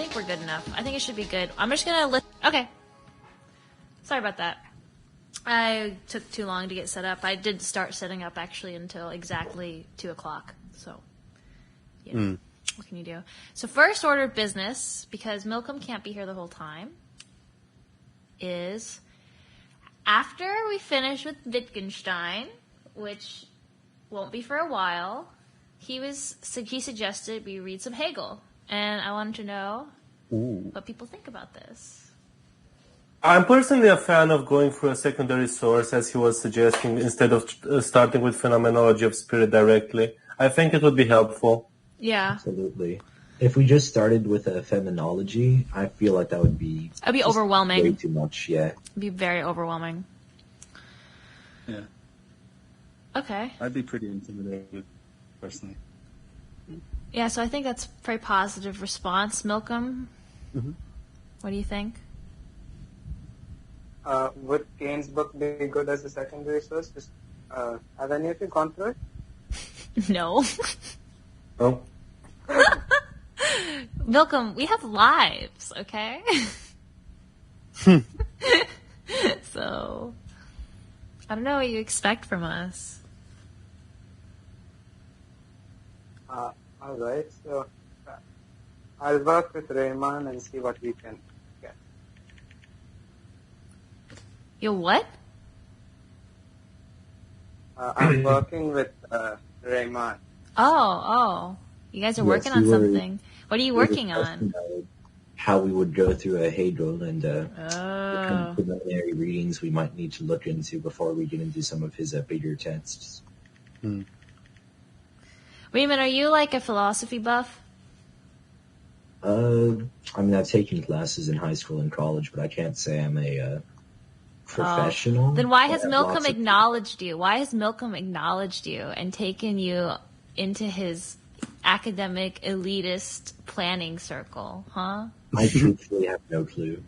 think we're good enough. I think it should be good. I'm just gonna okay. Sorry about that. I took too long to get set up. I didn't start setting up actually until exactly 2:00. So, yeah. What can you do? So first order of business, because Milcom can't be here the whole time, is after we finish with Wittgenstein, which won't be for a while, he suggested we read some Hegel. And I wanted to know what people think about this. I'm personally a fan of going through a secondary source, as he was suggesting, instead of starting with phenomenology of spirit directly. I think it would be helpful. Yeah. Absolutely. If we just started with a phenomenology, I feel like that would be... It'd be overwhelming. Way too much, yeah. It'd be very overwhelming. Yeah. Okay. I'd be pretty intimidated, personally. Yeah, so I think that's a very positive response. Milcom, what do you think? Would Kane's book be good as a secondary source? Just, have any of you gone through it? No. Oh. Milcom, we have lives, okay? So, I don't know what you expect from us. All right, so I'll work with Rayman and see what we can get. You what? I'm working with Rayman. Oh. You guys are working on something. What are you working on? How we would go through a Hegel and the kind of preliminary readings we might need to look into before we get into some of his bigger texts. Raymond, are you like a philosophy buff? I mean, I've taken classes in high school and college, but I can't say I'm a professional. Then why has Milcom acknowledged you? Why has Milcom acknowledged you and taken you into his academic elitist planning circle, huh? I truthfully have no clue.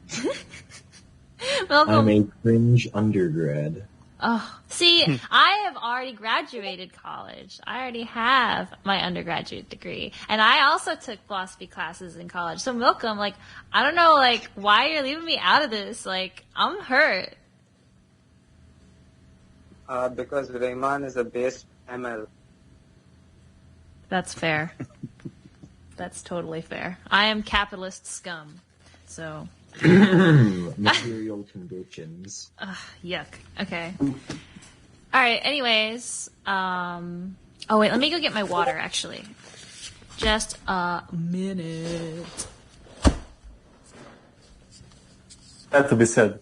Milcom, I'm a fringe undergrad. Oh, see, I have already graduated college. I already have my undergraduate degree. And I also took philosophy classes in college. So Milcom, like, I don't know, like, why you're leaving me out of this. Like, I'm hurt. Because Rayman is a base ML. That's fair. That's totally fair. I am capitalist scum. So... Material conditions. Yuck. Okay. All right. Anyways, oh wait, let me go get my water. Actually, just a minute. That to be said.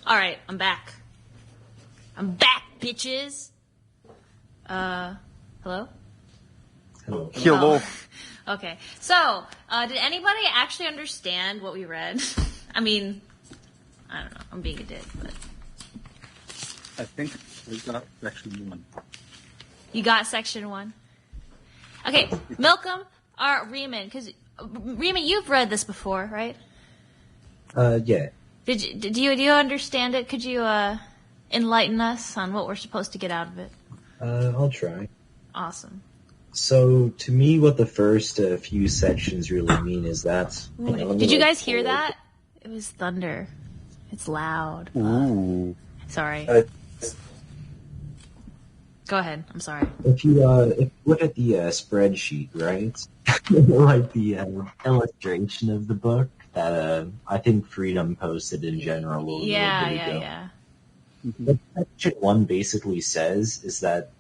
All right, I'm back. I'm back, bitches. Hello? Hello. Hello. Oh. Okay. So, did anybody actually understand what we read? I mean, I don't know. I'm being a dick, but... I think we got section 1. You got section 1? Okay, Milcom or Riemann, because Riemann, you've read this before, right? Yeah. Do you understand it? Could you enlighten us on what we're supposed to get out of it? I'll try. Awesome. So, to me, what the first few sections really mean is that... Did you guys hear that? It was thunder. It's loud. Ooh. Sorry. Go ahead. I'm sorry. If you look at the spreadsheet, right? Like the illustration of the book that I think Freedom posted in general a little bit ago. Yeah. What section 1 basically says is that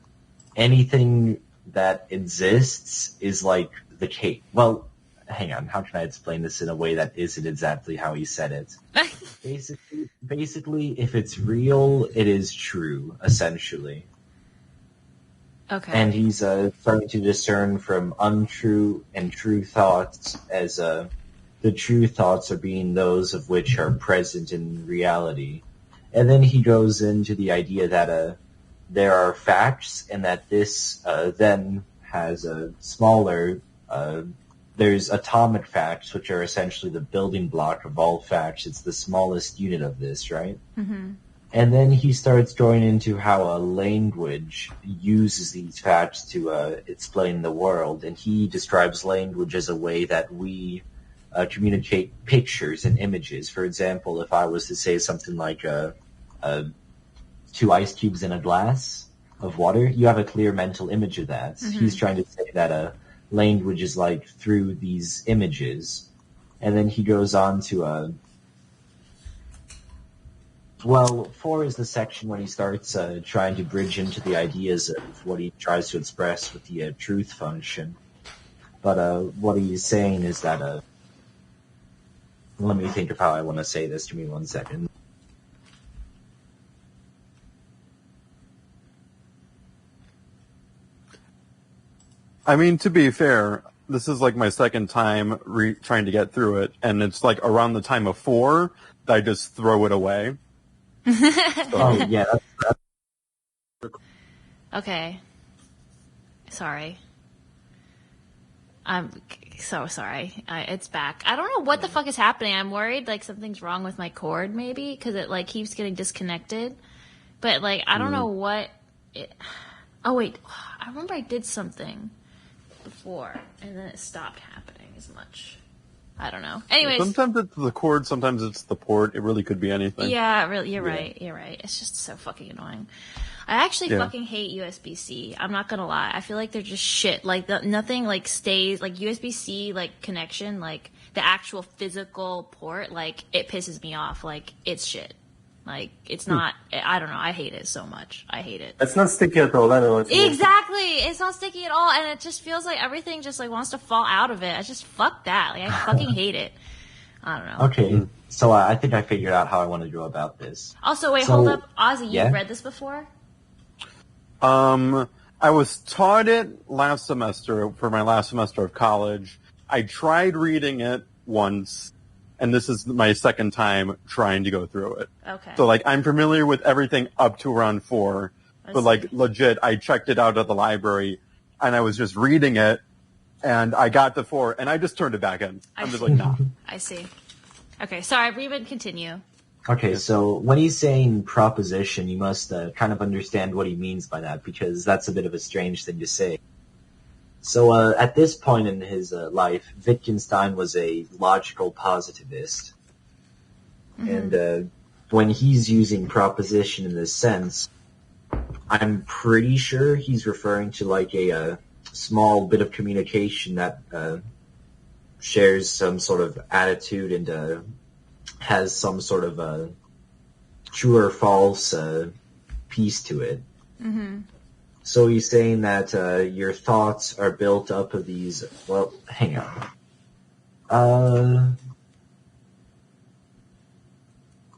anything that exists is like the case. Well, hang on. How can I explain this in a way that isn't exactly how he said it? Basically, if it's real, it is true, essentially. Okay. And he's starting to discern from untrue and true thoughts as the true thoughts are being those of which are present in reality. And then he goes into the idea that there are facts, and that this then has a smaller. There's atomic facts, which are essentially the building block of all facts. It's the smallest unit of this, right? Mm-hmm. And then he starts going into how a language uses these facts to explain the world. And he describes language as a way that we communicate pictures and images. For example, if I was to say something like 2 ice cubes in a glass of water, you have a clear mental image of that. Mm-hmm. He's trying to say that language is like through these images. And then he goes on to 4 is the section when he starts trying to bridge into the ideas of what he tries to express with the truth function. But what he's saying is that let me think of how I want to say this. Give me 1 second. I mean, to be fair, this is like my second time trying to get through it, and it's like around the time of 4 that I just throw it away. Oh, yeah. Okay. Sorry. I'm so sorry. It's back. I don't know what the fuck is happening. I'm worried like something's wrong with my cord maybe because it like keeps getting disconnected. But like I don't know what it... Oh wait, I remember I did something before and then it stopped happening as much. I don't know. Anyways, sometimes it's the cord, sometimes it's the port. It really could be anything. Yeah, really, you're right. You're right. It's just so fucking annoying. I actually fucking hate USB-C. I'm not gonna lie. I feel like they're just shit. Like nothing like stays like USB-C like connection, like the actual physical port. Like it pisses me off. Like it's shit. Like it's not. I don't know. I hate it so much. I hate it. It's not sticky at all. Anyway. Exactly. It's not sticky at all, and it just feels like everything just like wants to fall out of it. I just fuck that. Like I fucking hate it. I don't know. Okay, so I think I figured out how I want to go about this. Also, wait, hold up, Ozzy. You've read this before? I was taught it last semester for my last semester of college. I tried reading it once, and this is my second time trying to go through it. Okay. So, like, I'm familiar with everything up to around 4, but, like, legit, I checked it out at the library, and I was just reading it, and I got to 4, and I just turned it back in. I'm just like, nah. I see. Okay, sorry, Reuben, continue. Okay, so when he's saying proposition, you must kind of understand what he means by that, because that's a bit of a strange thing to say. So at this point in his life, Wittgenstein was a logical positivist. Mm-hmm. And when he's using proposition in this sense, I'm pretty sure he's referring to like a small bit of communication that shares some sort of attitude and has some sort of true or false piece to it. Mm-hmm. So he's saying that your thoughts are built up of these... Well, hang on.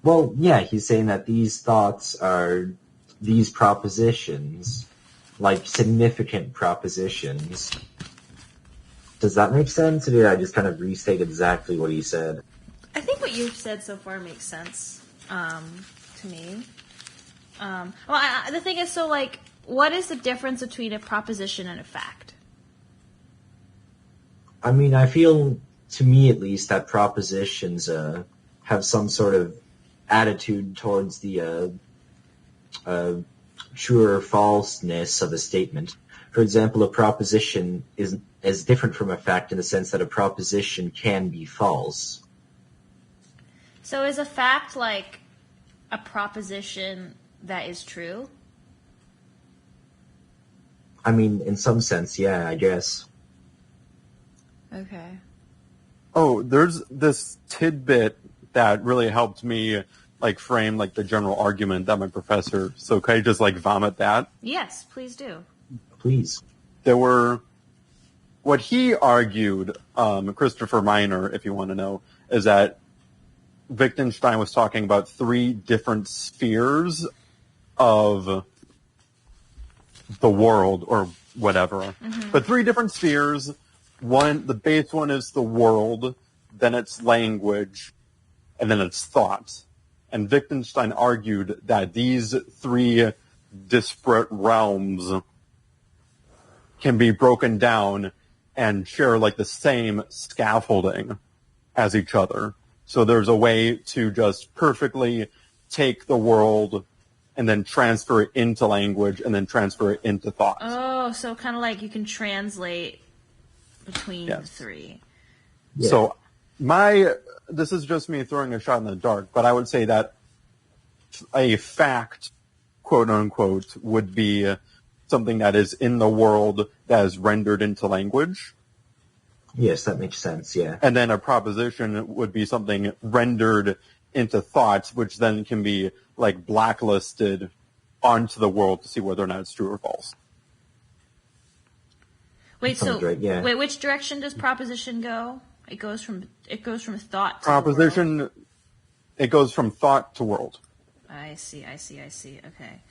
Well, yeah, he's saying that these thoughts are these propositions, like significant propositions. Does that make sense? Or did I just kind of restate exactly what he said? I think what you've said so far makes sense to me. The thing is, so like, what is the difference between a proposition and a fact? I mean, I feel, to me at least, that propositions have some sort of attitude towards the true or falseness of a statement. For example, a proposition is different from a fact in the sense that a proposition can be false. So is a fact like a proposition that is true? I mean, in some sense, yeah, I guess. Okay. Oh, there's this tidbit that really helped me like frame like the general argument that my professor. So can I just like vomit that? Yes, please do. Please. There were what he argued, Christopher Miner, if you want to know, is that Wittgenstein was talking about 3 different spheres of the world or whatever. Mm-hmm. But 3 different spheres. One, the base one is the world, then it's language, and then it's thought. And Wittgenstein argued that these three disparate realms can be broken down and share like the same scaffolding as each other. So there's a way to just perfectly take the world and then transfer it into language and then transfer it into thought. Oh, so kind of like you can translate between the three. Yeah. So this is just me throwing a shot in the dark, but I would say that a fact, quote unquote, would be something that is in the world that is rendered into language. Yes, that makes sense, yeah. And then a proposition would be something rendered into thoughts, which then can be like blacklisted onto the world to see whether or not it's true or false. Wait, Sounds right, yeah. wait, which direction does proposition go? It goes from thought to Proposition, the world. it goes from thought to world. I see. Okay.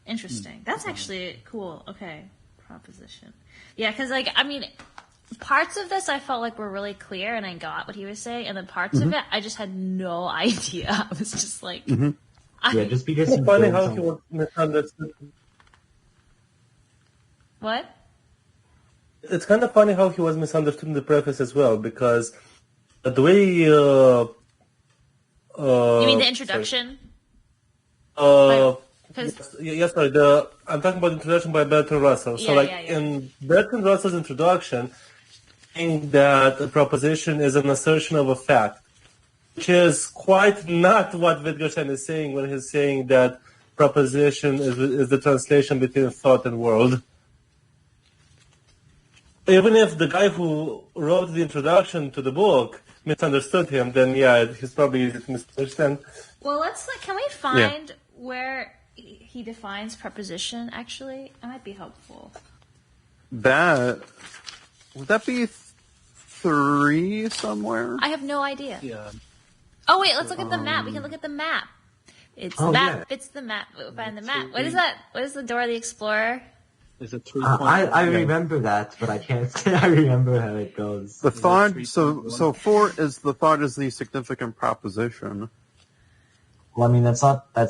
Interesting. That's actually cool. Okay. Proposition. Yeah, because, like, I mean, parts of this I felt like were really clear and I got what he was saying, and then parts of it I just had no idea. I was just like... Yeah, just because It's funny how he was misunderstood. What? It's kind of funny how he was misunderstood in the preface as well, because the way You mean the introduction? Sorry. I'm talking about introduction by Bertrand Russell. So, in Bertrand Russell's introduction, saying that a proposition is an assertion of a fact, which is quite not what Wittgenstein is saying when he's saying that proposition is the translation between thought and world. Even if the guy who wrote the introduction to the book misunderstood him, then he's probably easy to misunderstand. Well, can we find where he defines preposition, actually? That might be helpful. Would that be 3 somewhere? I have no idea. Yeah. Oh, wait, let's look at the map. We can look at the map. It's the map fits the map. Find the map. What is that? What is the Dora the Explorer? Is it 3 I remember that, but I can't say I remember how it goes. The thought, so 4 is the thought is the significant proposition. Well, I mean, that's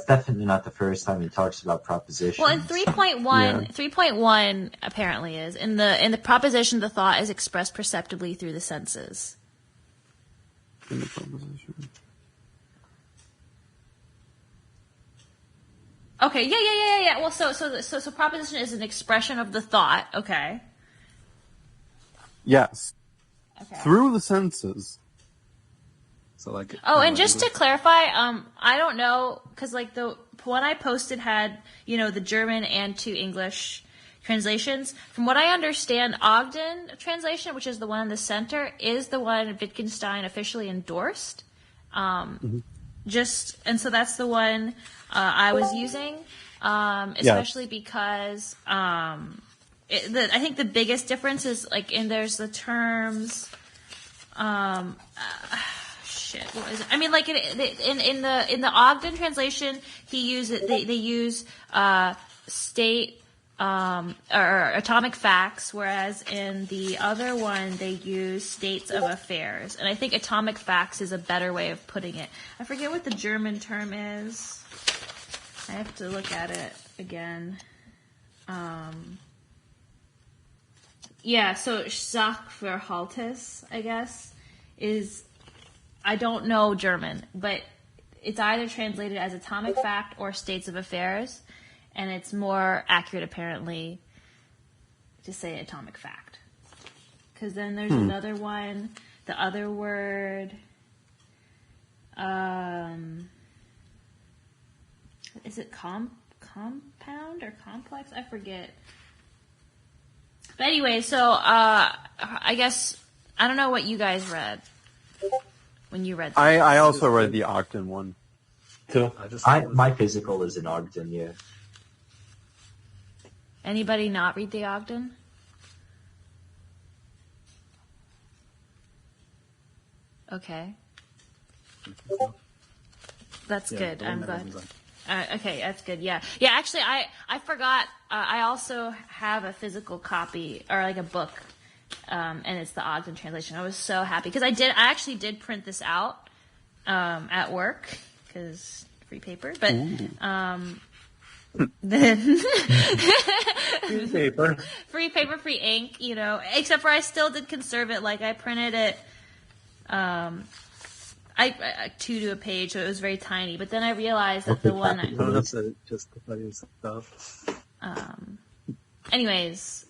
definitely not the first time he talks about propositions. Well, in 3.1 apparently is in the proposition, the thought is expressed perceptibly through the senses. In the proposition. Okay, yeah. Well, so proposition is an expression of the thought. Okay. Yes. Okay. Through the senses. So like. And just to clarify, I don't know, because like the one I posted had, the German and 2 English translations. From what I understand, Ogden translation, which is the one in the center, is the one Wittgenstein officially endorsed. And so that's the one I was using, especially because I think the biggest difference is like there's the terms. What is it? I mean, like in the Ogden translation, they use state or atomic facts, whereas in the other one they use states of affairs. And I think atomic facts is a better way of putting it. I forget what the German term is. I have to look at it again. So Sachverhaltes, I guess, is, I don't know German, but it's either translated as atomic fact or states of affairs, and it's more accurate apparently to say atomic fact. Because then there's another one, the other word, is it compound or complex? I forget. But anyway, so I guess, I don't know what you guys read when you read this. I also read the Ogden one. Too. My physical is in Ogden, yeah. Anybody not read the Ogden? Okay. That's good. I'm glad. Okay, that's good. Yeah. Actually, I forgot. I also have a physical copy or like a book, and it's the Ogden translation. I was so happy because I actually did print this out at work, because free paper. But then Free paper. free paper, free ink, you know, except for I still did conserve it. Like I printed it, I 2 to a page, so it was very tiny. But then I realized that the one, No, that's just the funny stuff. anyways,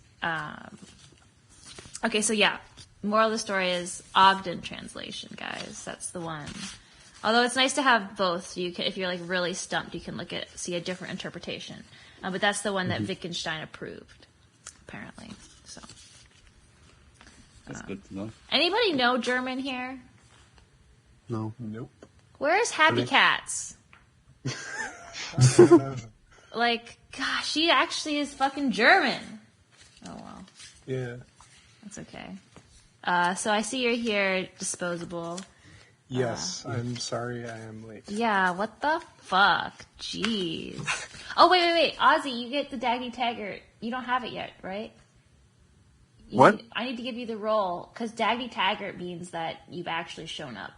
okay, so yeah, moral of the story is Ogden translation, guys. That's the one. Although it's nice to have both, so you can, if you're like really stumped, you can see a different interpretation. But that's the one that Wittgenstein approved, apparently. So, That's good to know. anybody know German here? No. Nope. Where's Happy Cats? Like, gosh, she actually is fucking German. Oh well, Yeah. that's okay. So I see you're here, disposable. Yes, I'm sorry I am late. Yeah, what the fuck? Jeez. Oh, wait. Ozzy, you get the Daggy Taggart. You don't have it yet, right? What? I need to give you the role, because Daggy Taggart means that you've actually shown up.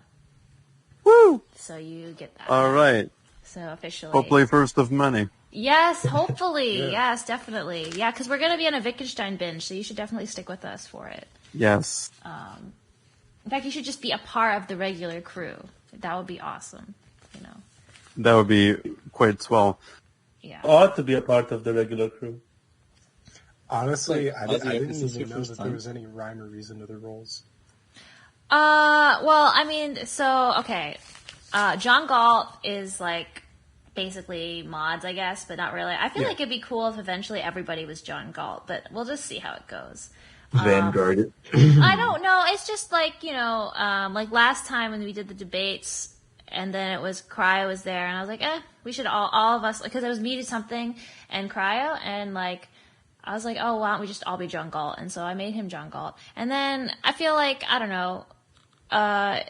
Woo! So you get that. All right. So officially. Hopefully first of many. Yes, hopefully. Yes, definitely. Yeah, because we're going to be on a Wittgenstein binge, so you should definitely stick with us for it. Yes. In fact, you should just be a part of the regular crew. That would be awesome, you know. That would be quite swell. Yeah. Ought to be a part of the regular crew. Honestly, Wait, I Ozzy, didn't this is even your know first that there time? was any rhyme or reason to the roles. Well, I mean, so, okay. John Galt is like basically mods, I guess, but not really. I feel like it'd be cool if eventually everybody was John Galt, but we'll just see how it goes. Vanguard. I don't know. It's just like, you know, like last time when we did the debates and then it was Cryo was there and I was like, we should all of us, because it was me to something and Cryo, and like, I was like, oh, why don't we just all be John Galt? And so I made him John Galt. And then I feel like, I don't know, I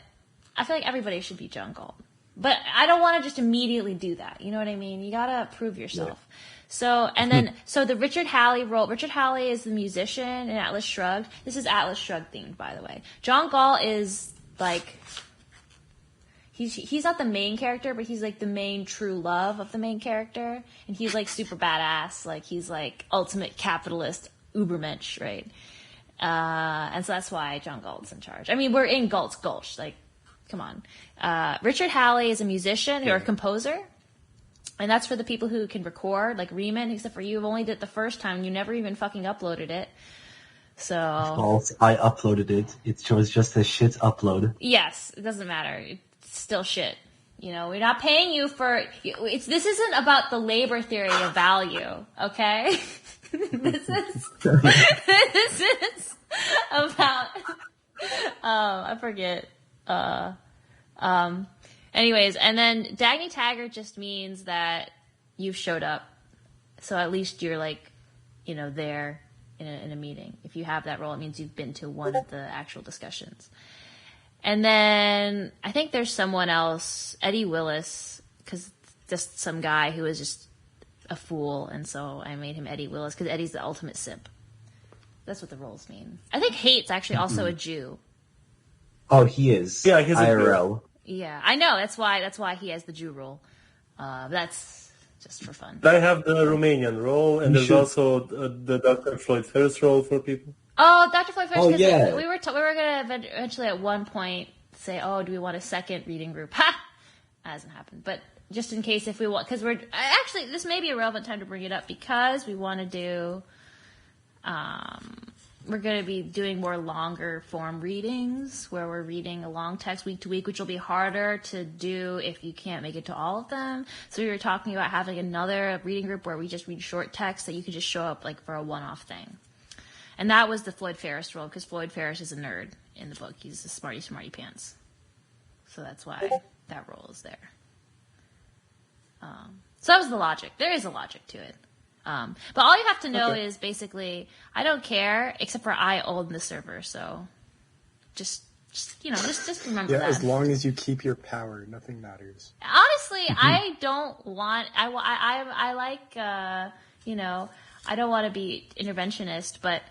feel like everybody should be John Galt. But I don't want to just immediately do that. You know what I mean? You gotta prove yourself. Yeah. So, and then, so the Richard Halley role, Richard Halley is the musician in Atlas Shrugged. This is Atlas Shrugged themed, by the way. John Galt is like, he's not the main character, but he's like the main true love of the main character. And he's like super badass. Like he's like ultimate capitalist Ubermensch, right? And so that's why John Galt's in charge. I mean, we're in Galt's Gulch. Like, come on. Richard Halley is a musician or a composer. And that's for the people who can record, like Riemann, except for you only did it the first time. You never even fucking uploaded it. So. False. I uploaded it. It was just a shit upload. Yes, it doesn't matter. It's still shit. You know, we're not paying you for. This isn't about the labor theory of value, okay? This is about. I forget. Anyways, and then Dagny Taggart just means that you've showed up. So at least you're like, you know, there in a meeting. If you have that role, it means you've been to one of the actual discussions. And then I think there's someone else, Eddie Willis, because just some guy who was just a fool. And so I made him Eddie Willis because Eddie's the ultimate simp. That's what the roles mean. I think Hate's actually also a Jew. Oh, he is. Yeah, he's IRL. Yeah, I know. That's why he has the Jew role. That's just for fun. I have the Romanian role, and there's also the Dr. Floyd Ferris role for people. Oh, Dr. Floyd Ferris. Oh, yeah. We were going to eventually at one point say, oh, do we want a second reading group? Ha! That hasn't happened. But just in case if we want, because actually, this may be a relevant time to bring it up because we want to do, we're going to be doing more longer form readings where we're reading a long text week to week, which will be harder to do if you can't make it to all of them. So we were talking about having another reading group where we just read short text that you could just show up like for a one-off thing. And that was the Floyd Ferris role because Floyd Ferris is a nerd in the book. He's a smarty pants. So that's why that role is there. So that was the logic. There is a logic to it. But all you have to know is basically, I don't care, except for I own the server, so just remember that. Yeah, as long as you keep your power, nothing matters. Honestly, I don't want, I like, I don't want to be interventionist, but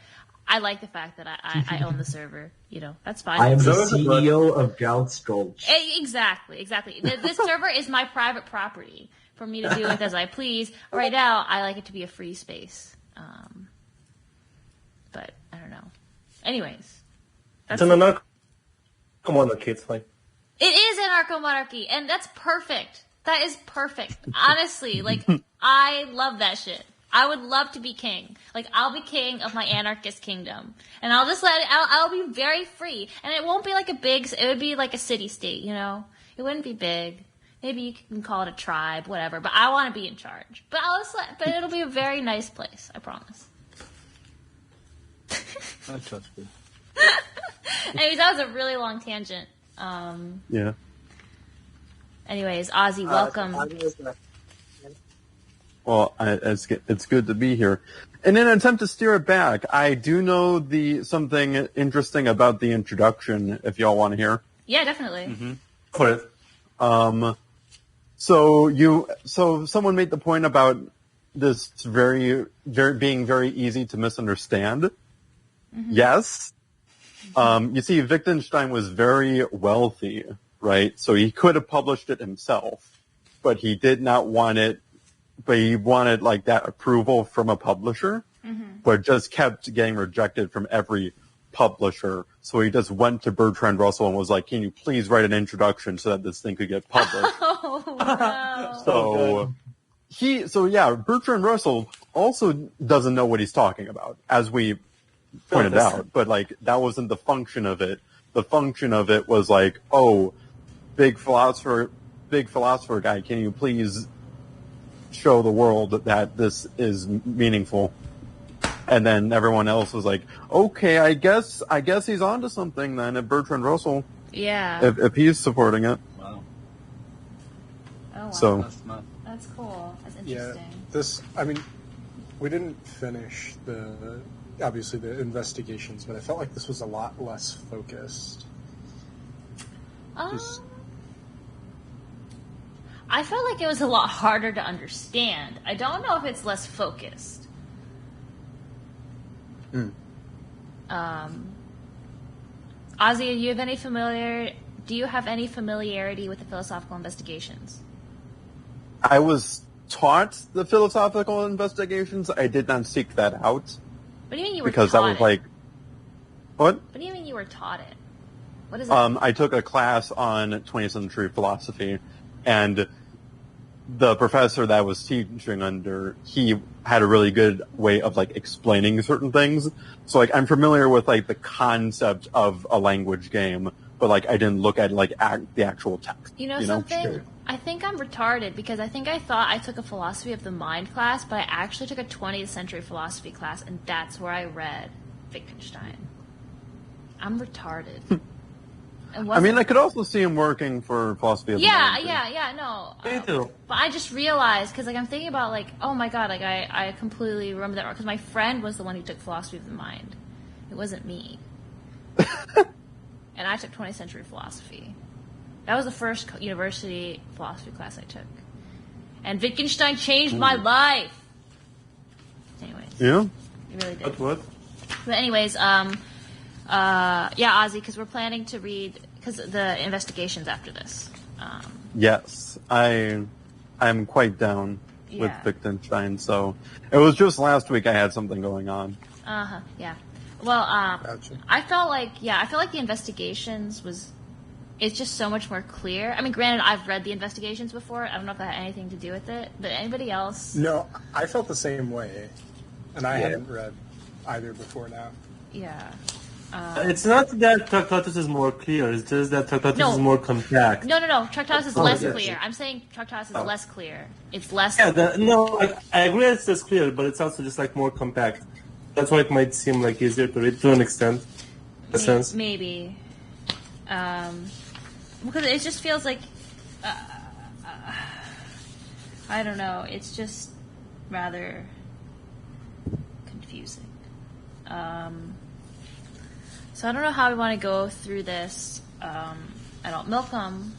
I like the fact that I own the server. You know, that's fine. I am the So is it CEO of Gauss Gulch. Exactly. This server is my private property for me to do with as I please. Right now, I like it to be a free space. But I don't know. Anyways, It's an anarcho-monarchy, it's fine. it is anarcho-monarchy, and that's perfect. That is perfect. Honestly, like, I love that shit. I would love to be king. Like, I'll be king of my anarchist kingdom. And I'll just I'll be very free. And it won't be like it would be like a city-state, you know? It wouldn't be big. Maybe you can call it a tribe, whatever. But I want to be in charge. But but it'll be a very nice place, I promise. I trust you. Anyways, that was a really long tangent. Yeah. Anyways, Ozzy, welcome. Well, it's good to be here. In an attempt to steer it back, I do know something interesting about the introduction, if y'all want to hear. Yeah, definitely. For it. So someone made the point about this being very easy to misunderstand. Yes. You see, Wittgenstein was very wealthy, right? So he could have published it himself, but he did not want it. But he wanted like that approval from a publisher, but just kept getting rejected from every publisher. So he just went to Bertrand Russell and was like, "Can you please write an introduction so that this thing could get published?" Oh, no. So Bertrand Russell also doesn't know what he's talking about, as we pointed out. But like that wasn't the function of it. The function of it was like, "Oh, big philosopher guy, can you please show the world that this is meaningful?" And then everyone else was like, "Okay, I guess he's onto something then." If Bertrand Russell, Yeah. if he's supporting it, Wow. Oh, wow. so That's not. That's cool. That's Yeah, interesting. we didn't finish obviously the investigations, but I felt like this was a lot less focused. Just- I felt like it was a lot harder to understand. I don't know if it's less focused. Ozzy, do you have any familiarity with the philosophical investigations? I was taught the philosophical investigations. I did not seek that out What do you mean you were because that taught was it? like, what? What do you mean you were taught it? What is it? I took a class on 20th century philosophy, and the professor that I was teaching under, he had a really good way of like explaining certain things. So like I'm familiar with like the concept of a language game, but like I didn't look at like the actual text. You know something? Sure. I think I'm retarded because I think I thought I took a philosophy of the mind class, but I actually took a 20th century philosophy class, and that's where I read Wittgenstein. I'm retarded. I mean, I could also see him working for philosophy of the mind. No. Me too. But I just realized, because like I'm thinking about like, oh my god, like I completely remember that, because my friend was the one who took philosophy of the mind. It wasn't me. And I took 20th century philosophy. That was the first university philosophy class I took. And Wittgenstein changed my life. Anyways. Yeah? It really did. What? But anyways, Ozzy, because we're planning to read the investigations after this. Yes, I'm quite down with Yeah. Wittgenstein. So it was just last week I had something going on. Yeah. Well, Gotcha. I felt like the investigations it's just so much more clear. I mean, granted, I've read the investigations before. I don't know if that had anything to do with it, but anybody else? No, I felt the same way, and I hadn't read either before now. Yeah. It's not that Tractatus is more clear, it's just that Tractatus is more compact. No. Tractatus is less yes. clear. I'm saying Tractatus is less clear. It's less. Yeah, I agree it's less clear, but it's also just like more compact. That's why it might seem like easier to read to an extent. In a sense. Maybe. Because it just feels like, I don't know, it's just rather confusing. So I don't know how we want to go through this at all. Milcom,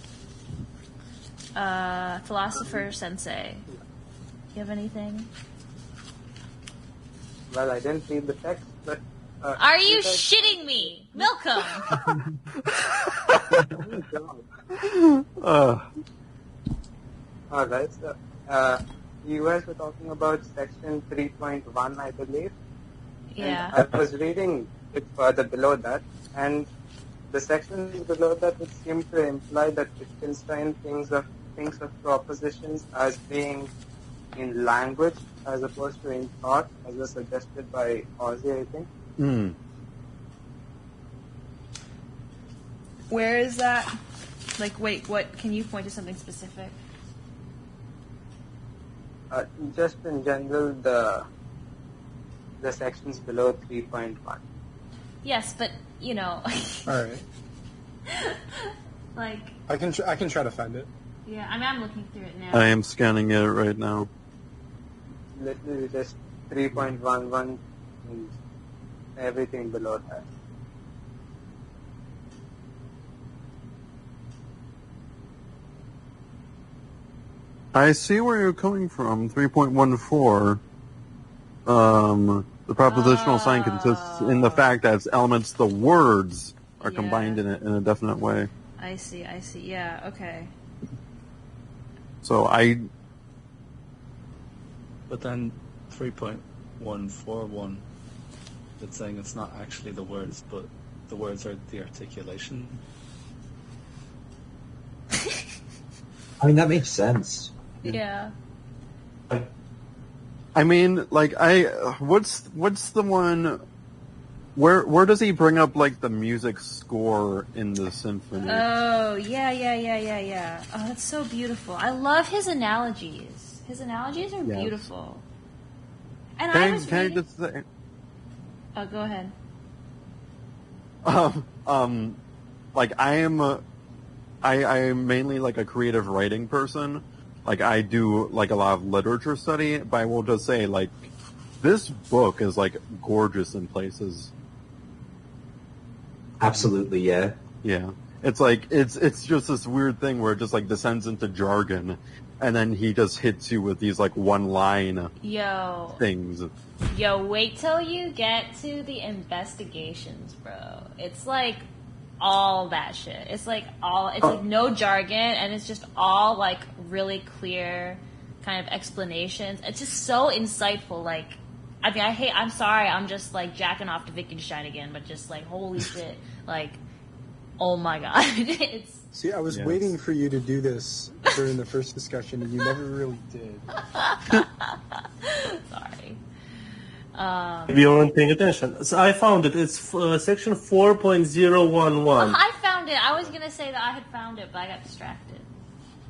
philosopher sensei, you have anything? Well, I didn't read the text, but Are you shitting me? Milk 'em. Alright, so you guys were talking about section 3.1, I believe. Yeah. And I was reading it further below that, and the sections below that would seem to imply that Wittgenstein thinks of propositions as being in language as opposed to in thought, as was suggested by Ozzy, I think. Hmm. Where is that? Like, wait, what? Can you point to something specific? Just in general, the sections below 3.1. Yes, but you know, All right. like, I can try to find it. yeah. I mean, I'm looking through it now. I am scanning it right now. Literally just 3.11 and everything below that. I see where you're coming from. 3.14. The propositional sign consists in the fact that its elements, the words, are combined in a definite way. I see. Yeah. Okay. So But then 3.141, it's saying it's not actually the words, but the words are the articulation. I mean, that makes sense. Yeah. I mean, like, what's the one? Where does he bring up like the music score in the symphony? Oh, yeah. Oh, that's so beautiful. I love his analogies. His analogies are Yes. beautiful. And Can I I was reading... just say, Oh, go ahead. like I am mainly like a creative writing person. Like I do like a lot of literature study, but I will just say like this book is like gorgeous in places. Absolutely, yeah. Yeah. It's like it's just this weird thing where it just like descends into jargon and then he just hits you with these like one line things. Yo, wait till you get to the investigations, bro. It's like all that shit. It's like like no jargon, and it's just all like really clear kind of explanations. It's just so insightful. Like, I mean, I'm sorry, I'm just like jacking off to Wittgenstein again, but just like, holy shit. Like, oh my god. See, I was waiting for you to do this during the first discussion, and you never really did. Sorry. Maybe you weren't paying attention. So I found it. It's section 4.011. I found it. I was gonna say that I had found it, but I got distracted.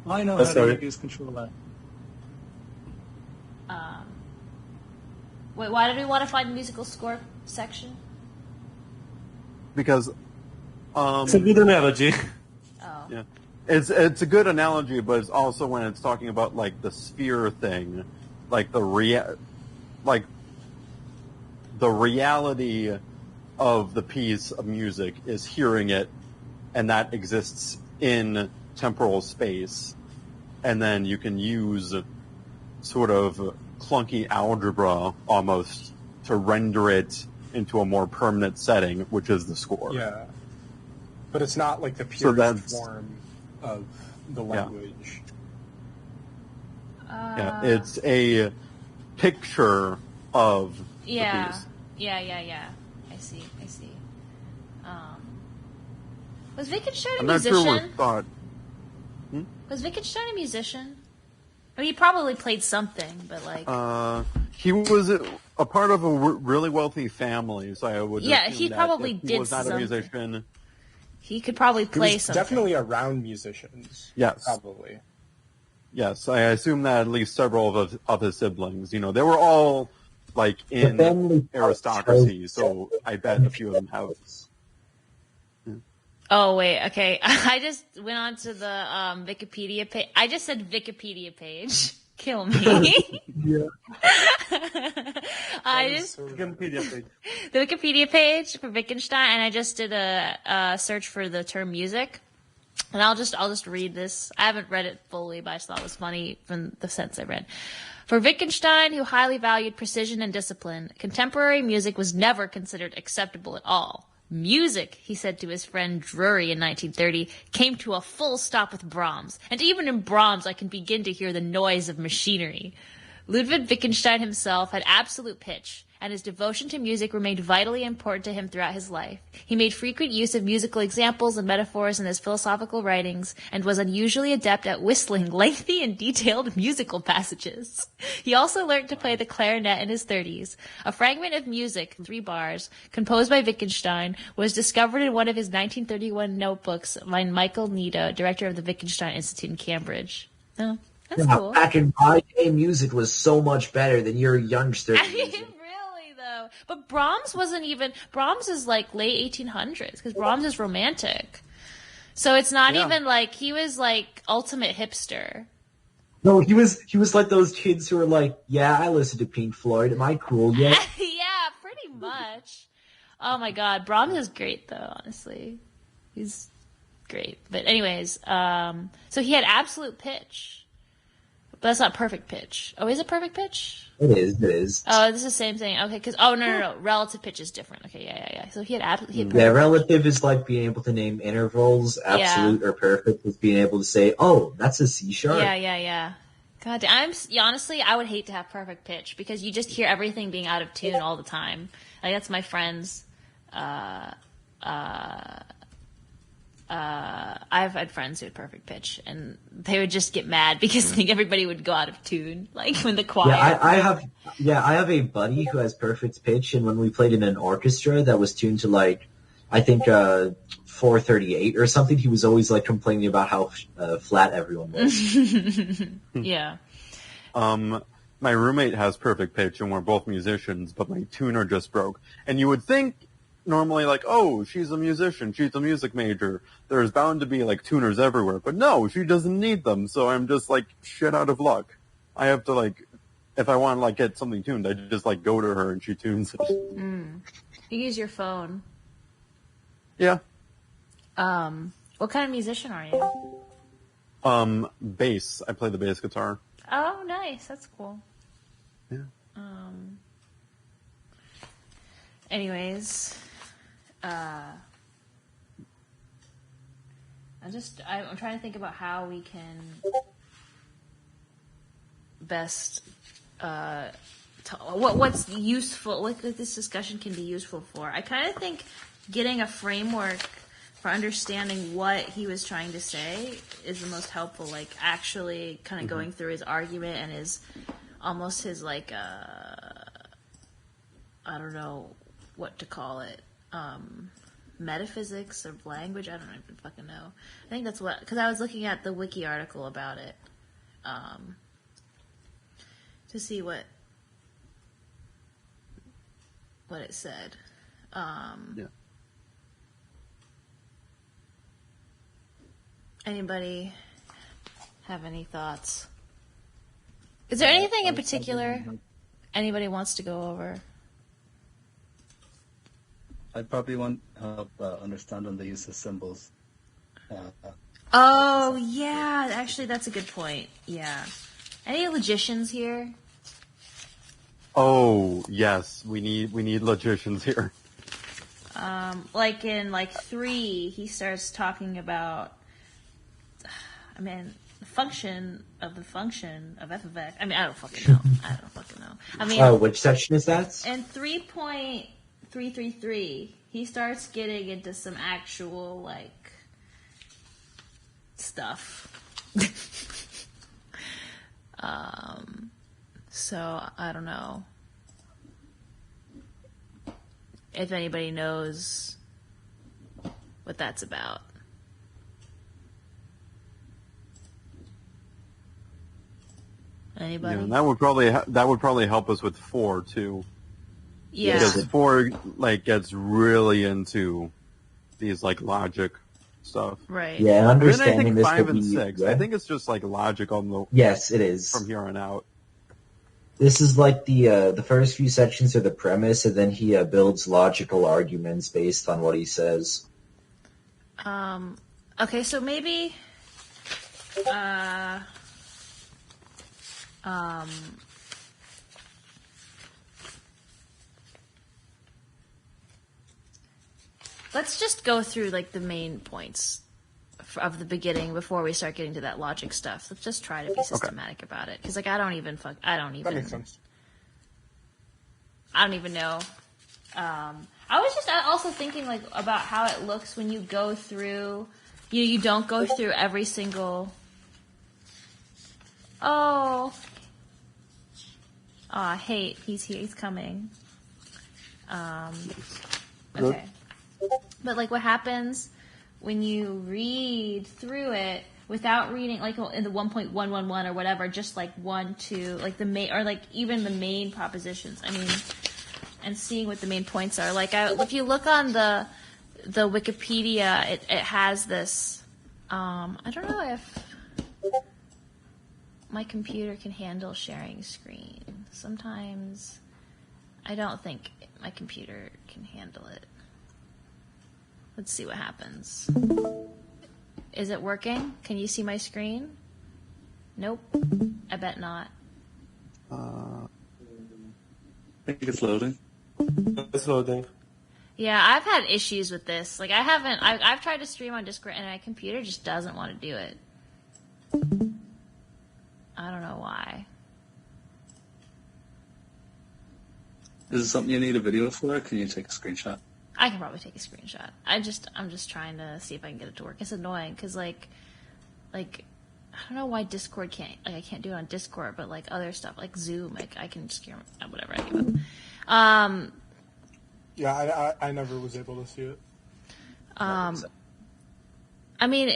I know how to use controller. Wait, why did we want to find the musical score section? Because It's a good analogy. Oh. yeah. It's a good analogy, but it's also when it's talking about like the sphere thing, like the reality of the piece of music is hearing it, and that exists in temporal space, and then you can use sort of clunky algebra almost to render it into a more permanent setting, which is the score. Yeah. But it's not like the purest form of the language. Yeah, it's a picture of the piece. Yeah. I see. Was Wittgenstein a I'm not musician? sure what thought. Was Wittgenstein a musician? I mean, he probably played something, but like... He was a part of a really wealthy family, so I would assume he that probably if he did was not something. a musician. He could probably play He was something. definitely around musicians. Yes. Probably. Yes, I assume that at least several of his siblings, they were all like in aristocracy, so I bet a few of them have. Oh, wait, okay. I just went on to the Wikipedia page. I just said Wikipedia page. Kill me. Yeah. Wikipedia page. The Wikipedia page for Wittgenstein, and I just did a search for the term music. And I'll just read this. I haven't read it fully, but I just thought it was funny from the sense I read. For Wittgenstein, who highly valued precision and discipline, contemporary music was never considered acceptable at all. Music, he said to his friend Drury in 1930, came to a full stop with Brahms, and even in Brahms I can begin to hear the noise of machinery. Ludwig Wittgenstein himself had absolute pitch, and his devotion to music remained vitally important to him throughout his life. He made frequent use of musical examples and metaphors in his philosophical writings, and was unusually adept at whistling lengthy and detailed musical passages. He also learned to play the clarinet in his 30s. A fragment of music, 3 bars, composed by Wittgenstein, was discovered in one of his 1931 notebooks by Michael Nida, director of the Wittgenstein Institute in Cambridge. Oh, that's cool. Back in my day, music was so much better than your youngster music. Though. But Brahms Brahms is like late 1800s, because Brahms is romantic. So it's not even like, he was like ultimate hipster. No, he was like those kids who are like, yeah, I listen to Pink Floyd. Am I cool yet? Yeah, pretty much. Oh my god, Brahms is great though, honestly. He's great. But anyways, so he had absolute pitch. But that's not perfect pitch. Oh, is it perfect pitch? It is. Oh, this is the same thing. Okay, because no. Relative pitch is different. Okay, yeah. So he had perfect relative is like being able to name intervals. Absolute or perfect is being able to say, oh, that's a C sharp. Yeah. God, honestly, I would hate to have perfect pitch, because you just hear everything being out of tune all the time. Like, that's my friends. I've had friends who had perfect pitch, and they would just get mad because I think everybody would go out of tune, like when the choir. Yeah, I have a buddy who has perfect pitch, and when we played in an orchestra that was tuned to like, I think 438 or something, he was always like complaining about how flat everyone was. Yeah. My roommate has perfect pitch, and we're both musicians, but my tuner just broke. And you would think normally, like, oh, she's a musician, she's a music major, there's bound to be like tuners everywhere, but no, she doesn't need them. So I'm just like shit out of luck. I have to like, if I want to like get something tuned, I just like go to her and she tunes it. You use your phone. Yeah. What kind of musician are you? Bass. I play the bass guitar. Oh, nice. That's cool. Yeah. Anyways, I'm trying to think about how we can best what's useful, what this discussion can be useful for. I kind of think getting a framework for understanding what he was trying to say is the most helpful, like actually kind of going through his argument and his like I don't know what to call it, metaphysics of language. I don't even fucking know. I think that's what, because I was looking at the wiki article about it, to see what it said. Anybody have any thoughts? Is there anything in particular anybody wants to go over? I'd probably want help understanding the use of symbols. Oh, yeah. Actually, that's a good point. Yeah. Any logicians here? Oh, yes. We need logicians here. Like in 3, he starts talking about, the function of f of x. I don't fucking know. Which section is that? In 3.333, he starts getting into some actual, stuff. So, I don't know if anybody knows what that's about. Anybody? Yeah, and that would probably help us with 4 too. Yeah. Because 4 gets really into these logic stuff. Right. Yeah, and understanding I think this 5 could and be, 6. yeah. I think it's just logic on the. Yes, it is. From here on out. This is the first few sections are the premise, and then he builds logical arguments based on what he says. Okay, so maybe Let's just go through like the main points of the beginning before we start getting to that logic stuff. Let's just try to be systematic about it, because like I don't even. That makes sense. I don't even know. I was just also thinking like about how it looks when you go through. You don't go through every single. Oh, I hate. He's here. He's coming. Okay. But like, what happens when you read through it without reading, like in the 1.111 or whatever, just like 1, 2, like the main, or like even the main propositions. I mean, and seeing what the main points are. Like, if you look on the Wikipedia, it has this. I don't know if my computer can handle sharing screen. Sometimes I don't think my computer can handle it. Let's see what happens. Is it working? Can you see my screen? Nope. I bet not. I think it's loading. It's loading. Yeah, I've had issues with this. Like, I've tried to stream on Discord and my computer just doesn't want to do it. I don't know why. Is it something you need a video for, or can you take a screenshot? I can probably take a screenshot. I'm just trying to see if I can get it to work. It's annoying because like I don't know why Discord can't, like I can't do it on Discord, but like other stuff like Zoom, like I can just whatever. I give up. Yeah, I never was able to see it. I mean,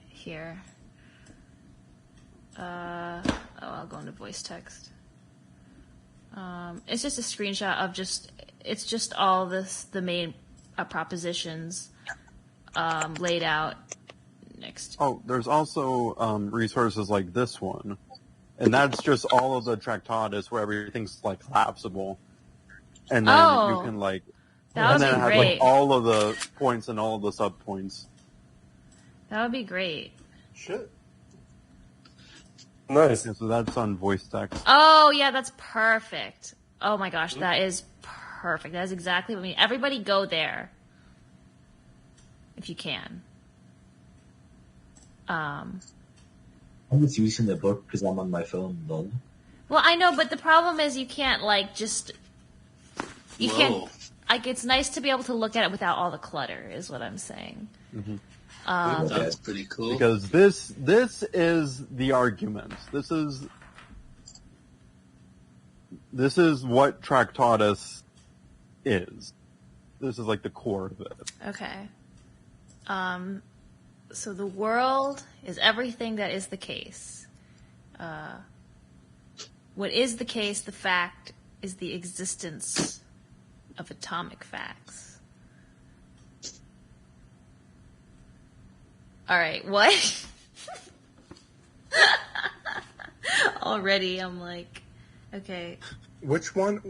here. I'll go into voice text. It's just a screenshot of it's just all the main propositions laid out next. Oh, there's also resources like this one, and that's just all of the Tractatus where everything's like collapsible, and then you can like, that would and then be it has great. like all of the points and all of the subpoints. That would be great. Shit. Nice. Yeah, so that's on voice text. Oh yeah, that's perfect. Oh my gosh, that is perfect. That is exactly what we need. Everybody go there. If you can. I'm just using the book because I'm on my phone, though. Well, I know, but the problem is you can't like just. You Whoa. can't. Like, it's nice to be able to look at it without all the clutter. Is what I'm saying. Mm-hmm. That's pretty cool. Because this is the argument. This is what Tractatus is. This is like the core of it. Okay. So the world is everything that is the case. What is the case, the fact, is the existence of atomic facts. All right, what? Already, I'm like, okay. Which one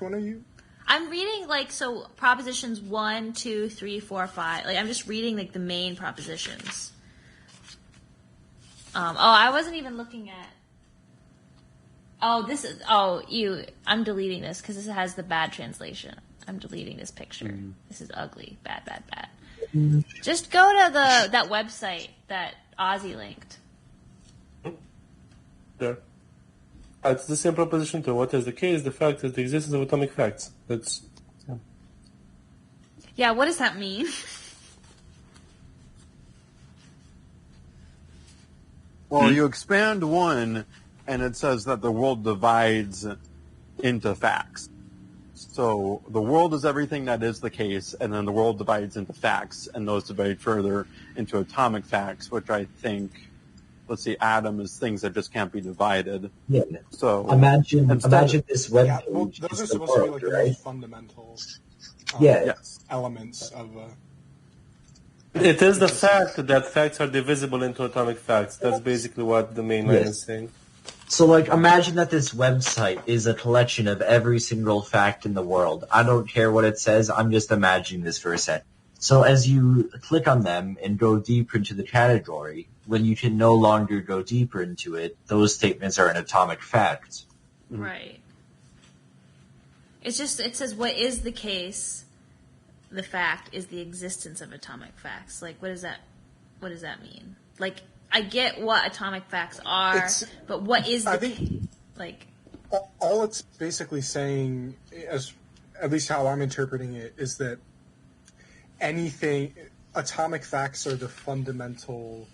are you? I'm reading so propositions 1, 2, 3, 4, 5. Like I'm just reading like the main propositions. I wasn't even looking at. I'm deleting this because this has the bad translation. I'm deleting this picture. This is ugly. Bad. Just go to that website that Ozzy linked. There. It's the same proposition to what is the case, the fact is the existence of atomic facts. That's. Yeah, what does that mean? Well, you expand one, and it says that the world divides into facts. So the world is everything that is the case, and then the world divides into facts, and those divide further into atomic facts, which I think, let's see, atom is things that just can't be divided. Yeah. So imagine this web Yeah, page. well, those is are the supposed to be world, like the right? most fundamental Yes. elements of. It is the fact that facts are divisible into atomic facts. That's basically what the main line is saying. So, imagine that this website is a collection of every single fact in the world. I don't care what it says. I'm just imagining this for a second. So as you click on them and go deeper into the category, when you can no longer go deeper into it, those statements are an atomic fact. Right. It says what is the case, the fact is the existence of atomic facts. Like, what does that mean? Like, I get what atomic facts are, but what is all it's basically saying, as at least how I'm interpreting it, is that atomic facts are the fundamental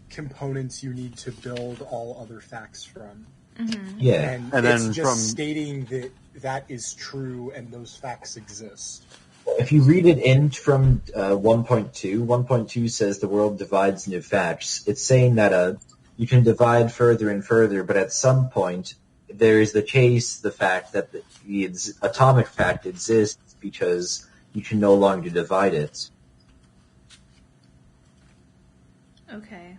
components you need to build all other facts from. Mm-hmm. Yeah. And then it's just stating that is true and those facts exist. If you read it in from 1.2 says the world divides into facts. It's saying that you can divide further and further, but at some point there is the fact that the atomic fact exists because you can no longer divide it. Okay.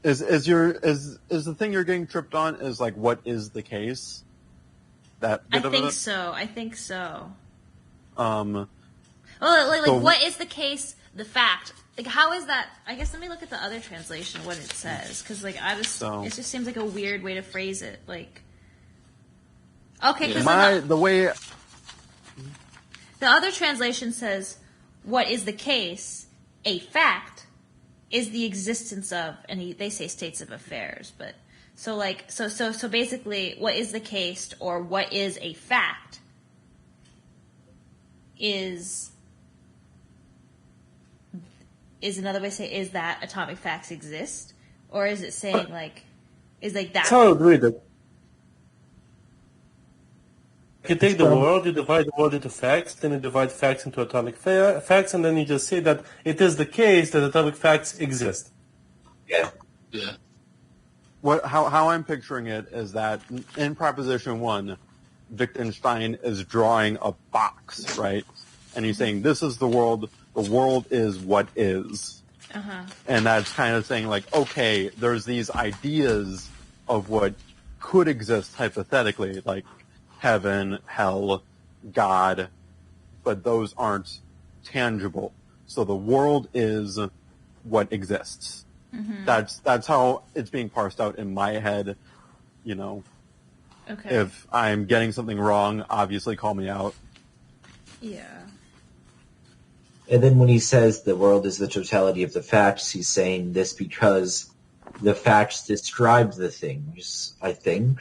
Is the thing you're getting tripped on is like what is the case? I think so. Well, what is the case? The fact. Like, how is that? I guess let me look at the other translation, what it says, because it just seems like a weird way to phrase it. Like, okay, because the other translation says, "What is the case? A fact is the existence of," and they say states of affairs, but so basically, what is the case or what is a fact is another way to say, is that atomic facts exist? Or is it saying, that? That's how I would read it. You take the world, you divide the world into facts, then you divide facts into atomic facts, and then you just say that it is the case that atomic facts exist. Yeah. Yeah. How I'm picturing it is that in Proposition 1, Wittgenstein is drawing a box, right? And he's saying, this is the world is what is. Uh-huh. And that's kind of saying, like, okay, there's these ideas of what could exist hypothetically, like heaven, hell, God, but those aren't tangible. So the world is what exists. Mm-hmm. That's how it's being parsed out in my head, you know. Okay. If I'm getting something wrong, obviously call me out. Yeah. And then when he says the world is the totality of the facts, he's saying this because the facts describe the things, I think.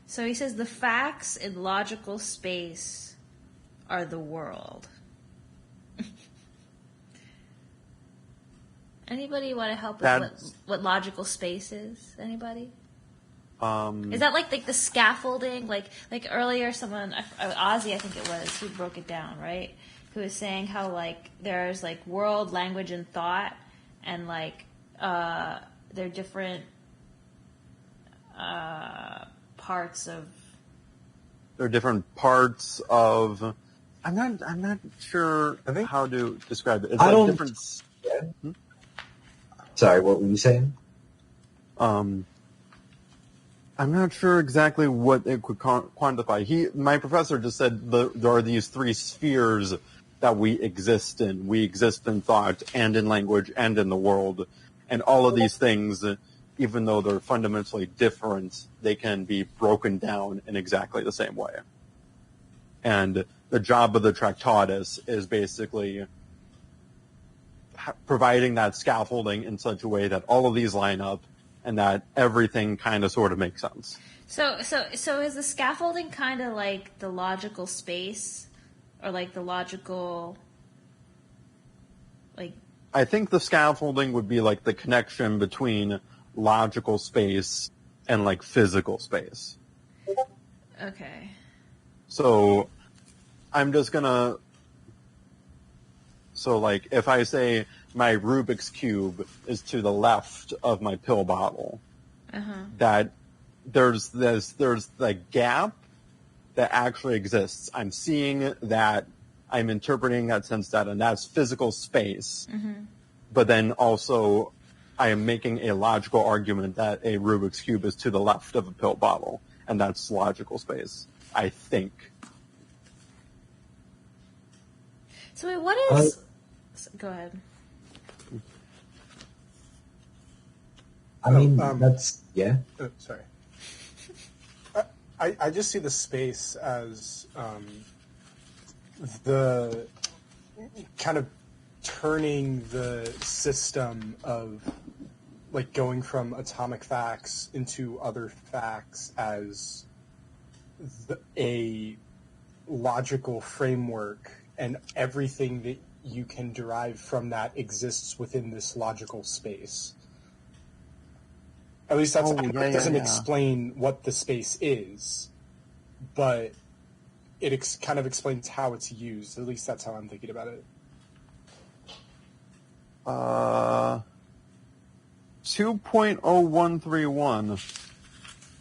So he says the facts in logical space are the world. Anybody want to help with what logical space is? Anybody? Is that like the scaffolding? Like earlier, someone, Ozzy, I think it was, who broke it down, right? Who was saying how like there's like world, language, and thought, and like they're different parts of. They're different parts of. I'm not sure how to describe it. It's I like don't. Different. Yeah. Sorry, what were you saying? I'm not sure exactly what it could quantify. My professor just said there are these three spheres that we exist in. We exist in thought and in language and in the world. And all of these things, even though they're fundamentally different, they can be broken down in exactly the same way. And the job of the Tractatus is basically providing that scaffolding in such a way that all of these line up and that everything kind of sort of makes sense. So is the scaffolding kind of like the logical space, or like the logical, like? I think the scaffolding would be like the connection between logical space and like physical space. Okay. So I'm just gonna. So like if I say my Rubik's Cube is to the left of my pill bottle, that there's the gap that actually exists. I'm seeing that, I'm interpreting that sense data, and that's physical space. Mm-hmm. But then also I am making a logical argument that a Rubik's Cube is to the left of a pill bottle, and that's logical space, I think. So wait, what is... Go ahead. I mean, that's, yeah. Sorry. I just see the space as the kind of turning the system of like going from atomic facts into other facts as a logical framework, and everything that you can derive from that exists within this logical space. At least that's it doesn't explain what the space is, but it kind of explains how it's used. At least that's how I'm thinking about it. 2.0131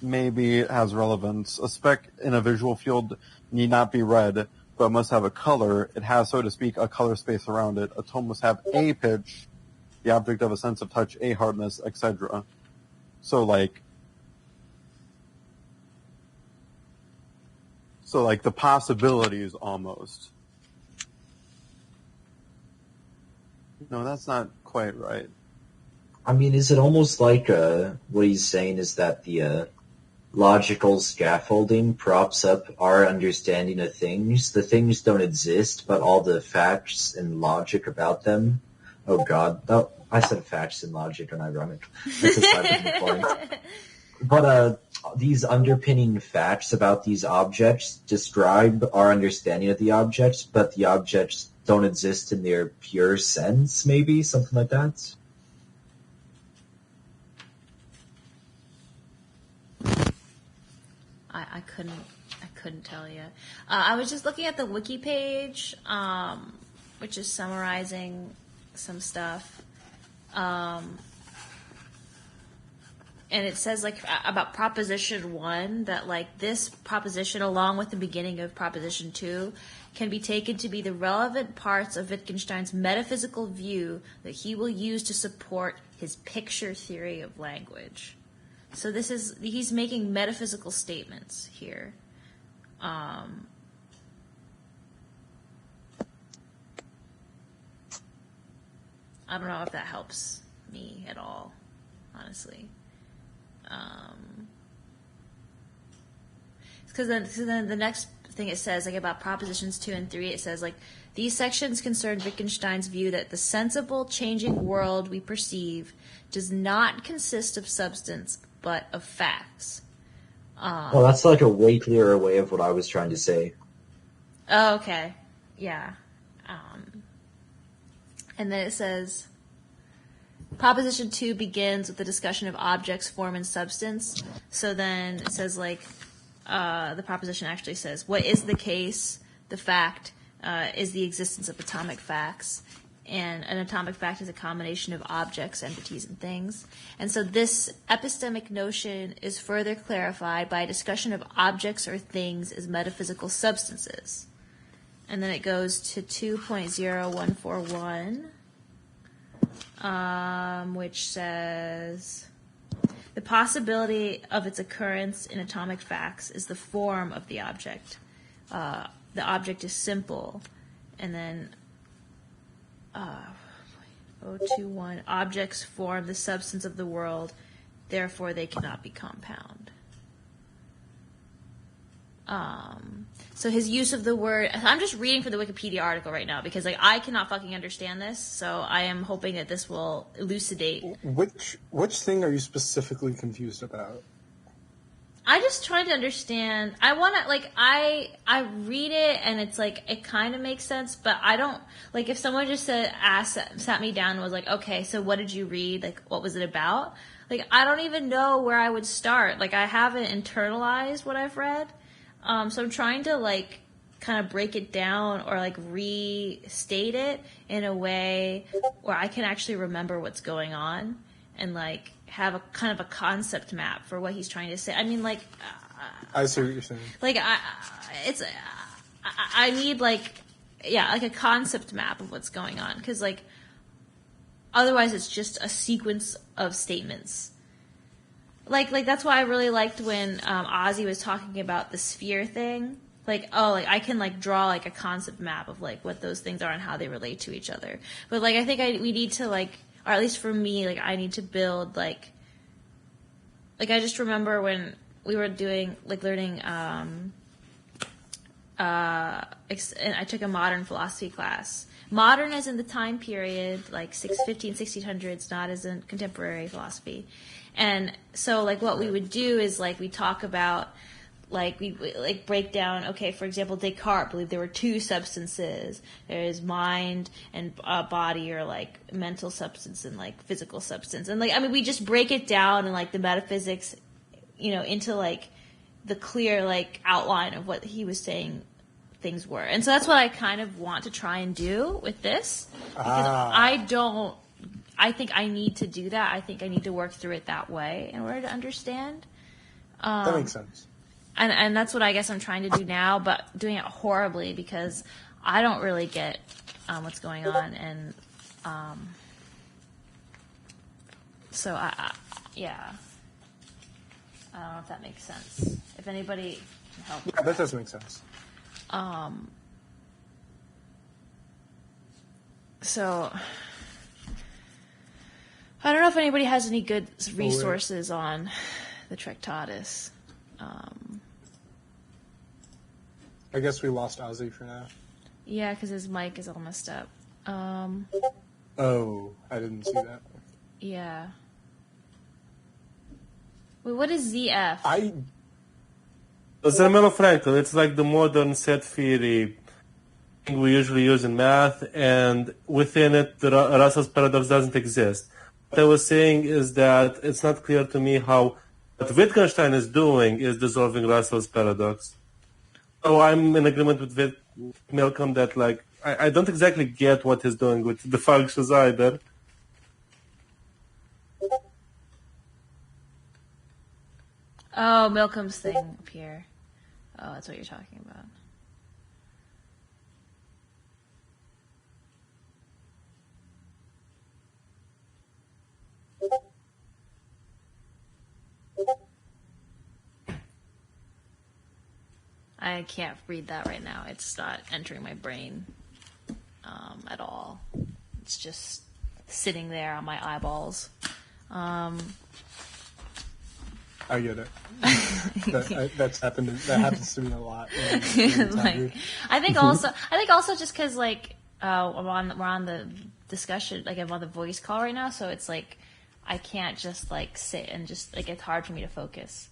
maybe has relevance. A speck in a visual field need not be red, but must have a color. It has, so to speak, a color space around it. A tone must have a pitch, the object of a sense of touch, a hardness, etc. So like the possibilities almost. No, that's not quite right. I mean, is it almost like what he's saying is that the logical scaffolding props up our understanding of things? The things don't exist, but all the facts and logic about them. Oh God, I said facts and logic and ironic. That's a side point. But these underpinning facts about these objects describe our understanding of the objects, but the objects don't exist in their pure sense, maybe? Something like that? I couldn't tell you. I was just looking at the wiki page, which is summarizing some stuff. And it says like about Proposition 1 that like this proposition along with the beginning of Proposition 2 can be taken to be the relevant parts of Wittgenstein's metaphysical view that he will use to support his picture theory of language. So he's making metaphysical statements here. I don't know if that helps me at all, honestly. Because then the next thing it says, like about Propositions 2 and 3, it says like these sections concern Wittgenstein's view that the sensible, changing world we perceive does not consist of substance but of facts. Well, that's like a way clearer way of what I was trying to say. Oh, okay, yeah. And then it says, Proposition 2 begins with the discussion of objects, form, and substance. So then it says, like, the proposition actually says, what is the case, the fact, is the existence of atomic facts. And an atomic fact is a combination of objects, entities, and things. And so this epistemic notion is further clarified by a discussion of objects or things as metaphysical substances. And then it goes to 2.0141, which says, the possibility of its occurrence in atomic facts is the form of the object. The object is simple. And then 021, objects form the substance of the world, therefore they cannot be compound. So his use of the word, I'm just reading from the Wikipedia article right now because like I cannot fucking understand this, so I am hoping that this will elucidate. Which thing are you specifically confused about? I just trying to understand. I want to, like, I read it and it's like, it kind of makes sense, but I don't, like, if someone just sat me down and was like, okay, so what did you read? Like, what was it about? Like, I don't even know where I would start. Like, I haven't internalized what I've read. So I'm trying to, like, kind of break it down or, like, restate it in a way where I can actually remember what's going on and, like, have a kind of a concept map for what he's trying to say. I mean, like, I see what you're saying. Like, I need like a concept map of what's going on, because like otherwise it's just a sequence of statements. Like that's why I really liked when Ozzy was talking about the sphere thing. Like, oh, like I can like draw like a concept map of like what those things are and how they relate to each other. But like I think we need to like, or at least for me, like I need to build like like I just remember when we were learning, and I took a modern philosophy class. Modern as in the time period, like 1600s, not as in contemporary philosophy. And so, like, what we would do is, like, we talk about, like, we like break down, okay, for example, Descartes believed there were two substances. There is mind and body, or, like, mental substance and, like, physical substance. And, like, I mean, we just break it down and, like, the metaphysics, into, like, the clear, like, outline of what he was saying things were. And so that's what I kind of want to try and do with this. Because I think I need to do that. I think I need to work through it that way in order to understand. That makes sense. And that's what I guess I'm trying to do now, but doing it horribly because I don't really get what's going on. And so, yeah. I don't know if that makes sense. If anybody can help. Yeah, that does make sense. So I don't know if anybody has any good resources on the Tractatus. I guess we lost Ozzy for now. Yeah, because his mic is all messed up. Oh, I didn't see that. Yeah. Wait, what is ZF? Zermelo Fraenkel, it's like the modern set theory we usually use in math, and within it, the Russell's paradox doesn't exist. What I was saying is that it's not clear to me how what Wittgenstein is doing is dissolving Russell's paradox. So I'm in agreement with Malcolm that, like, I don't exactly get what he's doing with the functions either. Oh, Malcolm's thing up here. Oh, that's what you're talking about. I can't read that right now. It's not entering my brain at all. It's just sitting there on my eyeballs. I get it. That happens to me a lot. Like, I think also just because, like, we're on the discussion, like, I'm on the voice call right now, so it's like I can't just, like, sit and just, like, it's hard for me to focus.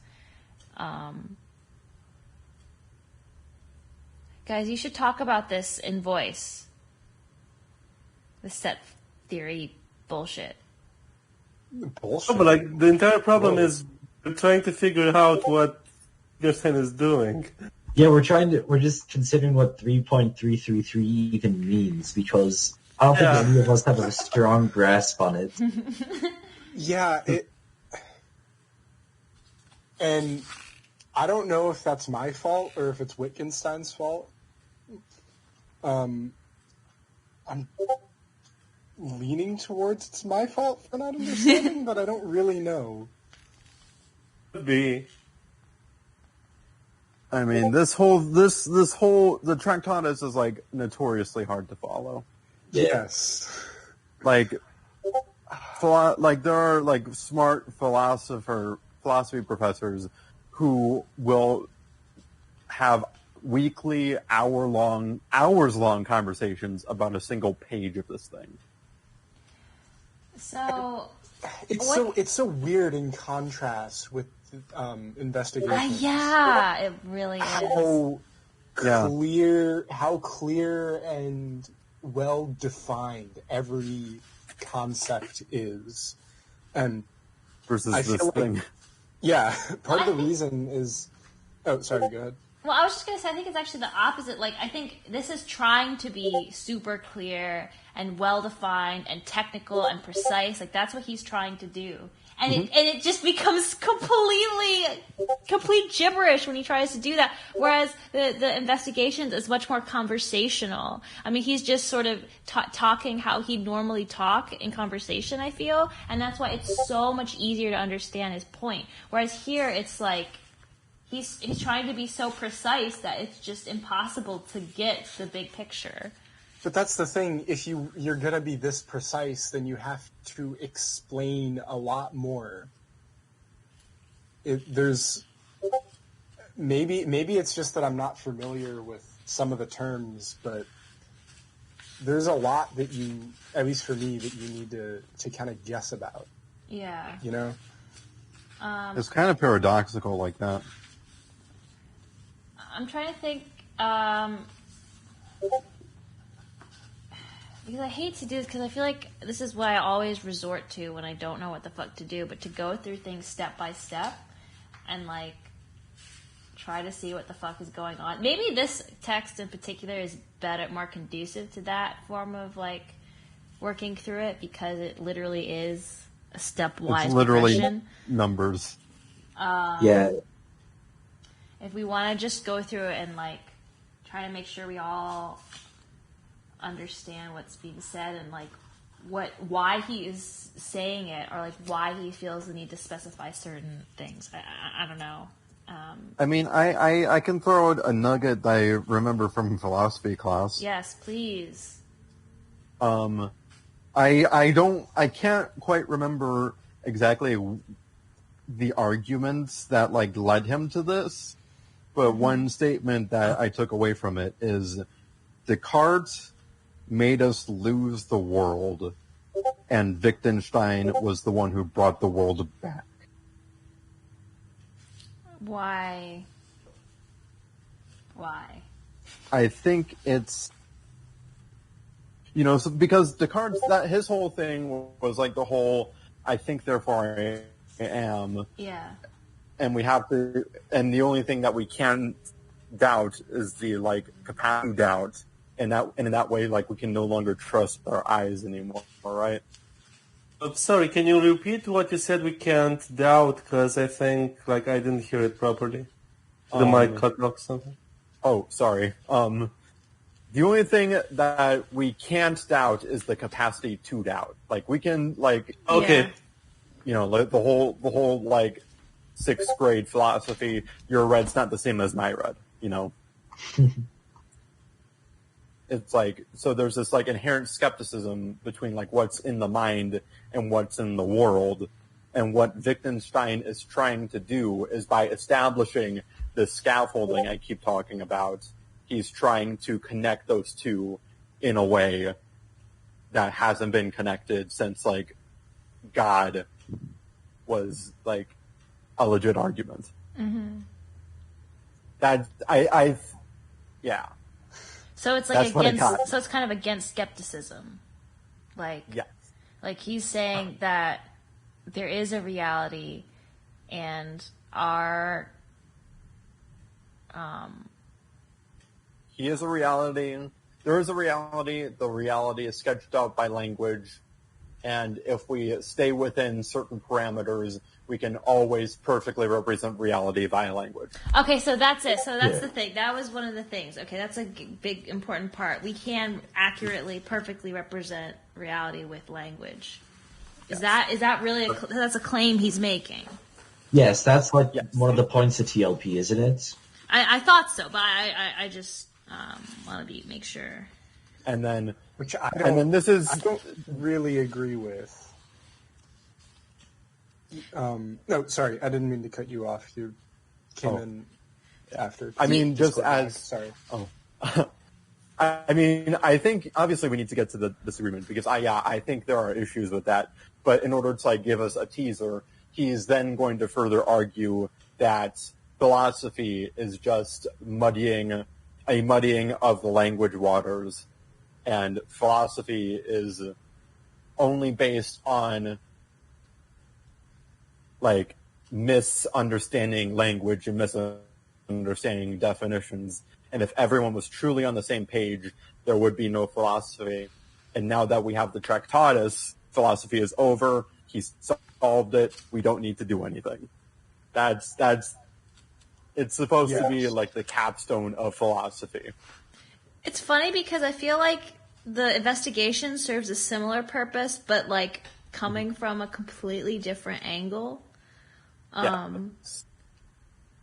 Guys, you should talk about this in voice. The set theory bullshit. Bullshit. But, like, the entire problem is trying to figure out what Wittgenstein is doing. Yeah, we're just considering what 3.333 even means, because I don't think any of us have a strong grasp on it. Yeah, and I don't know if that's my fault or if it's Wittgenstein's fault. I'm leaning towards it's my fault for not understanding, but I don't really know. Could be. I mean, the Tractatus is, like, notoriously hard to follow. Yes. Like there are, like, smart philosophy professors who will have weekly, hours-long conversations about a single page of this thing. So it's so weird in contrast with investigations. Yeah, it really is. How clear and well defined every concept is, and versus I this feel thing. Yeah, part of the reason is. Oh, sorry. Go ahead. Well, I was just going to say, I think it's actually the opposite. Like, I think this is trying to be super clear and well-defined and technical and precise. Like, that's what he's trying to do. And it just becomes complete gibberish when he tries to do that. Whereas the investigations is much more conversational. I mean, he's just sort of talking how he'd normally talk in conversation, I feel. And that's why it's so much easier to understand his point. Whereas here, it's like, he's trying to be so precise that it's just impossible to get the big picture. But that's the thing. If you're going to be this precise, then you have to explain a lot more. there's maybe it's just that I'm not familiar with some of the terms, but there's a lot that you, at least for me, that you need to kind of guess about. Yeah. You know? It's kind of paradoxical like that. I'm trying to think, because I hate to do this, because I feel like this is what I always resort to when I don't know what the fuck to do, but to go through things step by step and, like, try to see what the fuck is going on. Maybe this text in particular is better, more conducive to that form of, like, working through it, because it literally is a stepwise It's literally progression. numbers. Yeah. If we want to just go through it and, like, try to make sure we all understand what's being said and, like, why he is saying it, or, like, why he feels the need to specify certain things. I don't know. I mean, I can throw out a nugget that I remember from philosophy class. Yes, please. I can't quite remember exactly the arguments that, like, led him to this, but one statement that I took away from it is Descartes made us lose the world, and Wittgenstein was the one who brought the world back. Why? I think it's, so because Descartes, that his whole thing was like the whole, I think therefore I am. Yeah. And we have to, and the only thing that we can doubt is the, like, capacity to doubt, and in that way, like, we can no longer trust our eyes anymore, right? Sorry, can you repeat what you said? We can't doubt, because I think, like, I didn't hear it properly. The mic cut off something. Oh, sorry. The only thing that we can't doubt is the capacity to doubt. Like, we can, like, Okay. Like the whole like 6th grade philosophy, your red's not the same as my red, It's like, so there's this, like, inherent skepticism between, like, what's in the mind and what's in the world. And what Wittgenstein is trying to do is, by establishing the scaffolding I keep talking about, he's trying to connect those two in a way that hasn't been connected since, like, God was, like, a legit argument. Mm-hmm. That yeah. So it's like That's against. So it's kind of against skepticism, like. Yes. Like, he's saying that there is a reality, and our. He is a reality. There is a reality. The reality is sketched out by language. And if we stay within certain parameters, we can always perfectly represent reality via language. Okay, so that's it. So that's the thing. That was one of the things. Okay, that's a big, important part. We can accurately, perfectly represent reality with language. Is that really that's a claim he's making? Yes, that's like one of the points of TLP, isn't it? I thought so, but I just want to make sure. And then, Which I don't really agree with. No, sorry, I didn't mean to cut you off. You came in after. I mean, just as... Sorry. Oh. I mean, I think, obviously, we need to get to the disagreement, because I think there are issues with that. But in order to, like, give us a teaser, he's then going to further argue that philosophy is just a muddying of the language waters, and philosophy is only based on, like, misunderstanding language and misunderstanding definitions. And if everyone was truly on the same page, there would be no philosophy. And now that we have the Tractatus, philosophy is over. He's solved it. We don't need to do anything. It's supposed to be like the capstone of philosophy. It's funny because I feel like the investigation serves a similar purpose, but, like, coming from a completely different angle. Like,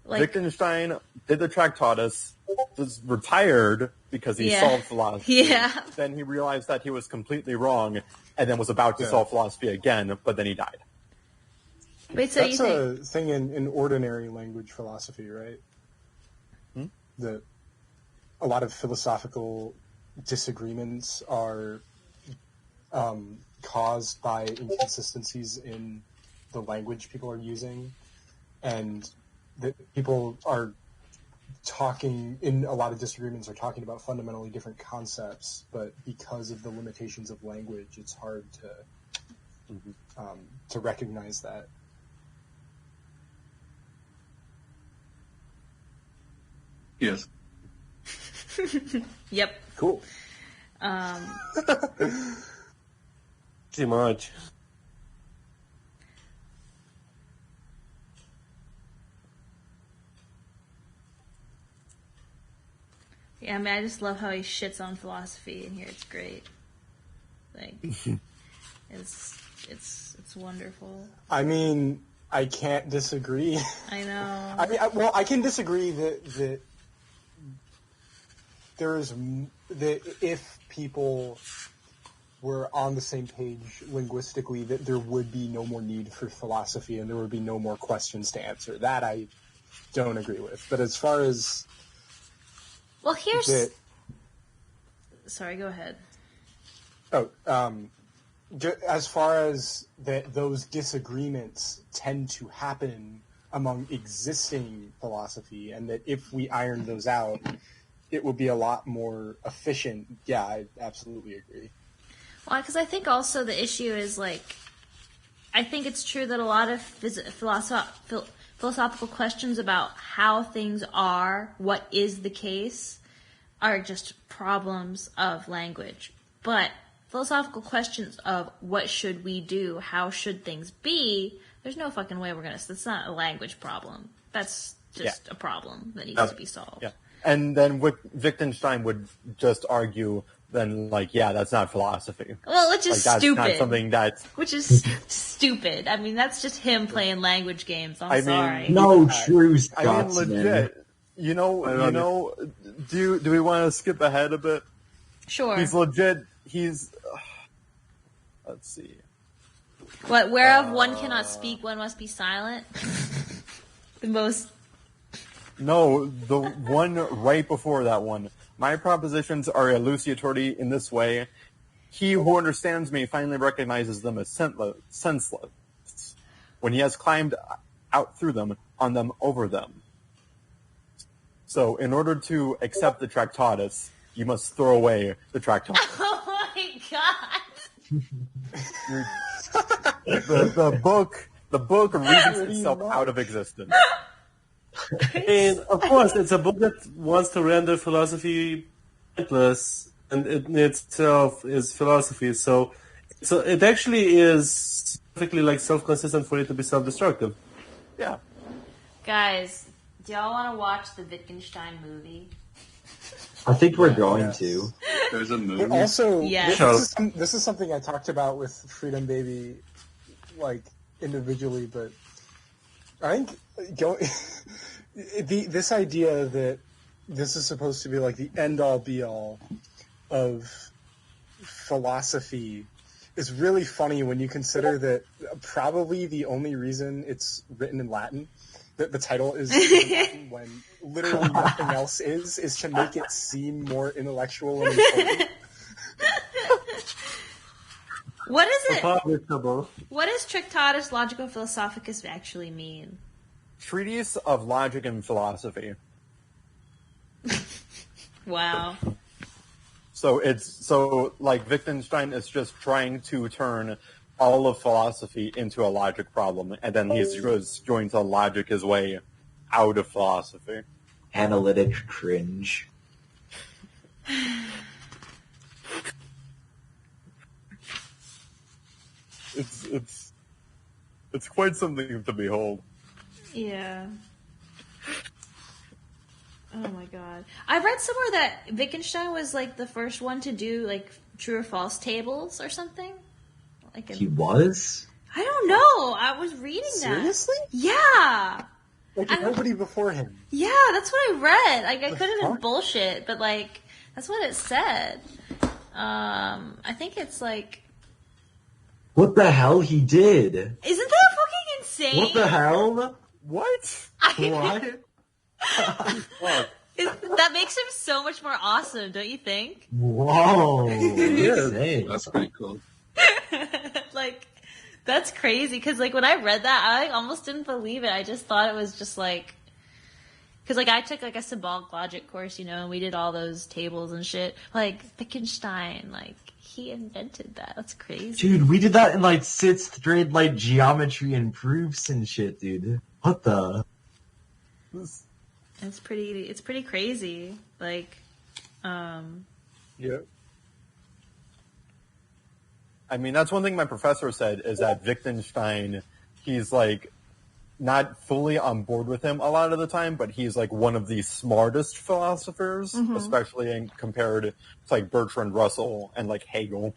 Wittgenstein did the Tractatus, was retired because he solved philosophy. Yeah. Then he realized that he was completely wrong, and then was about to solve philosophy again, but then he died. Wait, so That's you a think? thing in ordinary language philosophy, right? Hmm? That a lot of philosophical disagreements are caused by inconsistencies in the language people are using, and that people are talking in a lot of disagreements are talking about fundamentally different concepts, but because of the limitations of language, it's hard to recognize that. Yes. Yep. Cool. Pretty much. Yeah, I mean, I just love how he shits on philosophy in here. It's great. Like, it's wonderful. I mean, I can't disagree. I know. I mean, I can disagree that that if people were on the same page linguistically, that there would be no more need for philosophy and there would be no more questions to answer. That I don't agree with. But as far as Well, here's. that, Sorry, go ahead. as far as that, those disagreements tend to happen among existing philosophy, and that if we iron those out, it will be a lot more efficient. Yeah, I absolutely agree. Well, because I think also the issue is, like, I think it's true that a lot of philosophical questions about how things are, what is the case, are just problems of language. But philosophical questions of what should we do, how should things be, there's no fucking way we're that's not a language problem. That's just a problem that needs to be solved. Yeah. And then Wittgenstein would just argue, then, like, yeah, that's not philosophy. Well, which is that's stupid. Not something that's... Which is stupid. I mean, that's just him playing language games. I'm sorry. No true I mean, Scotsman. legit. Do we want to skip ahead a bit? Sure. He's legit. Let's see. What? Whereof one cannot speak, one must be silent. The most. No, the one right before that one. My propositions are elucidatory in this way. He who understands me finally recognizes them as senseless when he has climbed out through them, on them, over them. So, in order to accept the Tractatus, you must throw away the Tractatus. Oh my god! The book reasons itself out of existence. And of course, it's a book that wants to render philosophy pointless, and it in itself is philosophy. So it actually is perfectly like self-consistent for it to be self-destructive. Yeah. Guys, do y'all want to watch the Wittgenstein movie? I think we're going to. There's a movie. But also, Yes. this is something I talked about with Freedom Baby, like, individually, but I think this idea that this is supposed to be like the end-all be-all of philosophy is really funny when you consider that probably the only reason it's written in Latin, that the title is in Latin when literally nothing else is to make it seem more intellectual and important. What is it? Publishable. What does Tractatus Logico-Philosophicus actually mean? Treatise of Logic and Philosophy. Wow. So Wittgenstein is just trying to turn all of philosophy into a logic problem, and then he's just going to logic his way out of philosophy. Analytic cringe. It's quite something to behold. Yeah. Oh my god. I read somewhere that Wittgenstein was like the first one to do like true or false tables or something. Like He was? I don't know. I was reading that. Seriously? Yeah. Like, I- nobody before him. Yeah, that's what I read. Like, I could have been fuck? bullshit, but like, that's what it said. I think it's like, What the hell he did? isn't that fucking insane? What the hell? What? What? That makes him so much more awesome, don't you think? Whoa. Yeah. That's pretty cool. Like, that's crazy. Because, like, when I read that, I almost didn't believe it. I just thought it was just, like... Because, like, I took, like, a symbolic logic course, you know, and we did all those tables and shit. Like, Wittgenstein, like, he invented that. That's crazy. Dude, we did that in, like, 6th grade, like, geometry and proofs and shit, dude. What the... It's pretty crazy. Like, Yeah. I mean, that's one thing my professor said is that Wittgenstein, he's like not fully on board with him a lot of the time, but he's like one of the smartest philosophers, especially compared to like Bertrand Russell and like Hegel.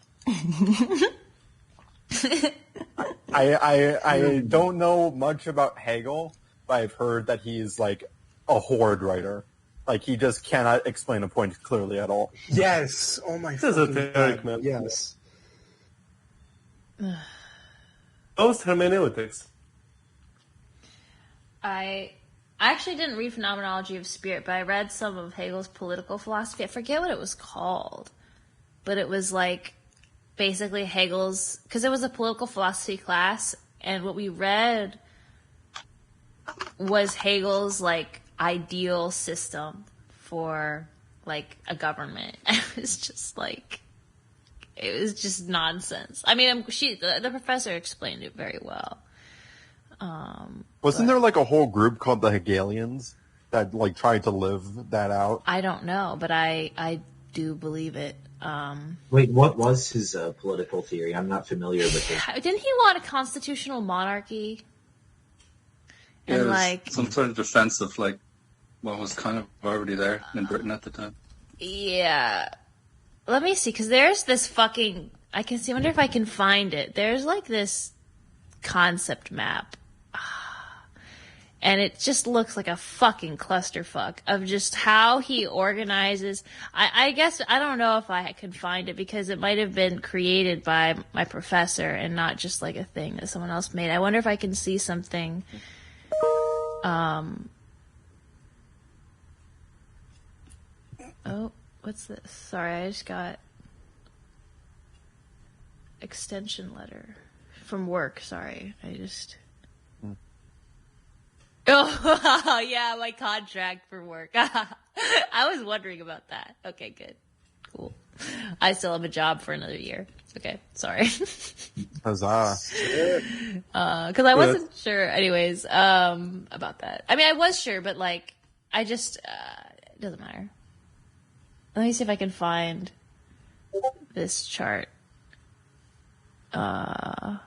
I don't know much about Hegel, but I've heard that he's like a horrid writer. Like, he just cannot explain a point clearly at all. Yes. Oh my This is a fucking theoretic, God. man. Yes. Post hermeneutics. I actually didn't read Phenomenology of Spirit, but I read some of Hegel's political philosophy. I forget what it was called, but it was like basically Hegel's, because it was a political philosophy class, and what we read was Hegel's like ideal system for like a government. It was just like, it was just nonsense. I mean, the professor explained it very well. Wasn't there like a whole group called the Hegelians that like tried to live that out? I don't know, but I do believe it. Wait, what was his political theory? I'm not familiar with it. Didn't he want a constitutional monarchy? Yeah, And it was like some sort of defense of like what was kind of already there in Britain at the time. Yeah. Let me see, because there's this fucking... I wonder if I can find it. There's like this concept map. And it just looks like a fucking clusterfuck of just how he organizes. I guess, I don't know if I can find it because it might have been created by my professor and not just like a thing that someone else made. I wonder if I can see something... Oh, what's this? Sorry, I just got extension letter from work. Sorry, Oh, yeah, my contract for work. I was wondering about that. Okay, good. Cool. I still have a job for another year. Okay, sorry. Huzzah. Because I wasn't sure, anyways, about that. I mean, I was sure, but like, I just, it doesn't matter. Let me see if I can find this chart. No,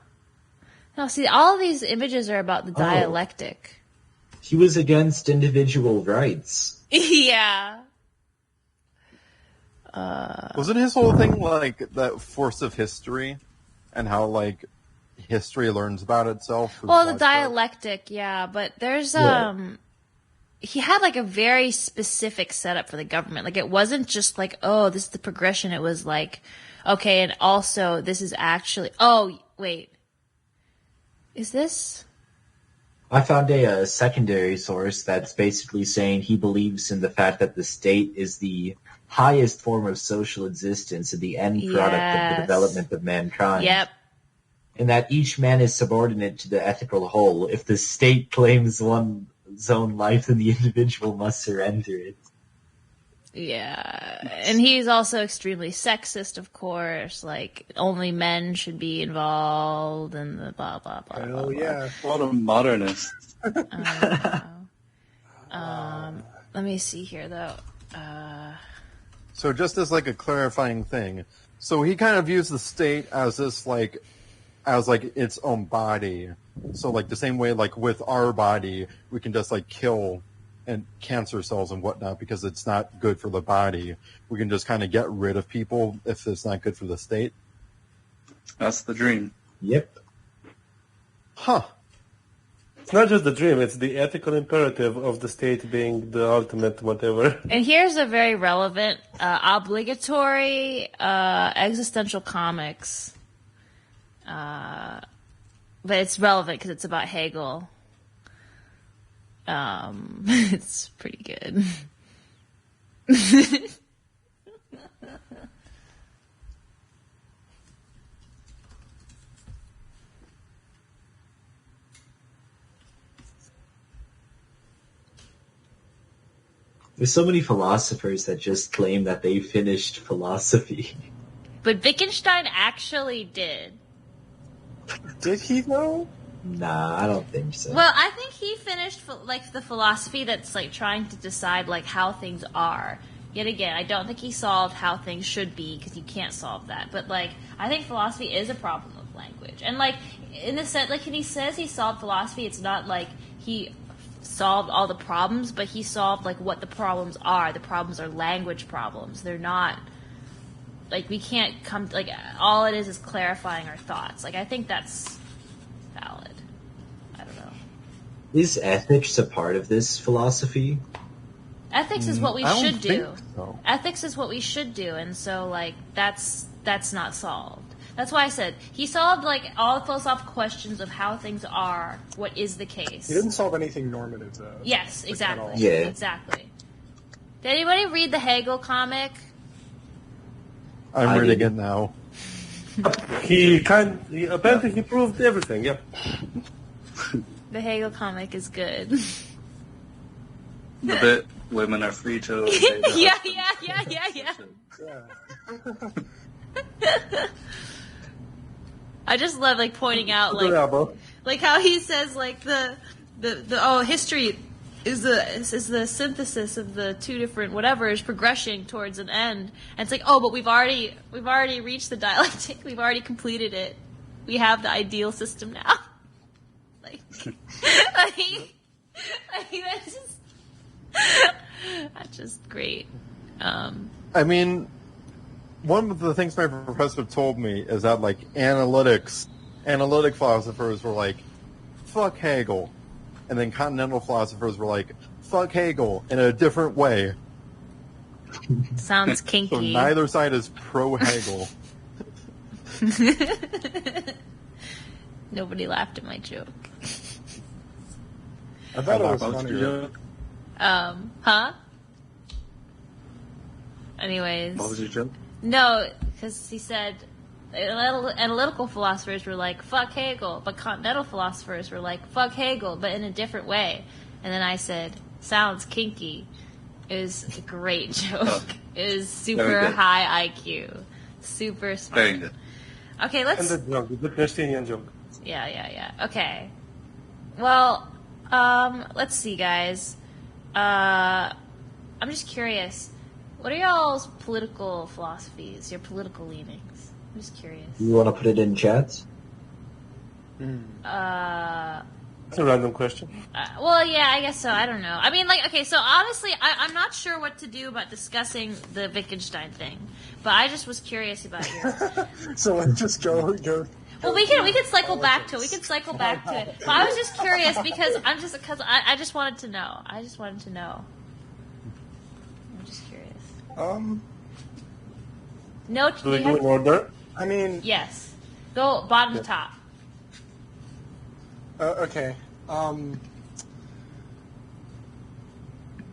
see, all of these images are about the dialectic. He was against individual rights. Yeah. Wasn't his whole thing like that force of history and how like history learns about itself? Well, the dialectic, yeah, but there's he had like a very specific setup for the government. Like it wasn't just like, oh, this is the progression. It was like, okay, and also this is actually, oh, wait. Is this? I found a secondary source that's basically saying he believes in the fact that the state is the highest form of social existence and the end product of the development of mankind. Yep. And that each man is subordinate to the ethical whole. If the state claims one's own life, then the individual must surrender it. Yeah. And he's also extremely sexist, of course. Like, only men should be involved and the blah, blah, blah. Hell blah, yeah. What a modernist. Let me see here, though. So just as like a clarifying thing, so he kind of views the state as this like, as like its own body. So like the same way like with our body, we can just like kill and cancer cells and whatnot because it's not good for the body. We can just kind of get rid of people if it's not good for the state. That's the dream. Yep. Huh. It's not just the dream, it's the ethical imperative of the state being the ultimate whatever. And here's a very relevant, obligatory existential comics. but it's relevant because it's about Hegel. It's pretty good. There's so many philosophers that just claim that they finished philosophy. But Wittgenstein actually did. Did he though? Nah, I don't think so. Well, I think he finished like the philosophy that's like trying to decide like how things are. Yet again, I don't think he solved how things should be because you can't solve that. But like, I think philosophy is a problem of language, and like in the sense, like when he says he solved philosophy, it's not like he solved all the problems, but he solved like what the problems are. The problems are language problems. They're not like we can't come like all it is clarifying our thoughts. Like I think that's valid. I don't know. Is ethics a part of this philosophy? Ethics is what we I don't should do. think so. Ethics is what we should do, and so like that's not solved. That's why I said he solved like all the philosophical questions of how things are. What is the case? He didn't solve anything normative though. Yes, Like, exactly. at all. Yeah. Exactly. Did anybody read the Hegel comic? I'm I reading didn't. it now. Apparently he proved everything. Yeah. The Hegel comic is good. The bit women are free to. Yeah. I just love like pointing out like how he says like the history is the synthesis of the two different whatever's progression towards an end. And it's like, oh, but we've already reached the dialectic. We've already completed it. We have the ideal system now. Like that's just great. I mean, one of the things my professor told me is that like analytic philosophers were like, fuck Hegel. And then continental philosophers were like, fuck Hegel in a different way. Sounds So kinky. neither side is pro-Hegel. Nobody laughed at my joke. I thought it was Most funny. your joke? Huh? Anyways. What was your joke? No, because he said analytical philosophers were like, fuck Hegel, but continental philosophers were like, fuck Hegel, but in a different way. And then I said, sounds kinky. It was a great joke. It was super Very good. high IQ. Super smart. Very good. Okay, And let's... the joke, the Wittgensteinian joke. Yeah. Okay. Well, let's see, guys. I'm just curious. What are y'all's political philosophies, your political leanings? I'm just curious. You want to put it in chat? That's a random question. Well, yeah, I guess so. I don't know. I mean, like, okay, so honestly, I'm not sure what to do about discussing the Wittgenstein thing, but I just was curious about yours. So let's just go. Well, we can cycle back to it. We can cycle back to it. But I was just curious because I just wanted to know. I'm just curious. No, Do we go in order? I mean, yes. Go bottom to top. okay.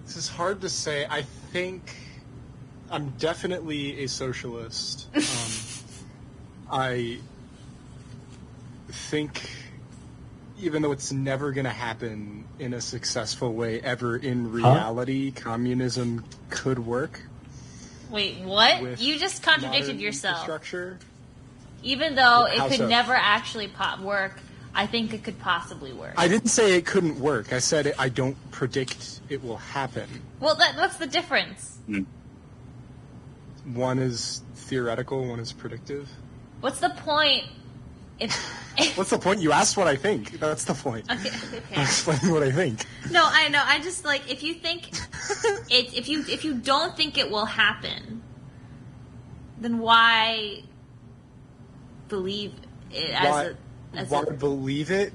This is hard to say. I think I'm definitely a socialist. I think, even though it's never going to happen in a successful way ever in reality, communism could work. Wait, what? With You just contradicted modern yourself. Infrastructure. Even though it How could so? never actually work, I think it could possibly work. I didn't say it couldn't work. I said I don't predict it will happen. Well, what's the difference? One is theoretical, one is predictive. What's the point? What's the point? You asked what I think. That's the point. Okay. I'm explaining what I think. No, I know. I just like if you think if you don't think it will happen, then why believe it as Why a believe it?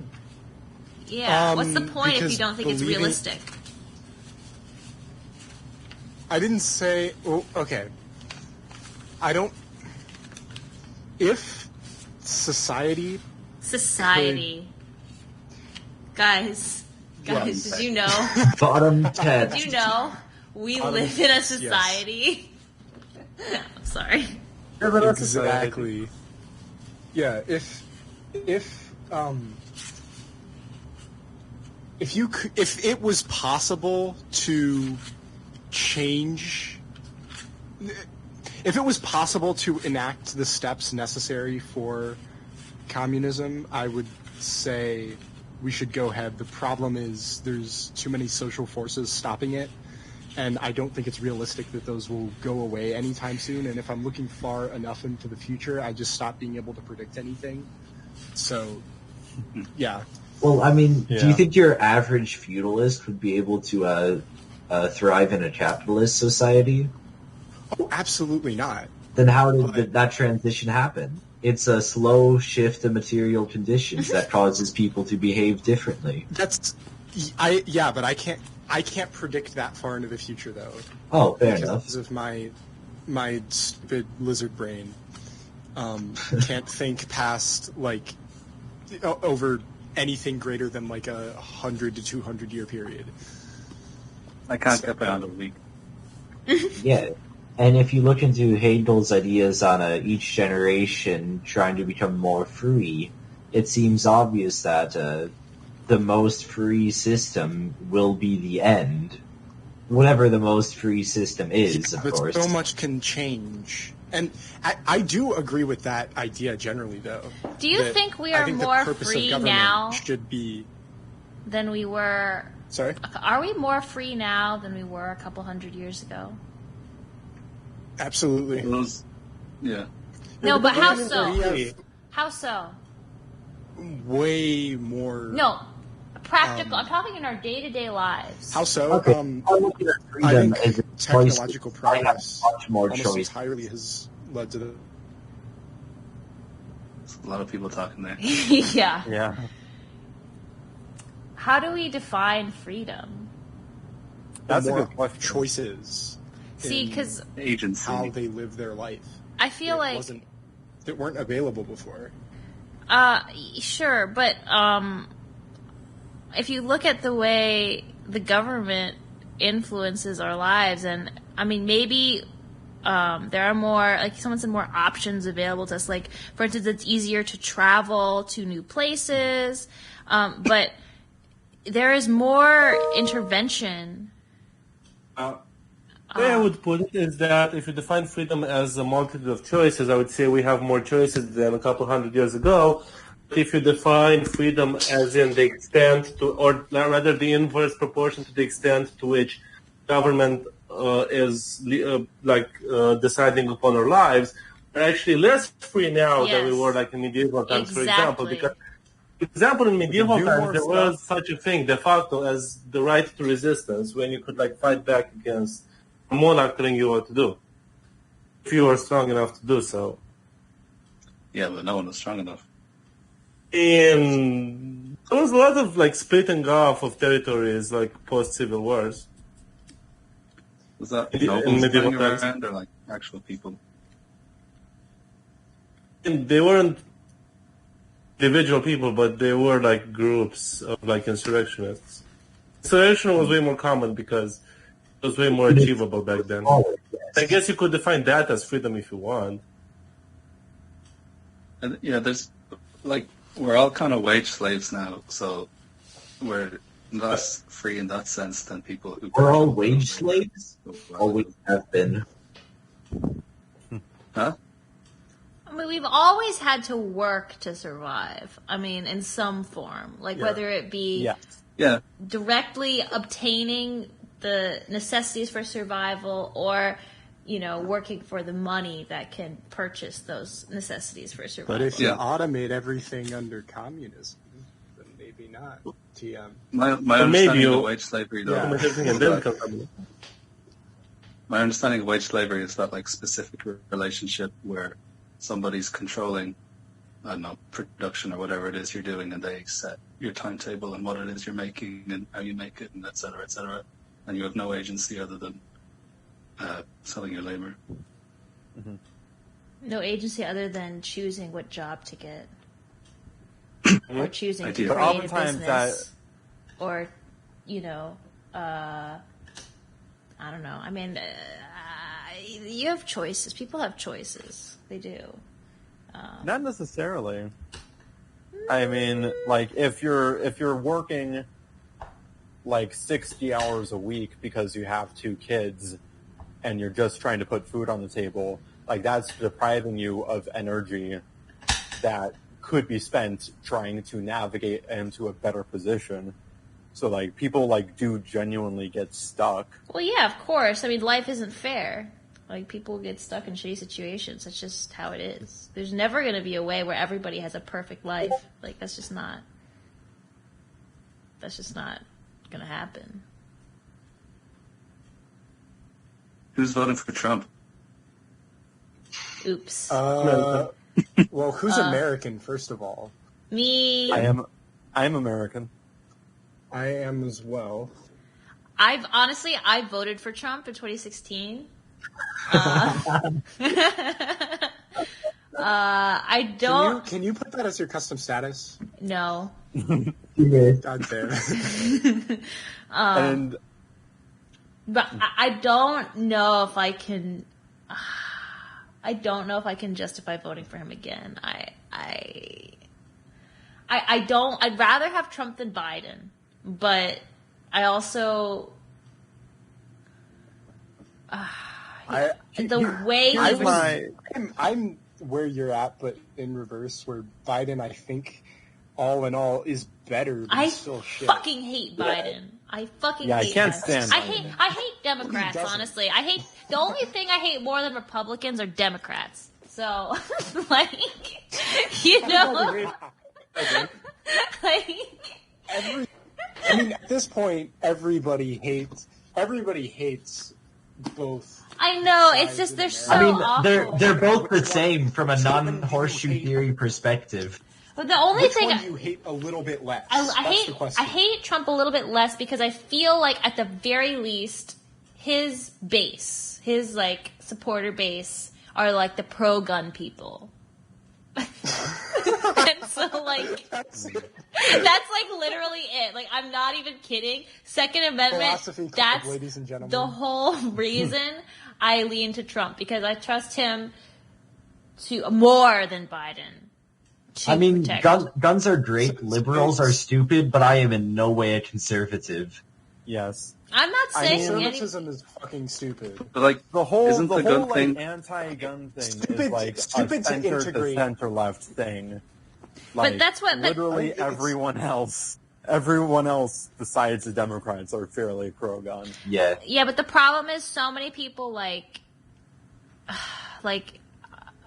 yeah? What's the point if you because don't think it's believing- realistic? I didn't say. Oh, okay. I don't. If society Society. Guys, did you know? Bottom 10. Did you know we live in a society? I'm sorry. Exactly. Yeah, if it was possible to change, if it was possible to enact the steps necessary for communism, I would say we should go ahead. The problem is there's too many social forces stopping it, and I don't think it's realistic that those will go away anytime soon. And if I'm looking far enough into the future, I just stop being able to predict anything. So, yeah. Well, I mean, do you think your average feudalist would be able to thrive in a capitalist society? Oh, absolutely not. Then how did that transition happen? It's a slow shift of material conditions that causes people to behave differently. But I can't predict that far into the future, though. Oh, fair enough. Because of my stupid lizard brain, can't think past like over anything greater than like 100 to 200 year period. I can't get beyond a week. Yeah. And if you look into Hegel's ideas on each generation trying to become more free, it seems obvious that the most free system will be the end. Whatever the most free system is, of course. So much can change. And I do agree with that idea generally, though. Do you think we are more free now should be than we were? Sorry? Are we more free now than we were a couple hundred years ago? Absolutely. Yeah. No, but how so? How so? Way more. No, practical. I'm talking in our day-to-day lives. How so? Okay. I'm looking at I freedom think as a technological choice. I have progress much more almost choice. entirely has led to the. There's a lot of people talking there. Yeah. Yeah. How do we define freedom? That's a more good question. Choices. See, in because Agency. how they live their life. I feel like that weren't available before. Sure, but if you look at the way the government influences our lives, and I mean, maybe there are more, like someone said, more options available to us. Like, for instance, it's easier to travel to new places, but there is more intervention. The way I would put it is that if you define freedom as a multitude of choices, I would say we have more choices than a couple hundred years ago. If you define freedom as in the extent to, or rather the inverse proportion to the extent to which government is deciding upon our lives, we're actually less free now than we were like in medieval times, for example. Because, for example, in medieval times there was such a thing de facto as the right to resistance, when you could like fight back against a monarch telling you what to do, if you were strong enough to do so. Yeah, but no one was strong enough. And there was a lot of like splitting off of territories, like post-civil wars. Was that In nobles medieval running times. around or like actual people? And they weren't individual people, but they were like groups of like insurrectionists. Insurrection was way more common because it was way more achievable back then. I guess you could define that as freedom if you want. And yeah, there's like we're all kind of wage slaves now, so we're less free in that sense than people who. We're all wage slaves? Always have been. Huh? I mean, we've always had to work to survive. I mean, in some form, like whether it be directly obtaining the necessities for survival, or working for the money that can purchase those necessities for survival. But if you automate everything under communism, then maybe not. TM. My understanding of wage slavery, though. My understanding of wage slavery is that like specific relationship where somebody's controlling, I don't know, production or whatever it is you're doing, and they set your timetable and what it is you're making and how you make it, and et cetera, and you have no agency other than selling your labor. No agency other than choosing what job to get. or choosing to Ideal. create a oftentimes business, or, you know, I don't know. I mean, you have choices. People have choices. They do. Not necessarily. I mean, like if you're working like 60 hours a week because you have 2 kids and you're just trying to put food on the table, like that's depriving you of energy that could be spent trying to navigate into a better position. So like people like do genuinely get stuck. Well, yeah, of course. I mean, life isn't fair. Like, people get stuck in shitty situations. That's just how it is. There's never going to be a way where everybody has a perfect life. Like, that's just not going to happen. Who's voting for Trump? Oops. Well, who's American, first of all? Me. I am American. I am as well. I voted for Trump in 2016. I don't. Can you put that as your custom status? No. God damn. And But I don't know if I can. I don't know if I can justify voting for him again. I don't. I'd rather have Trump than Biden, but I also. I'm where you're at, but in reverse, where Biden, I think, all in all, is better. But still shit. Fucking hate Biden. I fucking hate. I can't him. stand. I hate Democrats. Honestly, the only thing I hate more than Republicans are Democrats. So, like, you know, like. I mean, at this point, everybody hates both. I know, it's just they're so awful. they're both the same from a non-horseshoe theory perspective. But the only Which thing one do you hate a little bit less? I hate Trump a little bit less because I feel like at the very least his base, his like supporter base, are like the pro-gun people. And so like that's like literally it. Like, I'm not even kidding. Second Amendment, that's ladies and gentlemen. The whole reason I lean to Trump, because I trust him to more than Biden. I mean, guns are great. Liberals are stupid, but I am in no way a conservative. Yes. I'm not saying conservatism is fucking stupid. But like The whole thing anti-gun thing Stupid- is like stupid a to center to integrate. center left thing. But that's what literally everyone else besides the Democrats are fairly pro-gun. Yeah. Yeah, but the problem is so many people like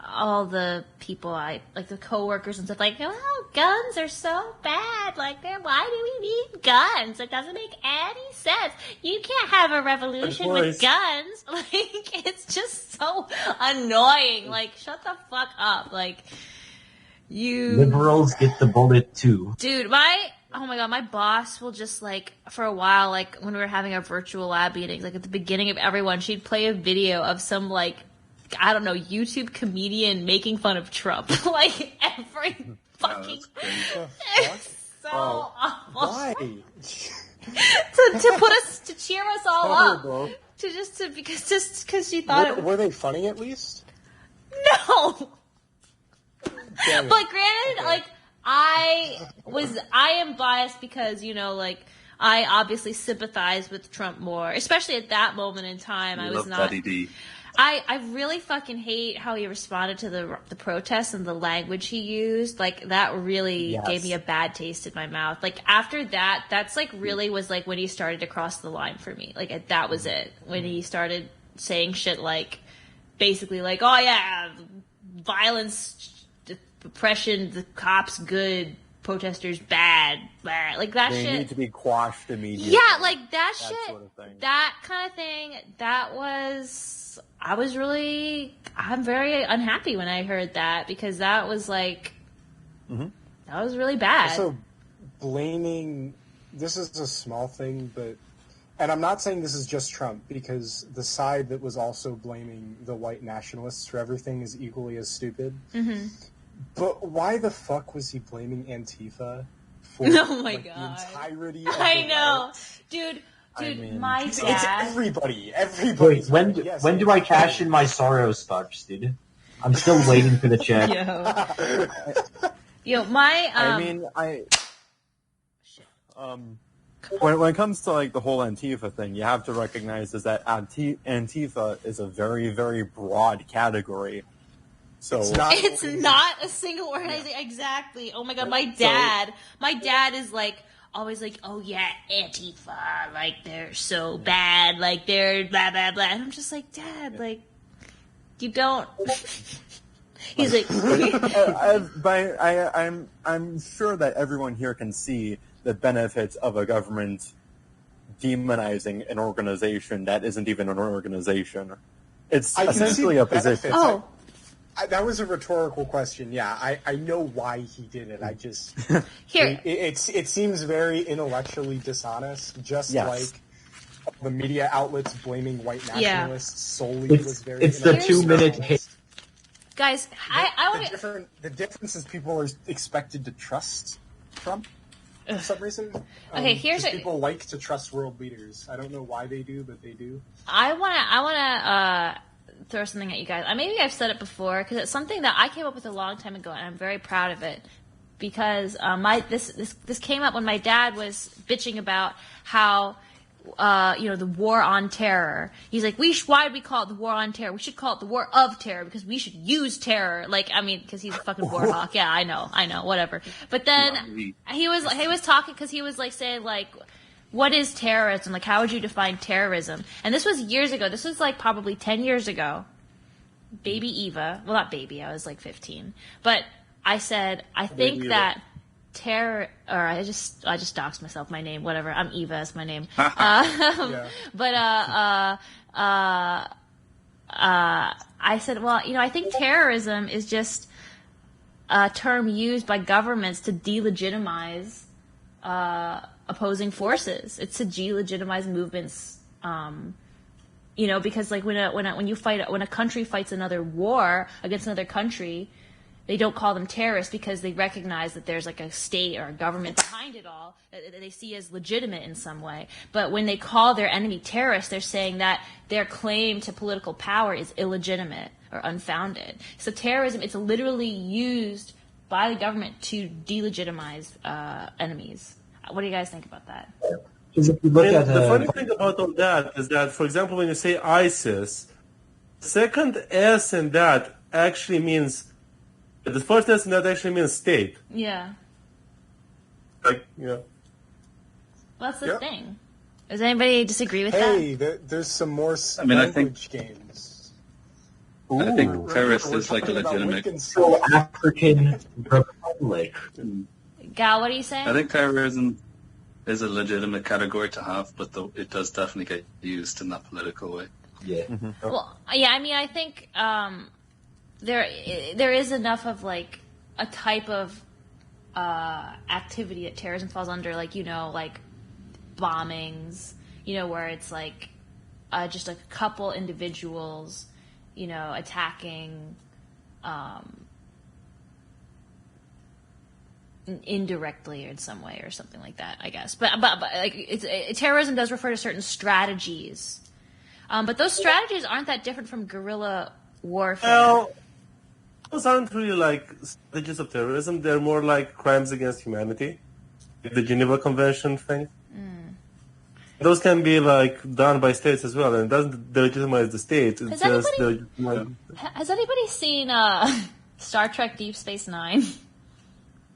all the people like the coworkers and stuff, like, oh, guns are so bad. Like, why do we need guns? It doesn't make any sense. You can't have a revolution with guns. Like, it's just so annoying. Like, shut the fuck up. Like, Liberals get the bullet too. Dude, oh my god, my boss will just, like, for a while, like, when we were having our virtual lab meetings, like, at the beginning of everyone, she'd play a video of some, like, I don't know, YouTube comedian making fun of Trump. Like, every fucking... It's so awful. Why? to cheer us all up. Because she thought Were they funny at least? No! Damn it. But granted, Okay. like, I am biased because, you know, like, I obviously sympathize with Trump more, especially at that moment in time. I was not. Daddy D. I really fucking hate how he responded to the protests and the language he used. Like, that really gave me a bad taste in my mouth. Like, after that, that's like really was like when he started to cross the line for me. Like, that was it. When he started saying shit like, basically like, oh yeah, violence, oppression, the cops good, protesters bad, blah. Like that They shit. need to be quashed immediately. Yeah, like that shit. Sort of thing. That kind of thing. I'm very unhappy when I heard that, because that was like, that was really bad. Also, blaming, this is a small thing, but, and I'm not saying this is just Trump, because the side that was also blaming the white nationalists for everything is equally as stupid. But why the fuck was he blaming Antifa for Oh my the God. entirety of I the know, riots? dude. I mean, My It's dad. everybody. Wait, when Yes, when do I Antifa. cash in my Soros bucks, dude? I'm still waiting for the check. Yo, my I mean, when it comes to like the whole Antifa thing, you have to recognize is that Antifa is a very, very broad category. So it's not a single organization. Exactly. Oh my God, my dad is like always like, oh yeah, Antifa, like they're so bad, like they're blah blah blah. And I'm just like, Dad, like you don't. He's like, I'm sure that everyone here can see the benefits of a government demonizing an organization that isn't even an organization. It's essentially a position. oh. That was a rhetorical question. Yeah, I know why he did it. I just Here. it seems very intellectually dishonest. Just Yes. like the media outlets blaming white nationalists solely was very. It's the intellectually 2-minute dishonest. hit. Guys, I want The difference is people are expected to trust Trump for some reason. Okay, here's just a- people like to trust world leaders. I don't know why they do, but they do. I wanna throw something at you guys. Maybe I've said it before because it's something that I came up with a long time ago, and I'm very proud of it. Because this came up when my dad was bitching about how the war on terror. He's like, why do we call it the war on terror? We should call it the war of terror because we should use terror. Like, I mean, because he's a fucking war hawk. Yeah, I know, whatever. But then he was talking because he was like saying like, what is terrorism? Like, how would you define terrorism? And this was years ago. This was like probably 10 years ago. Baby Eva. Well, not baby. I was like 15. But I said, I think that terror, or I just doxed myself, my name, whatever. I'm Eva, is my name. But I said, well, I think terrorism is just a term used by governments to delegitimize opposing forces. It's to delegitimize movements. Because like when a country fights another war against another country, they don't call them terrorists because they recognize that there's like a state or a government behind it all that they see as legitimate in some way. But when they call their enemy terrorists, they're saying that their claim to political power is illegitimate or unfounded. So terrorism, it's literally used by the government to delegitimize enemies. What do you guys think about that? Because if you look at the funny thing about all that is that, for example, when you say ISIS, the second S in that actually means, the first S in that actually means state. Yeah. Like, Well, that's the thing. Does anybody disagree with that? Hey, there's some more language games. I think terrorist is like a legitimate. African Republic. Gal, what are you saying? I think terrorism is a legitimate category to have, but it does definitely get used in that political way. Yeah. Well, yeah. I mean, I think there is enough of like a type of activity that terrorism falls under, like like bombings, where it's like just like a couple individuals, attacking indirectly or in some way or something like that, I guess. But like terrorism does refer to certain strategies, but those strategies aren't that different from guerrilla warfare. well, those aren't really like strategies of terrorism. They're more like crimes against humanity, like the Geneva Convention thing. Those can be like done by states as well, and it doesn't delegitimize the states. It's Has anybody seen Star Trek Deep Space Nine?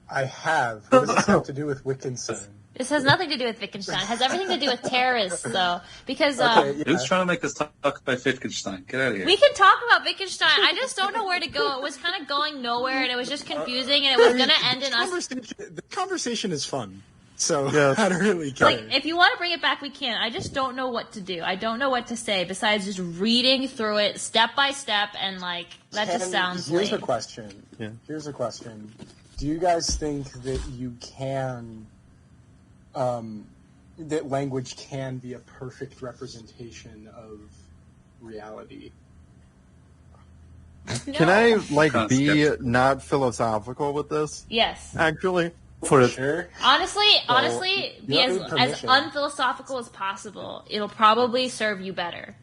I have. What does this have to do with Wittgenstein? This has nothing to do with Wittgenstein. It has everything to do with terrorists, though. Because Who's trying to make us talk about Wittgenstein? Get out of here. we can talk about Wittgenstein. I just don't know where to go. It was kind of going nowhere, and it was just confusing, and it was going to end in us. The conversation is fun, so Yeah. I don't really care. Like, if you want to bring it back, we can. I just don't know what to do. I don't know what to say besides just reading through it step by step, and like that just sounds Here's a lame. question. Yeah. Here's a question. Do you guys think that you can, that language can be a perfect representation of reality? Can I like Can't be skip. not philosophical with this? Yes. Actually, For it. Sure. Honestly, be yeah, as permission. unphilosophical as possible. It'll probably serve you better.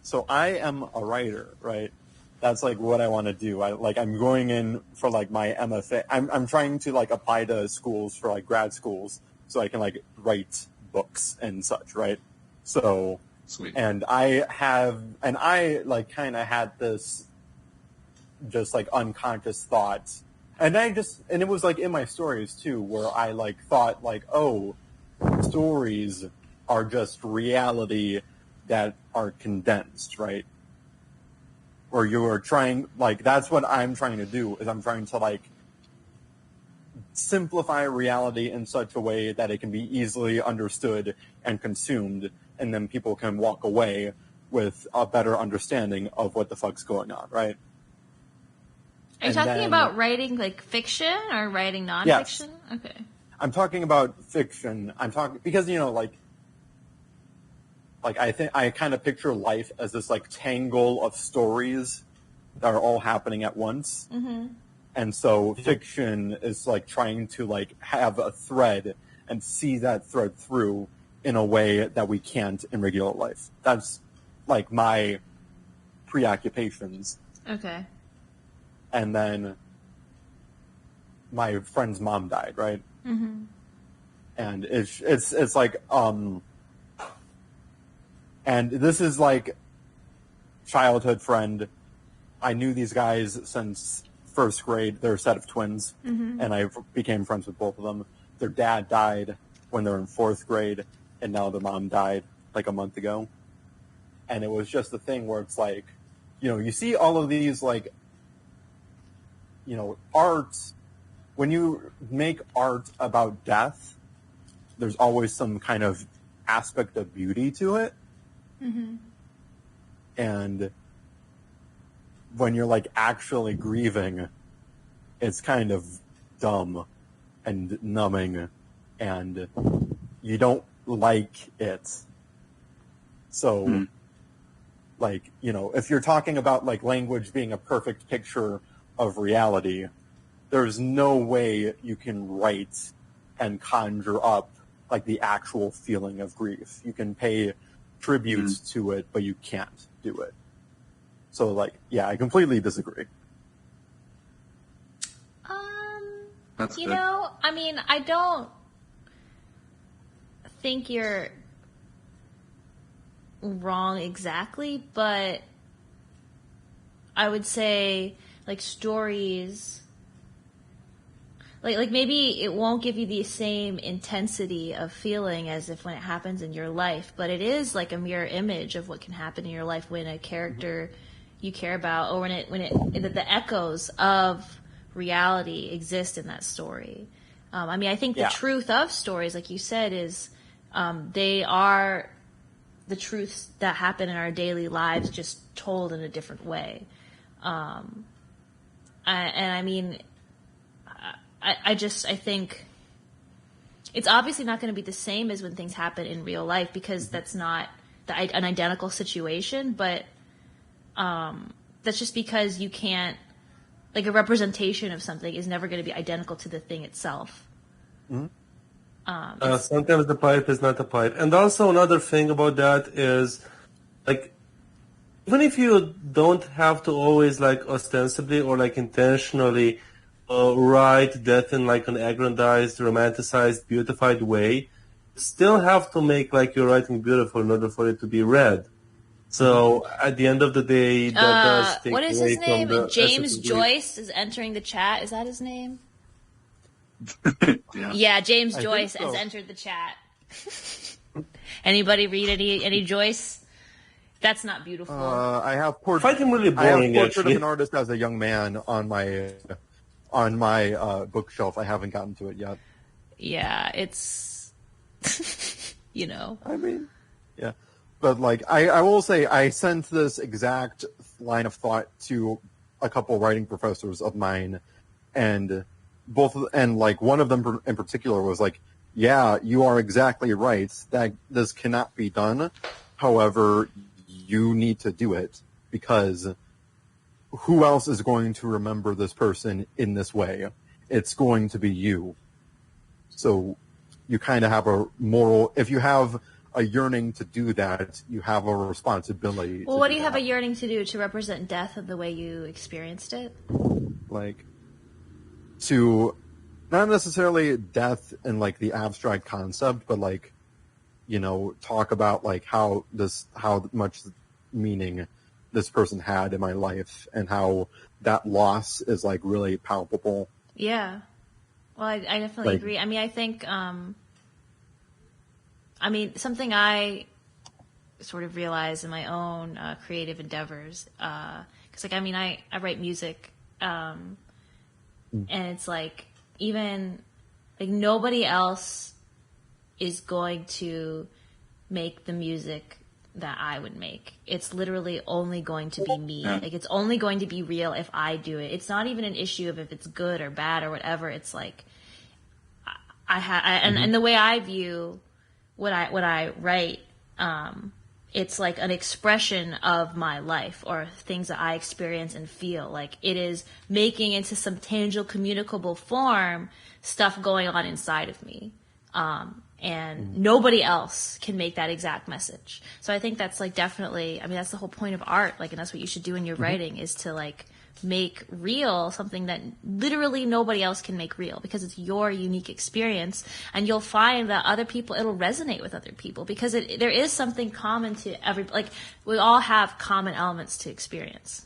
so I am a writer, right? That's like what I want to do. I'm going in for like my MFA. I'm trying to like apply to schools for like grad schools so I can like write books and such, right? So, Sweet. and I like kind of had this just like unconscious thought, and it was like in my stories too, where I like thought like, oh, stories are just reality that are condensed, right? Or you are trying, like, that's what I'm trying to do, is I'm trying to, like, simplify reality in such a way that it can be easily understood and consumed, and then people can walk away with a better understanding of what the fuck's going on, right? Are you talking about writing like fiction or writing nonfiction? Yes. Okay. I'm talking about fiction. Because, I think I kind of picture life as this like tangle of stories that are all happening at once. Mm-hmm. And so fiction is like trying to like have a thread and see that thread through in a way that we can't in regular life. That's like my preoccupations. Okay. And then my friend's mom died, right? Mm-hmm. And it's like, and this is like childhood friend. I knew these guys since first grade. They're a set of twins, and I became friends with both of them. Their dad died when they were in fourth grade, and now their mom died like a month ago. And it was just the thing where it's like, you see all of these like, art. When you make art about death, there's always some kind of aspect of beauty to it. Mm-hmm. And when you're like actually grieving, it's kind of dumb and numbing, and you don't like it. So, like, if you're talking about like language being a perfect picture of reality, there's no way you can write and conjure up like the actual feeling of grief. You can pay tributes to it, but you can't do it. So, like, yeah, I completely disagree. That's good. I mean, I don't think you're wrong exactly, but I would say, like, stories, like maybe it won't give you the same intensity of feeling as if when it happens in your life, but it is like a mirror image of what can happen in your life when a character you care about, or when the echoes of reality exist in that story. I mean, I think the truth of stories, like you said, is they are the truths that happen in our daily lives, just told in a different way. I think it's obviously not going to be the same as when things happen in real life, because that's not an identical situation, but that's just because you can't, like, a representation of something is never going to be identical to the thing itself. Sometimes the pipe is not a pipe. And also another thing about that is, like, even if you don't have to always, like, ostensibly or, like, intentionally write death in, like, an aggrandized, romanticized, beautified way, you still have to make, like, your writing beautiful in order for it to be read. So at the end of the day, that does take what is away his name? from the James essence of Joyce is entering the chat. Is that his name? Yeah. Yeah, James I Joyce think so. has entered the chat. Anybody read any Joyce? That's not beautiful. I have I find him really boring, Portrait actually. of an Artist as a Young Man on my bookshelf. I haven't gotten to it yet. Yeah, it's I mean, yeah. But, like, I will say I sent this exact line of thought to a couple writing professors of mine, and one of them in particular was like, yeah, you are exactly right, that this cannot be done. However, you need to do it because who else is going to remember this person in this way? It's going to be you. So you kind of have a moral, if you have a yearning to do that, you have a responsibility. Well, what do you have a yearning to do to represent death of the way you experienced it? Like, to, not necessarily death in like the abstract concept, but like, you know, talk about like how much meaning this person had in my life and how that loss is like really palpable. Yeah. Well, I definitely agree. I mean, I think, something I sort of realize in my own creative endeavors, because like, I mean, I write music, and it's like, even like nobody else is going to make the music that I would make. It's literally only going to be me. Like, it's only going to be real if I do it. It's not even an issue of if it's good or bad or whatever. It's like, and the way I view what I write, it's like an expression of my life or things that I experience and feel. Like, it is making into some tangible, communicable form stuff going on inside of me. And nobody else can make that exact message. So I think that's like definitely, I mean, that's the whole point of art. Like, and that's what you should do in your writing, is to like make real something that literally nobody else can make real, because it's your unique experience. And you'll find that other people, it'll resonate with other people, because there is something common to like we all have common elements to experience.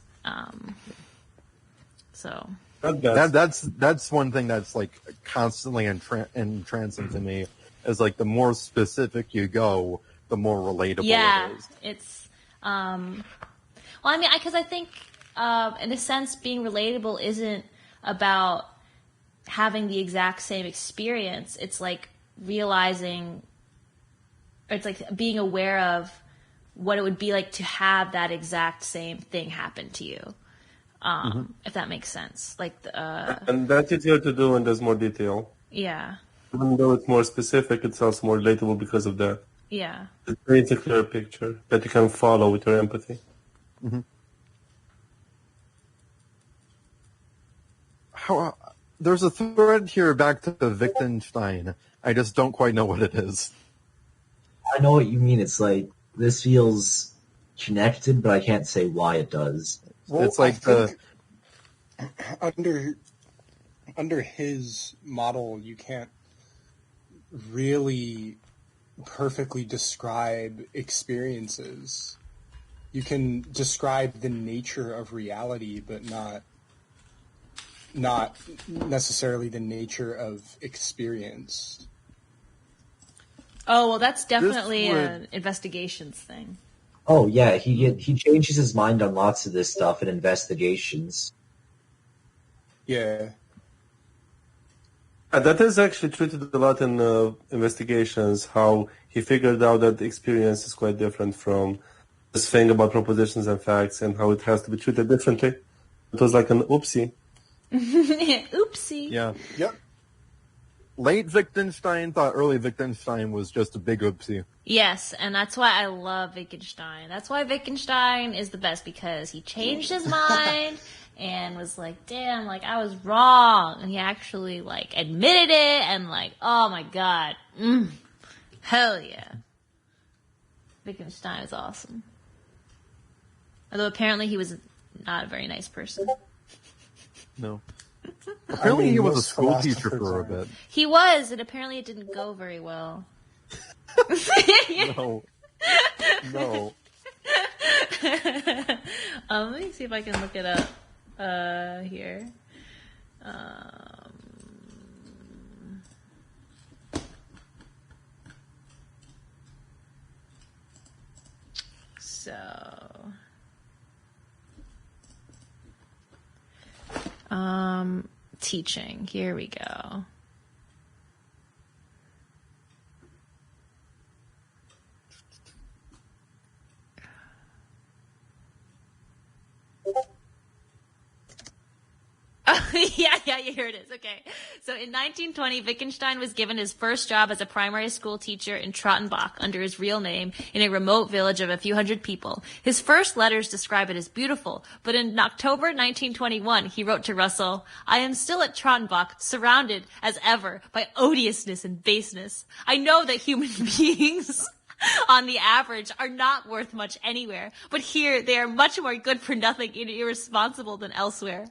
So that's one thing that's like constantly entrancing to me, is like the more specific you go, the more relatable it is. It's well, I mean, because I think in a sense being relatable isn't about having the exact same experience. It's like realizing, or it's like being aware of what it would be like to have that exact same thing happen to you. If that makes sense. Like and that's easier to do when there's more detail. Yeah. Even though it's more specific, it's also more relatable because of that. Yeah. It creates a clear picture that you can follow with your empathy. There's a thread here back to Wittgenstein. I just don't quite know what it is. I know what you mean. It's like, this feels connected, but I can't say why it does. Well, it's like under his model, you can't really perfectly describe experiences. You can describe the nature of reality, but not necessarily the nature of experience. Oh, well, that's definitely an investigations thing. Oh yeah, he changes his mind on lots of this stuff in investigations. Yeah. That is actually treated a lot in investigations, how he figured out that the experience is quite different from this thing about propositions and facts, and how it has to be treated differently. It was like an oopsie. Oopsie. Yeah. Yep. Late Wittgenstein thought early Wittgenstein was just a big oopsie. Yes, and that's why I love Wittgenstein. That's why Wittgenstein is the best, because he changed his mind and was like, damn, like, I was wrong. And he actually, like, admitted it, and like, oh my god. Hell yeah. Wittgenstein is awesome. Although apparently he was not a very nice person. No. Apparently he was a school teacher for a bit. He was, and apparently it didn't go very well. No. Let me see if I can look it up here. Teaching. Here we go. Oh, yeah. Here it is. Okay. So in 1920, Wittgenstein was given his first job as a primary school teacher in Trottenbach under his real name in a remote village of a few hundred people. His first letters describe it as beautiful, but in October 1921, he wrote to Russell, "I am still at Trottenbach, surrounded, as ever, by odiousness and baseness. I know that human beings on the average are not worth much anywhere, but here they are much more good for nothing and irresponsible than elsewhere."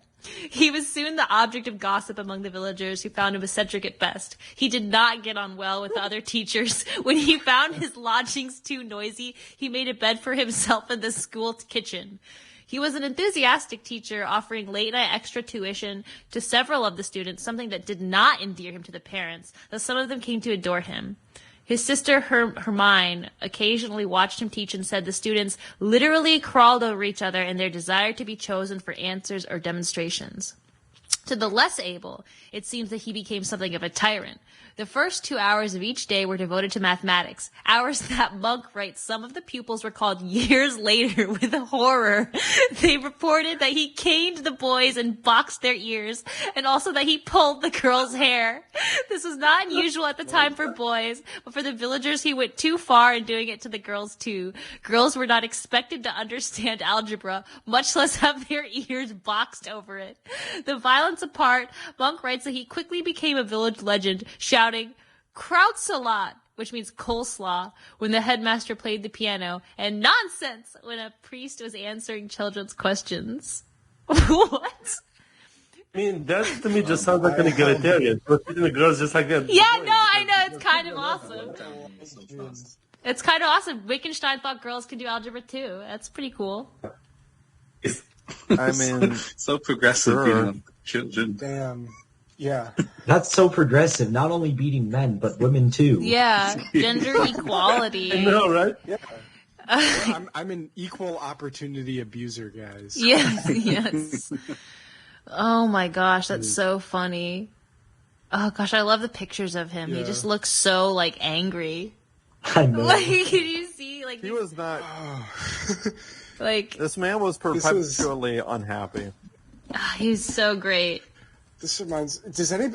He was soon the object of gossip among the villagers, who found him eccentric at best. He did not get on well with the other teachers. When he found his lodgings too noisy, he made a bed for himself in the school kitchen. He was an enthusiastic teacher, offering late-night extra tuition to several of the students, something that did not endear him to the parents, though some of them came to adore him. His sister Hermine occasionally watched him teach and said the students literally crawled over each other in their desire to be chosen for answers or demonstrations. To the less able, it seems that he became something of a tyrant. The first 2 hours of each day were devoted to mathematics, hours that Monk writes some of the pupils recalled years later with horror. They reported that he caned the boys and boxed their ears, and also that he pulled the girls' hair. This was not unusual at the time for boys, but for the villagers he went too far in doing it to the girls too. Girls were not expected to understand algebra, much less have their ears boxed over it. The violence apart, Monk writes that he quickly became a village legend, shouting, "Krautsalat," which means coleslaw, when the headmaster played the piano, and "nonsense" when a priest was answering children's questions. What? I mean, that to me just sounds like an egalitarian. Treating the girls just like that. Yeah, no, I know. It's kind of awesome. It's kind of awesome. Wittgenstein thought girls could do algebra too. That's pretty cool. I mean, so progressive, sure. you know, children. Damn. Yeah. That's so progressive. Not only beating men, but women too. Yeah, gender equality. I know, right? Yeah. I'm an equal opportunity abuser, guys. Yes, yes. Oh my gosh, that's so funny. Oh gosh, I love the pictures of him. He Yeah. just looks so like angry. I know. Like, can you see? Like he was not. like This man was perpetually unhappy. he's so great. This reminds.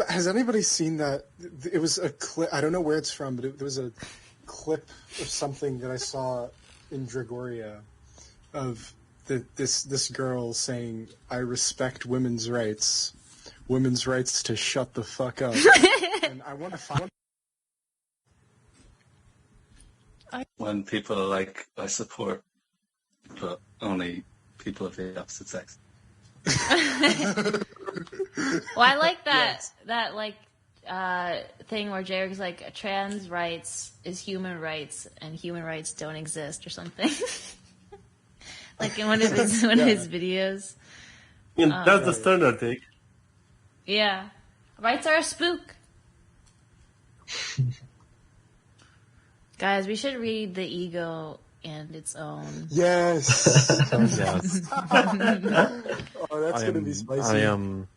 Has anybody seen that? It was a clip. I don't know where it's from, but there was a clip of something that I saw in Dragoria of this girl saying, "I respect women's rights to shut the fuck up." And I want to find. When people are like, I support, but only people of the opposite sex. Well, I like that thing where Jared's like, trans rights is human rights and human rights don't exist or something. Like in one of his videos. I mean, that's the standard take. Yeah. Rights are a spook. Guys, we should read The Ego and Its Own. Yes. Yes. Oh, that's gonna be spicy. I am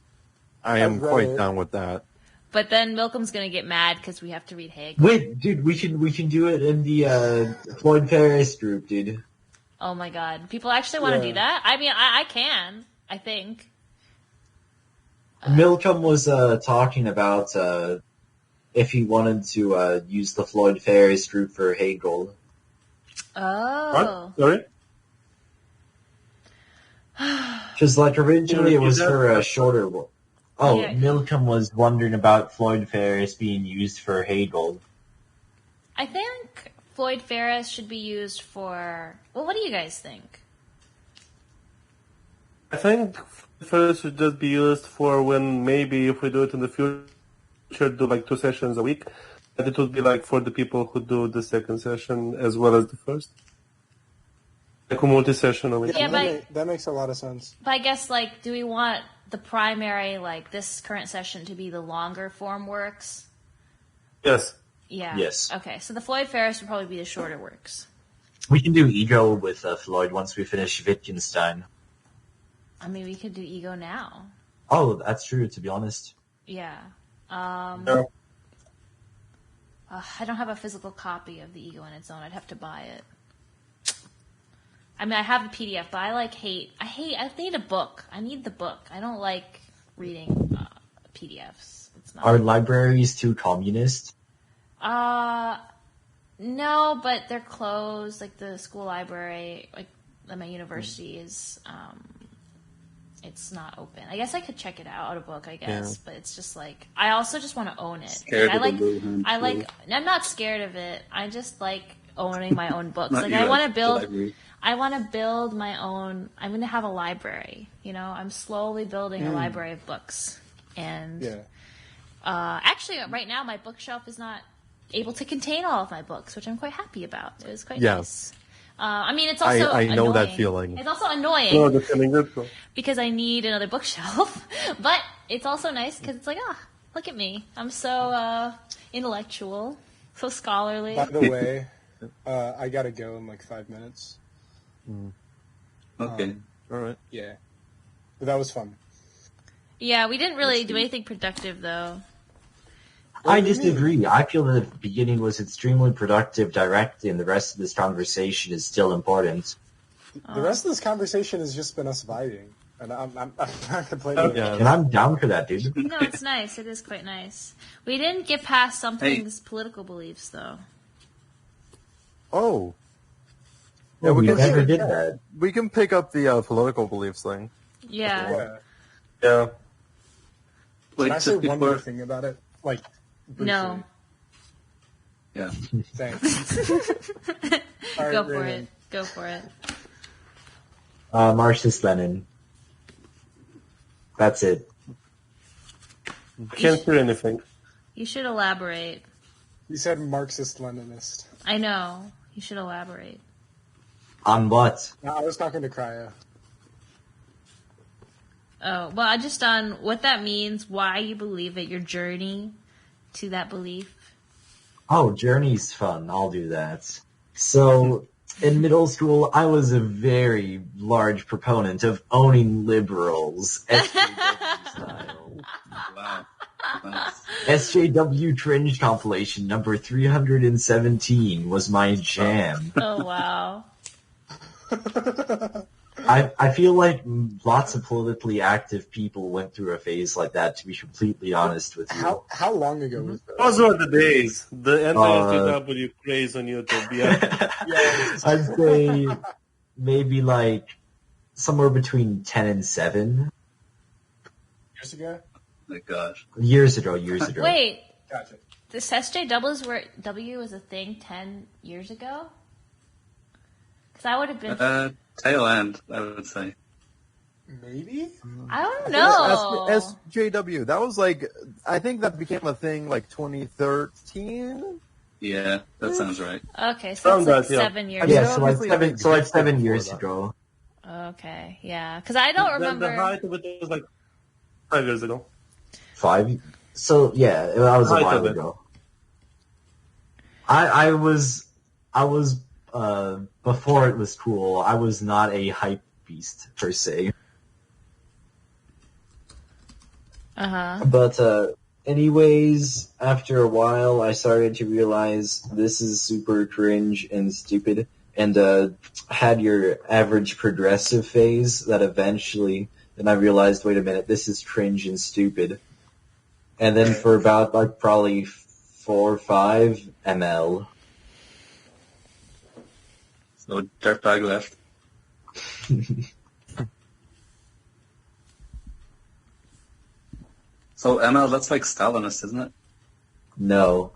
I've read quite it. done with that. But then Malcolm's gonna get mad because we have to read Hegel. Wait, dude, we can do it in the Floyd Ferris group, dude. Oh my god. People actually want to do that? I mean, I can, I think. Milcom was talking about if he wanted to use the Floyd Ferris group for Hegel. Oh. What? Sorry? Because like originally it was for a shorter one. Oh, Yeah. Milcom was wondering about Floyd Ferris being used for Hegel. I think Floyd Ferris should be used for... Well, what do you guys think? I think first should just be used for when maybe if we do it in the future, do like 2 sessions a week, and it would be like for the people who do the second session as well as the first. Like a multi-session a week. Yeah, that makes a lot of sense. But I guess, like, do we want the primary, like, this current session to be the longer form works? Yes. Yeah. Yes. Okay, so the Floyd Ferris would probably be the shorter works. We can do Ego with Floyd once we finish Wittgenstein. I mean, we could do Ego now. Oh, that's true, to be honest. Yeah. Yeah. I don't have a physical copy of the Ego on its own. I'd have to buy it. I mean, I have the PDF, but I need a book. I need the book. I don't like reading PDFs. It's not. Are libraries too communist? No, but they're closed. Like the school library, like at my university is, it's not open. I guess I could check it out, a book, I guess, but it's just like, I also just want to own it. Scared Like, of the movement, I'm not scared of it. I just like owning my own books. Not Like you, I want to like, build, library. I want to build my own, I'm going to have a library, you know, I'm slowly building a library of books. And, actually right now my bookshelf is not able to contain all of my books, which I'm quite happy about. It was quite nice. I mean, it's also I know that annoying. feeling. It's also annoying No, that's feeling good. because I need another bookshelf. But it's also nice because it's like, look at me. I'm so intellectual, so scholarly. By the way, I gotta go in like 5 minutes. Okay. All right. Yeah, but that was fun. Yeah, we didn't really do anything productive, though. I disagree. I feel that the beginning was extremely productive, direct, and the rest of this conversation is still important. The rest of this conversation has just been us vibing, and I'm not complaining. Yeah. And I'm down for that, dude. No, it's nice. It is quite nice. We didn't get past something's political beliefs, though. Oh. Well, we can never pick- did that. We can pick up the political beliefs thing. Yeah. Yeah. Wait, Can I say just one more before, thing about it? Like, briefly. No. yeah. Thanks. All right, Go for Raymond. it. Go for it. Marxist Lenin. That's it. I can't hear anything. You should elaborate. You said Marxist-Leninist. I know. You should elaborate. On what? No, I was talking to Cryo. Oh, well, just on what that means, why you believe it, your journey to that belief. Oh, Journey's fun. I'll do that. So, in middle school, I was a very large proponent of owning liberals, SJW style. Wow. Nice. SJW Cringe compilation number 317 was my jam. Oh, wow. I feel like lots of politically active people went through a phase like that, to be completely honest with you. How long ago was that? Those were the days. The anti-SJW craze on YouTube. Yeah. I'd say maybe like somewhere between 10 and 7 Years ago? My gosh. years ago. Wait, Gotcha. this SJW were W was a thing 10 years ago? Because I would have been. Tail end, I would say. Maybe? I don't know. SJW. That was like, I think that became a thing like 2013. Yeah, that sounds right. Okay, so it's like Yeah. 7 years Yeah, ago. so like obviously, I seven. think So like existed 7 before years that. ago. Okay, yeah. Because I don't remember. The height of it was like 5 years ago. 5. So yeah, that was a Height while of it. ago. I was before it was cool. I was not a hype beast per se. Uh-huh. But anyways, after a while, I started to realize this is super cringe and stupid, and had your average progressive phase that eventually, then I realized, wait a minute, this is cringe and stupid. And then for about like probably 4 or 5 ML. So dirtbag left. So ML, that's like Stalinist, isn't it? No.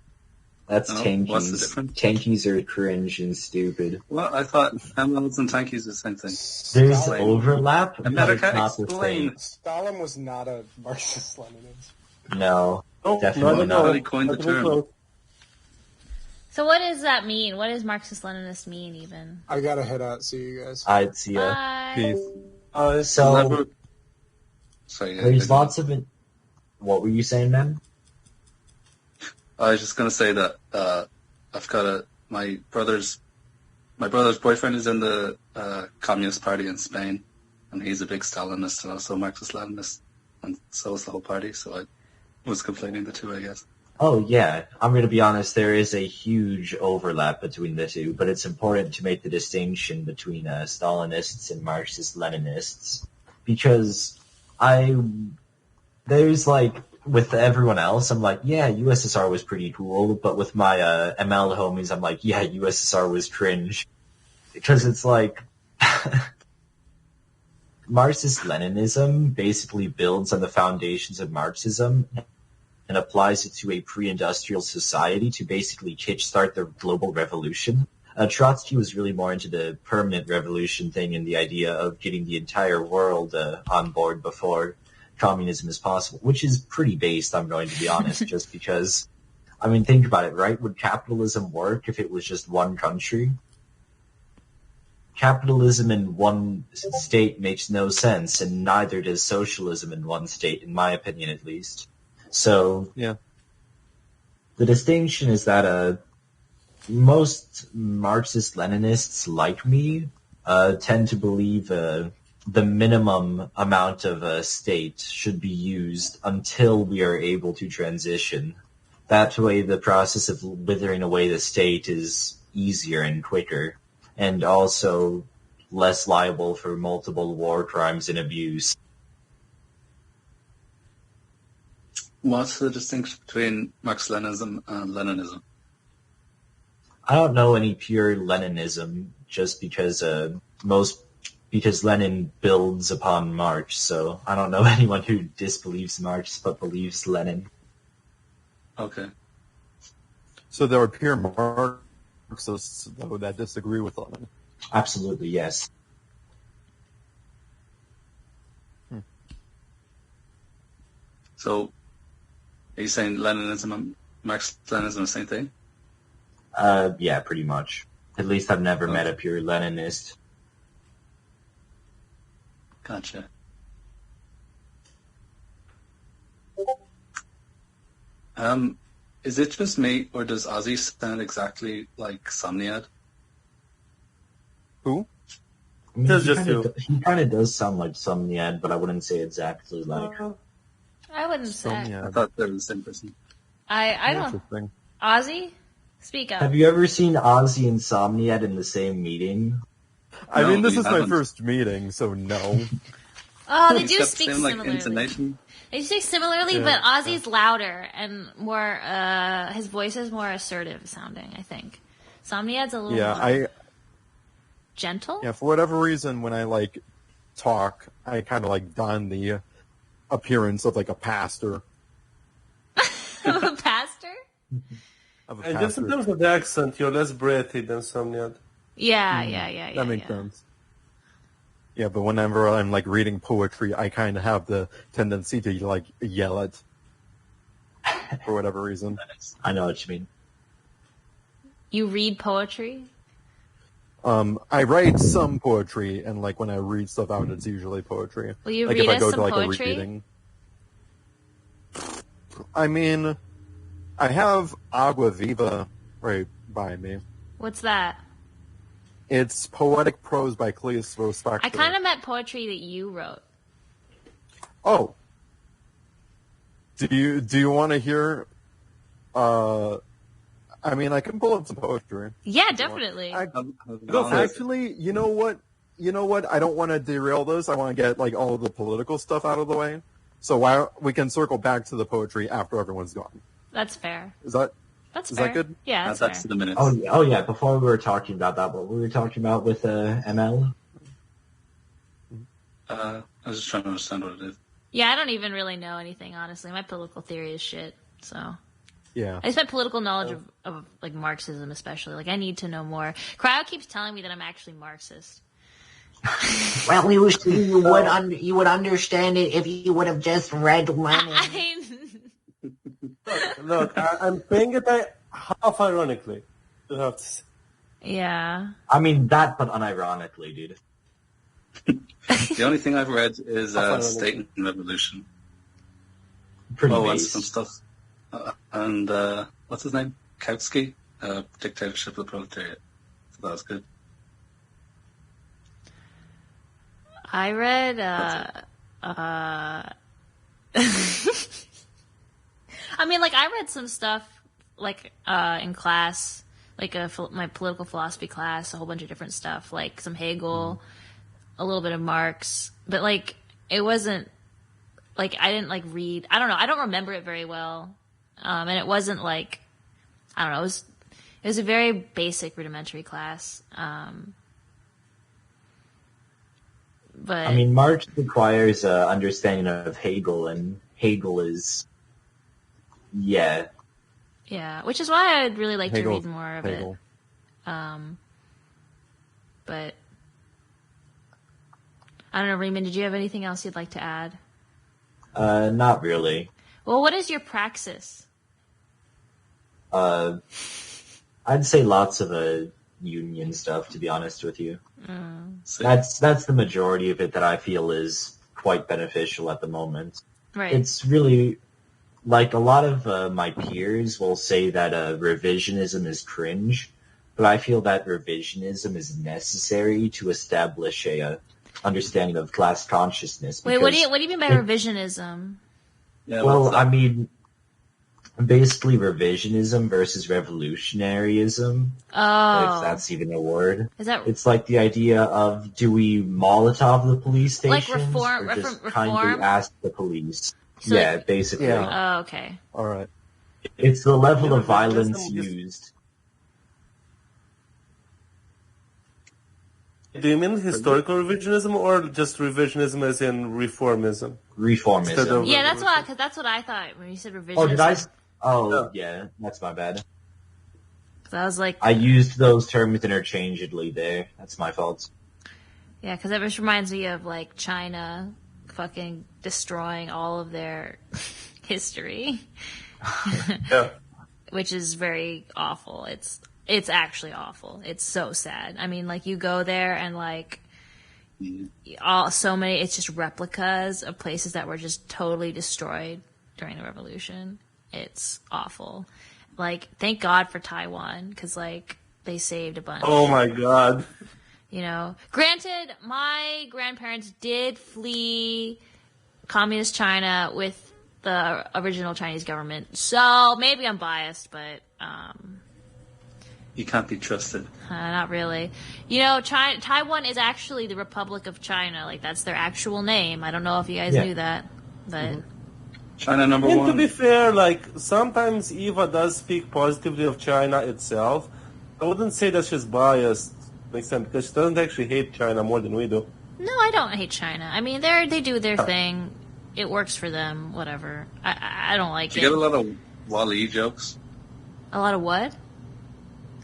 That's No? tankies. What's the difference? Tankies are cringe and stupid. Well, I thought MLs and tankies are the same thing. There's Stalin, overlap, but America, it's not the explain. same. Stalin was not a Marxist-Leninist. No, No, definitely not. not. He coined the Not even term. close. So what does that mean? What does Marxist-Leninist mean, even? I gotta head out. See you guys. I'd see ya. Bye. Peace. So Never- Sorry, there's lots of it. What were you saying, man? I was just gonna say that I've got my brother's boyfriend is in the Communist Party in Spain, and he's a big Stalinist and also Marxist-Leninist, and so is the whole party. So I was conflating the two, I guess. Oh yeah, I'm gonna be honest. There is a huge overlap between the two, but it's important to make the distinction between Stalinists and Marxist-Leninists because there's like with everyone else, I'm like, yeah, USSR was pretty cool. But with my ML homies, I'm like, yeah, USSR was cringe. Because it's like, Marxist-Leninism basically builds on the foundations of Marxism and applies it to a pre-industrial society to basically kickstart the global revolution. Trotsky was really more into the permanent revolution thing and the idea of getting the entire world on board before communism is possible, which is pretty based, I'm going to be honest, just because, I mean, think about it, right? Would capitalism work if it was just one country? Capitalism in one state makes no sense, and neither does socialism in one state, in my opinion at least. So, Yeah. the distinction is that most Marxist-Leninists like me tend to believe the minimum amount of state should be used until we are able to transition. That way the process of withering away the state is easier and quicker, and also less liable for multiple war crimes and abuse. What's the distinction between Marx-Leninism and Leninism? I don't know any pure Leninism, just because because Lenin builds upon Marx, so I don't know anyone who disbelieves Marx but believes Lenin. Okay. So there are pure Marxists, though, that disagree with Lenin. Absolutely, yes. So, are you saying Leninism and Marx-Leninism are the same thing? Yeah, pretty much. At least I've never met a pure Leninist. Gotcha. Is it just me, or does Ozzy sound exactly like Somniad? Who? I mean, Just you. he kind of does sound like Somniad, but I wouldn't say exactly like. I wouldn't say. I thought they were the same person. I don't. Interesting. Ozzy, speak up. Have you ever seen Ozzy and Somniad in the same meeting? I No, mean, this we is my haven't. first meeting, so no. Oh, they He's do got the speak same, like, similarly. intonation. They speak similarly, Yeah, but Ozzy's louder and more. His voice is more assertive sounding. I think. Somniad's a little more gentle. Yeah, for whatever reason, when I talk, I kind of don the appearance of a pastor. A pastor. Of a And just in pastor. terms of the accent, you're less breathy than Somniad. Yeah. That makes sense. Yeah, but whenever I'm reading poetry, I kind of have the tendency to yell it for whatever reason. I know what you mean. You read poetry? I write some poetry, and when I read stuff out, it's usually poetry. Will you if read I us go some to a poetry? reading. I mean, I have Agua Viva right by me. What's that? It's poetic prose by Cleus Spector. I kind of meant poetry that you wrote. Oh. Do you want to hear? I mean, I can pull up some poetry. Yeah, definitely. Actually, you know what? I don't want to derail this. I want to get all of the political stuff out of the way. So we can circle back to the poetry after everyone's gone. That's fair. Is that That's is fair. that good? Yeah, that's That's fair. the minutes. Oh yeah. Before we were talking about that, what we were talking about with ML. I was just trying to understand what it is. Yeah, I don't even really know anything, honestly. My political theory is shit. So Yeah. I just have political knowledge of Marxism, especially. I need to know more. Cryo keeps telling me that I'm actually Marxist. Well, you would understand it if you would have just read Lenin. Look, I'm saying it half ironically. You have to say. Yeah. I mean that, but unironically, dude. The only thing I've read is State and Revolution. Pretty and base. some stuff. And what's his name? Kautsky? Dictatorship of the Proletariat. So that was good. I read, I mean, I read some stuff, in class, my political philosophy class, a whole bunch of different stuff, some Hegel, a little bit of Marx, but, it wasn't, like, I didn't, like, read. I don't know. I don't remember it very well. And it wasn't, like, I don't know. It was a very basic rudimentary class. But I mean, Marx requires understanding of Hegel, and Hegel is, yeah. Yeah, which is why I'd really like to Hegel- read more of Hegel. it. But I don't know, Raymond, did you have anything else you'd like to add? Not really. Well, what is your praxis? I'd say lots of union stuff, to be honest with you. That's the majority of it that I feel is quite beneficial at the moment. Right. It's really, like, a lot of my peers will say that revisionism is cringe, but I feel that revisionism is necessary to establish a understanding of class consciousness. Wait, what do you mean by revisionism? Yeah, Well, I mean, basically revisionism versus revolutionaryism, Oh. if that's even a word. Is that It's like the idea of, do we Molotov the police Like stations, reform- or just reform? kindly ask the police? So yeah, like- basically. Yeah. Oh, okay. All right. It's the level Yeah, of violence revisionism is- used. Do you mean historical revisionism or just revisionism as in reformism? Reformism. Instead of- Yeah, that's what I thought when you said revisionism. Oh, did I? Oh, yeah, that's my bad. 'Cause I was like, I used those terms interchangeably there. That's my fault. yeah, because it just reminds me of like China fucking destroying all of their history, Yeah. which is very awful. It's actually awful. It's so sad. I mean, like, you go there and like it's just replicas of places that were just totally destroyed during the revolution. It's awful. Like, thank God for Taiwan, because like they saved a bunch. Oh my god. You know, granted, my grandparents did flee communist China with the original Chinese government, so maybe I'm biased, but You can't be trusted. not really. You know, Taiwan is actually the Republic of China. Like, that's their actual name. I don't know if you guys Yeah. knew that, but China number And to one. be fair, like, sometimes Eva does speak positively of China itself. I wouldn't say that she's biased, because she doesn't actually hate China more than we do. no, I don't hate China. I mean, they do their thing. It works for them. Whatever. I don't like Do it. you get a lot of Wall-E jokes? A lot of what?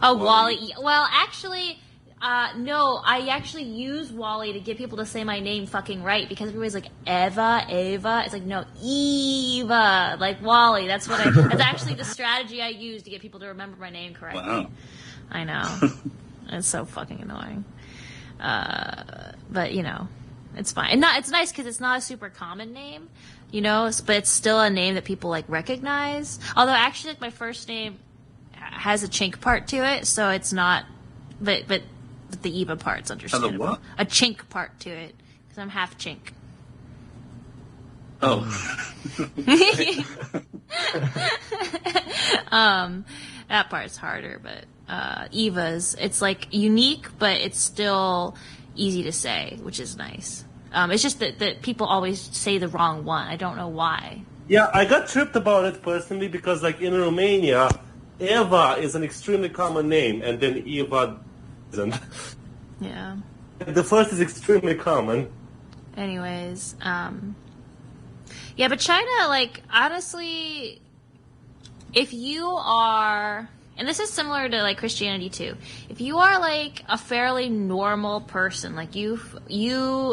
Oh, Wall-E. Wall-E. Well, actually, no. I actually use Wall-E to get people to say my name fucking right, because everybody's like, Eva. It's like, no, Eva. Like, Wall-E. That's actually the strategy I use to get people to remember my name correctly. Wow. I know. It's so fucking annoying. But, you know, it's fine. And it's nice because it's not a super common name, you know, but it's still a name that people, like, recognize. Although, actually, like, my first name has a chink part to it, so it's not, but the Eva part's understandable. what? A chink part to it, because I'm half chink. Oh. That part's harder, but Eva's, it's like unique, but it's still easy to say, which is nice. It's just that people always say the wrong one. I don't know why. Yeah, I got tripped about it personally because, like, in Romania, Eva is an extremely common name, and then Eva isn't. Yeah. The first is extremely common. Anyways, yeah, but China, like, honestly, if you are, and this is similar to, like, Christianity too, if you are, like, a fairly normal person, like, you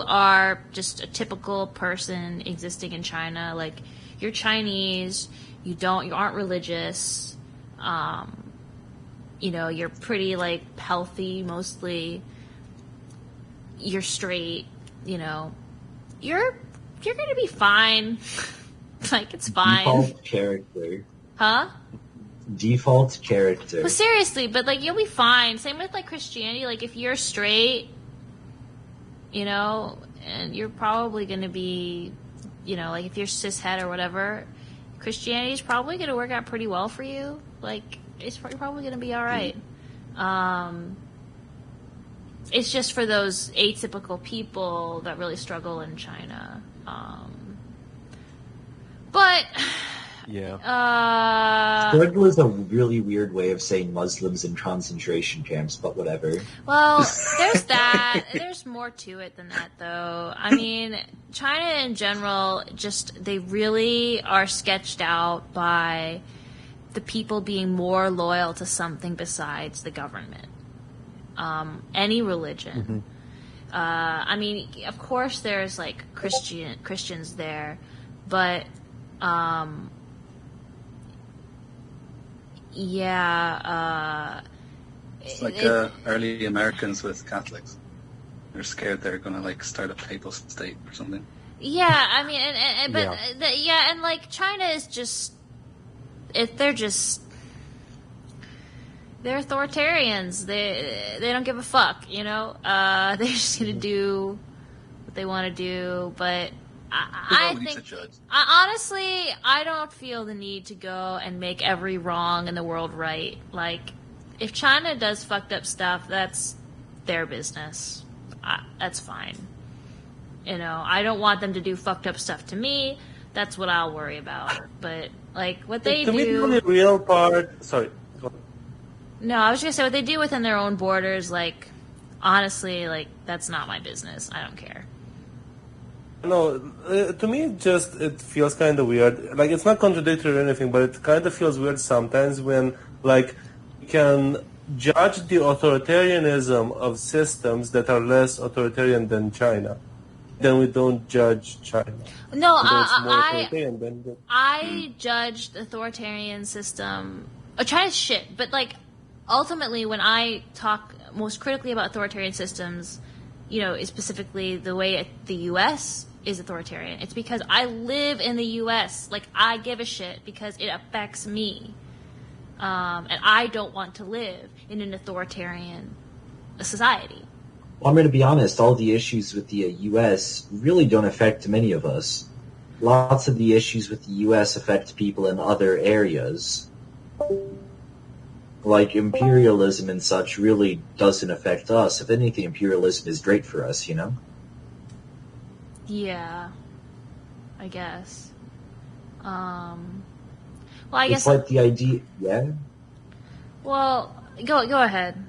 are just a typical person existing in China, like, you're Chinese, you aren't religious, you know, you're pretty, like, healthy mostly, you're straight, you know, you're gonna be fine. Like, it's fine. Default character. Huh? Default character. Well, seriously, but, like, you'll be fine. Same with, like, Christianity. Like, if you're straight, you know, and you're probably gonna be, you know, like, if you're cishet or whatever, Christianity is probably gonna work out pretty well for you. Like, you're probably gonna be alright. It's just for those atypical people that really struggle in China. But Yeah. Struggle is a really weird way of saying Muslims in concentration camps, but whatever. Well, there's that. There's more to it than that, though. I mean, China in general, they really are sketched out by the people being more loyal to something besides the government. Any religion. I mean, of course, there's like Christians there, but it's like early Americans with Catholics. They're scared they're going to like start a papal state or something. Yeah, I mean, and like China is they're authoritarians. They don't give a fuck, you know. They're just gonna do what they want to do. But I think, honestly, I don't feel the need to go and make every wrong in the world right. Like, if China does fucked up stuff, that's their business. That's fine. You know, I don't want them to do fucked up stuff to me. That's what I'll worry about. But like what they do. To me, the only real part. Sorry. No, I was gonna say what they do within their own borders. Like, honestly, like that's not my business. I don't care. No, to me, it feels kind of weird. Like, it's not contradictory or anything, but it kind of feels weird sometimes when, like, you can judge the authoritarianism of systems that are less authoritarian than China. Then we don't judge China. No, I judge the authoritarian system. China's shit, but like, ultimately, when I talk most critically about authoritarian systems, you know, specifically the way the U.S. is authoritarian. It's because I live in the U.S. Like, I give a shit because it affects me. And I don't want to live in an authoritarian society. Well, I'm going to be honest, all the issues with the U.S. really don't affect many of us. Lots of the issues with the U.S. affect people in other areas. Like imperialism and such really doesn't affect us. If anything, imperialism is great for us, you know? Yeah, I guess. Well, I guess it's like the idea. Yeah. Well, go ahead.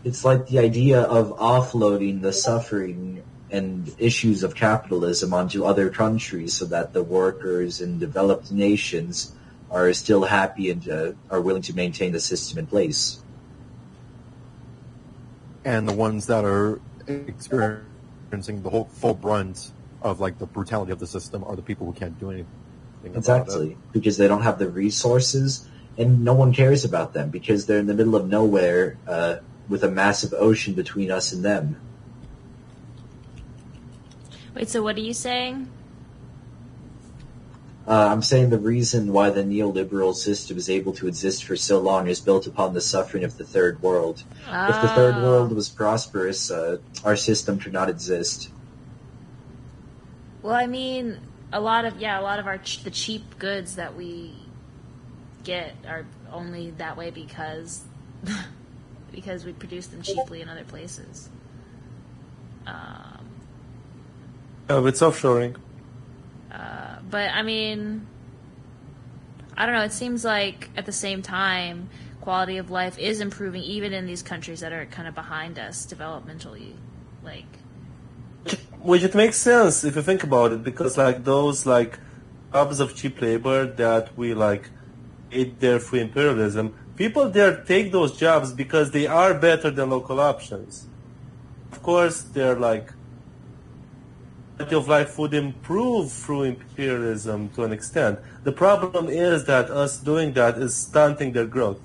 It's like the idea of offloading the suffering and issues of capitalism onto other countries, so that the workers in developed nations are still happy and are willing to maintain the system in place. And the ones that are experiencing the whole full brunt of like the brutality of the system are the people who can't do anything Exactly, about it. Because they don't have the resources, and no one cares about them because they're in the middle of nowhere with a massive ocean between us and them. Wait, so what are you saying? I'm saying the reason why the neoliberal system is able to exist for so long is built upon the suffering of the third world. If the third world was prosperous, our system could not exist. Well, I mean, a lot of the cheap goods that we get are only that way because we produce them cheaply in other places. it's offshoring. But I mean, I don't know. It seems like at the same time, quality of life is improving even in these countries that are kind of behind us developmentally. Like, which it makes sense if you think about it, because like those like jobs of cheap labor that we like ate there through imperialism, people there take those jobs because they are better than local options. Of course, they're like quality of life would improve through imperialism to an extent. The problem is that us doing that is stunting their growth.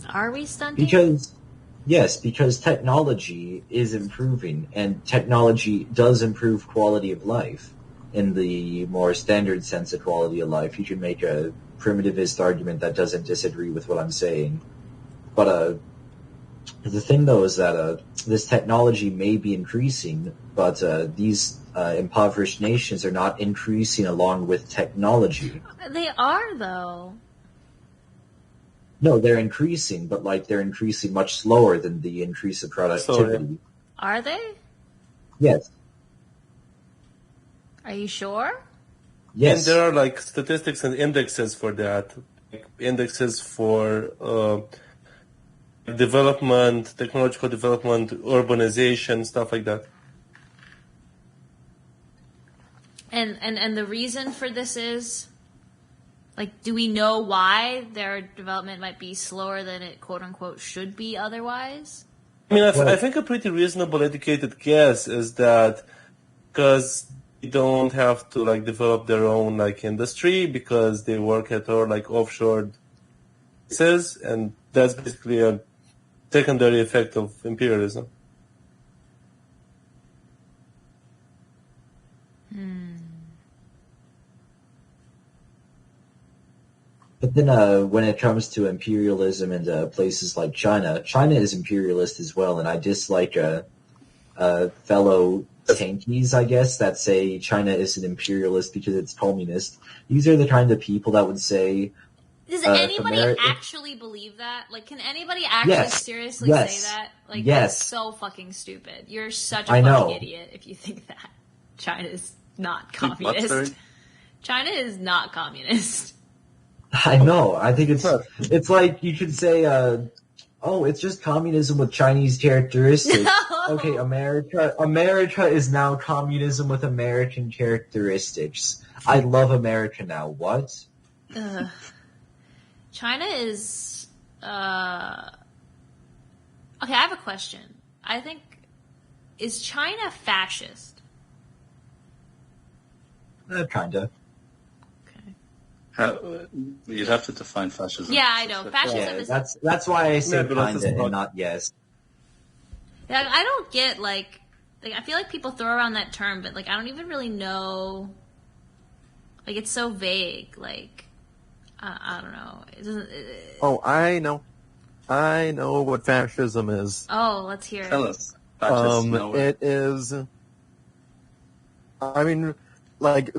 are we stunting? Because technology is improving, and technology does improve quality of life. In the more standard sense of quality of life, you can make a primitivist argument that doesn't disagree with what I'm saying. But the thing, though, is that this technology may be increasing, but these impoverished nations are not increasing along with technology. They are, though. No, they're increasing, but like they're increasing much slower than the increase of productivity. Are they? Yes. Are you sure? Yes. And there are like statistics and indexes for that, like indexes for development, technological development, urbanization, stuff like that. And the reason for this is, like, do we know why their development might be slower than it quote unquote should be otherwise? I mean, I think a pretty reasonable, educated guess is that because they don't have to like develop their own like industry because they work at our like offshore bases, and that's basically a secondary effect of imperialism. But then when it comes to imperialism and places like China, China is imperialist as well, and I dislike fellow tankies, I guess, that say China isn't imperialist because it's communist. These are the kind of people that would say... Does anybody actually believe that? Like, can anybody actually seriously say that? Like, that's so fucking stupid. You're such a fucking idiot if you think that. China is not communist. China is not communist. I know. I think it's like you could say, oh, it's just communism with Chinese characteristics. No. Okay, America is now communism with American characteristics. I love America now. What? China is... Okay, I have a question. I think... Is China fascist? Kinda. You'd have to define fascism. Yeah, I know. Fascism is... That's why I said kinda and not yes. Yeah, I don't get, like... I feel like people throw around that term, but, like, I don't even really know... Like, it's so vague. Like, I don't know. It doesn't... I know what fascism is. Oh, let's hear it. Tell us. It is... I mean, like...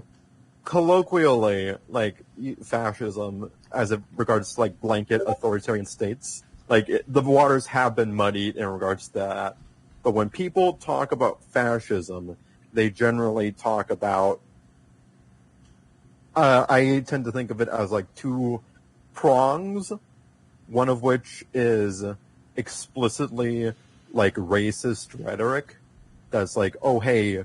colloquially, like, fascism as it regards to, like, blanket authoritarian states, like, the waters have been muddied in regards to that. But when people talk about fascism, they generally talk about, I tend to think of it as, like, two prongs, one of which is explicitly, like, racist rhetoric that's like, oh, hey,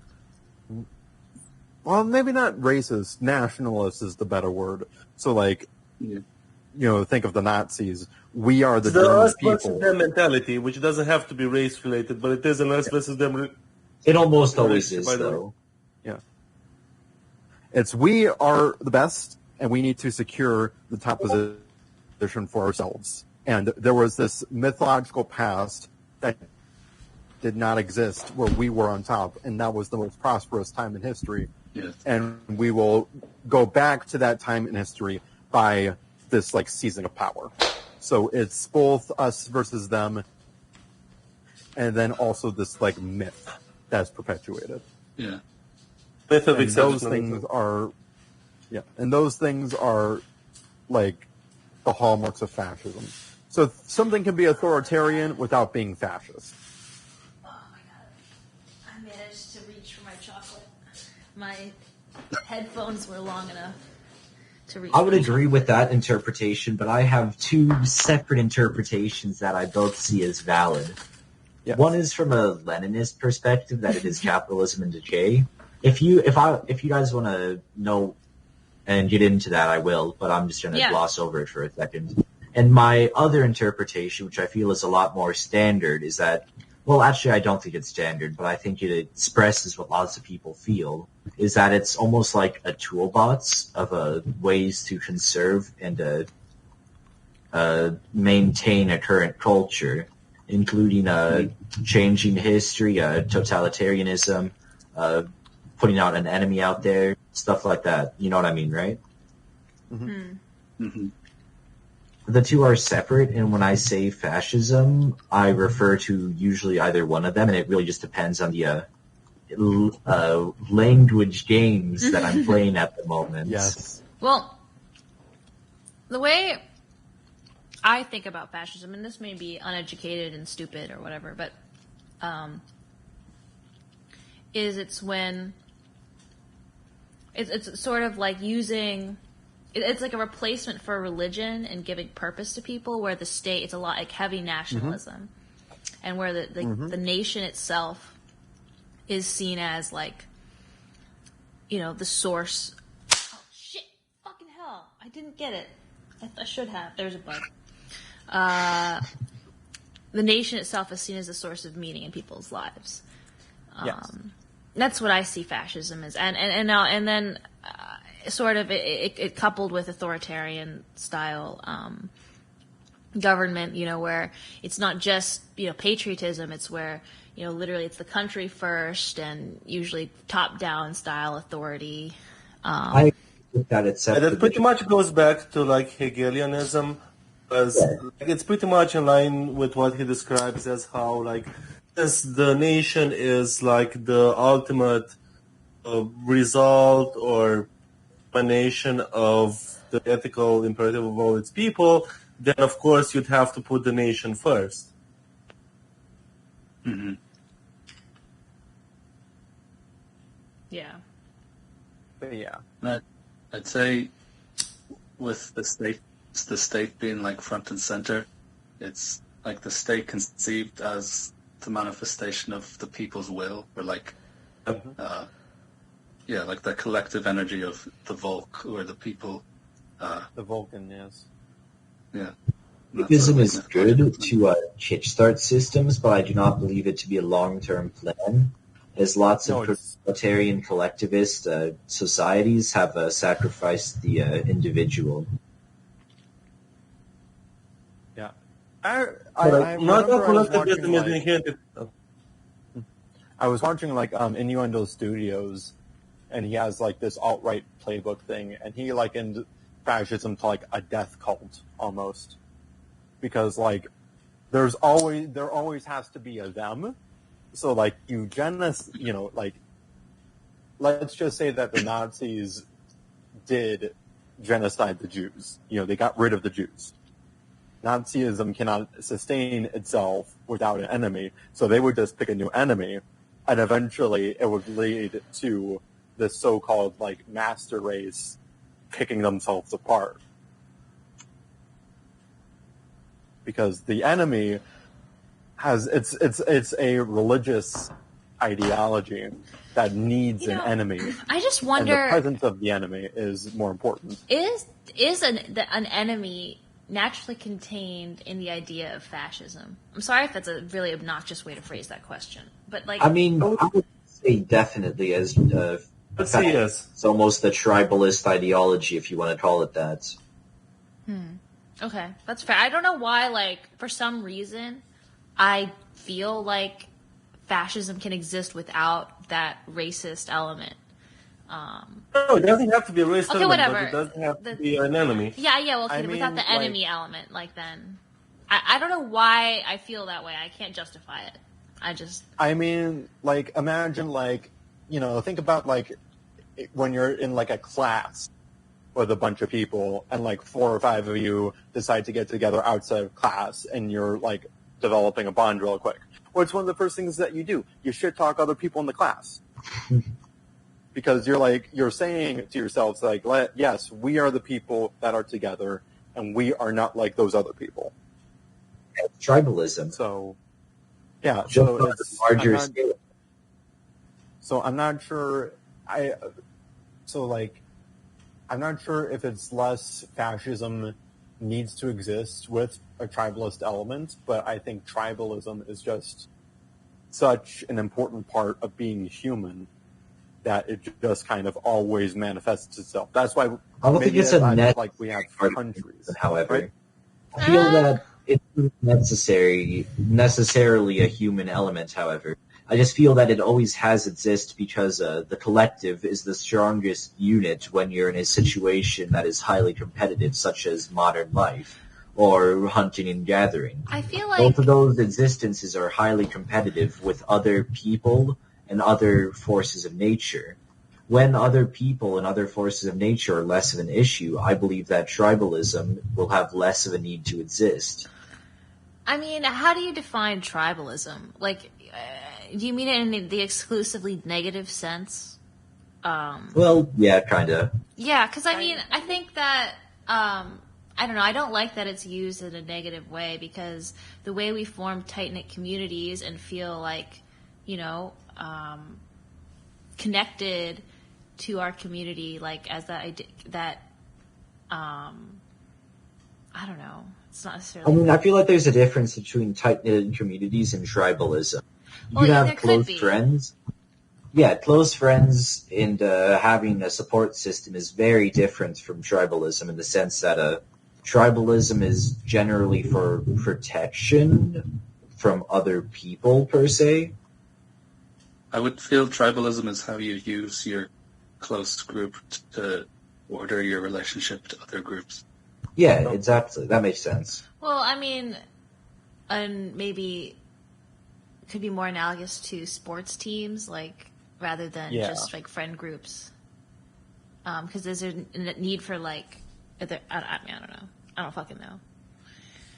well, maybe not racist. Nationalist is the better word. So, like, you know, think of the Nazis. We are the German us people. versus them mentality, which doesn't have to be race related, but it is an us versus them. It almost always is, though. Yeah. It's we are the best, and we need to secure the top position for ourselves. And there was this mythological past that did not exist where we were on top, and that was the most prosperous time in history. Yes. And we will go back to that time in history by this, like, season of power. So it's both us versus them, and then also this, like, myth that's perpetuated. Yeah. Myth of and those things are, and those things are, like, the hallmarks of fascism. So something can be authoritarian without being fascist. Oh my god. I managed to reach for my chocolate. My headphones were long enough to reach. I would agree with that interpretation, but I have two separate interpretations that I both see as valid. Yes. One is from a Leninist perspective, that it is capitalism in decay. If you guys want to know and get into that, I will, but I'm just going to gloss over it for a second. And my other interpretation, which I feel is a lot more standard, is that, well, actually, I don't think it's standard, but I think it expresses what lots of people feel, is that it's almost like a toolbox of ways to conserve and maintain a current culture, including changing history, totalitarianism, putting out an enemy out there, stuff like that. You know what I mean, right? Mm-hmm. Mm-hmm. The two are separate, and when I say fascism, I refer to usually either one of them, and it really just depends on the language games that I'm playing at the moment. Yes. Well, the way I think about fascism, and this may be uneducated and stupid or whatever, but is it's when It's sort of like using. It's like a replacement for religion and giving purpose to people, where the state, it's a lot like heavy nationalism, and where the nation itself is seen as like, the source. Oh shit! Fucking hell! I didn't get it. I should have. There's a bug. The nation itself is seen as a source of meaning in people's lives. Yes. That's what I see fascism as, and then sort of it coupled with authoritarian style government, where it's not just patriotism. It's where literally it's the country first, and usually top down style authority. I think that it's And that pretty much goes back to like Hegelianism, because it's pretty much in line with what he describes as how like the nation is like the ultimate result or emanation of the ethical imperative of all its people, then of course you'd have to put the nation first. Mm-hmm. Yeah. But yeah. I'd say with the state being like front and center, it's like the state conceived as the manifestation of the people's will, or like, like the collective energy of the Volk, or the people. The Vulcan, yes. Yeah. Activism is good to kickstart systems, but I do not believe it to be a long-term plan, as lots of totalitarian collectivist societies have sacrificed the individual. Yeah. I was watching like Innuendo Studios, and he has like this alt-right playbook thing, and he likened fascism to like a death cult almost, because like there always has to be a them. So like like let's just say that the Nazis did genocide the Jews. They got rid of the Jews. Nazism cannot sustain itself without an enemy, so they would just pick a new enemy, and eventually it would lead to this so-called like master race picking themselves apart. Because the enemy has it's a religious ideology that needs an enemy. I just wonder, and the presence of the enemy is more important. Is an enemy naturally contained in the idea of fascism? I'm sorry if that's a really obnoxious way to phrase that question, but like, I mean, I would say definitely as let's say yes. It's almost a tribalist ideology, if you want to call it that. Okay, that's fair. I don't know why, like, for some reason, I feel like fascism can exist without that racist element. No, it doesn't have to be a racist element, whatever. but it doesn't have to be an enemy. Yeah, well, okay, without the enemy element, like, then... I don't know why I feel that way. I can't justify it. I mean, like, imagine, like, think about, like, when you're in, like, a class with a bunch of people, and, like, 4 or 5 of you decide to get together outside of class, and you're, like, developing a bond real quick. What's one of the first things that you do? You shit talk other people in the class. Because you're saying to yourselves, like, yes, we are the people that are together, and we are not like those other people. It's tribalism. So, yeah. Just on a larger scale. So I'm not sure. I'm not sure if it's less fascism needs to exist with a tribalist element, but I think tribalism is just such an important part of being human that it just kind of always manifests itself. That's why I don't think it's a net like we have countries. However, right? I feel that it's necessarily a human element. However, I just feel that it always has exist because the collective is the strongest unit when you're in a situation that is highly competitive, such as modern life or hunting and gathering. I feel like both of those existences are highly competitive with other people and other forces of nature. When other people and other forces of nature are less of an issue, I believe that tribalism will have less of a need to exist. I mean, how do you define tribalism? Like, do you mean it in the exclusively negative sense? Well, yeah, kind of. Yeah, because I mean, I think that I don't know. I don't like that it's used in a negative way, because the way we form tight-knit communities and feel like, connected to our community, like as that I don't know. It's not necessarily. I mean, I feel like there's a difference between tight-knit communities and tribalism. You can have close friends. Yeah, close friends and having a support system is very different from tribalism in the sense that tribalism is generally for protection from other people, per se. I would feel tribalism is how you use your close group to order your relationship to other groups. Yeah, exactly. That makes sense. Well, I mean, and maybe could be more analogous to sports teams, like rather than just like friend groups, because there's a need for like, I don't know, I don't fucking know.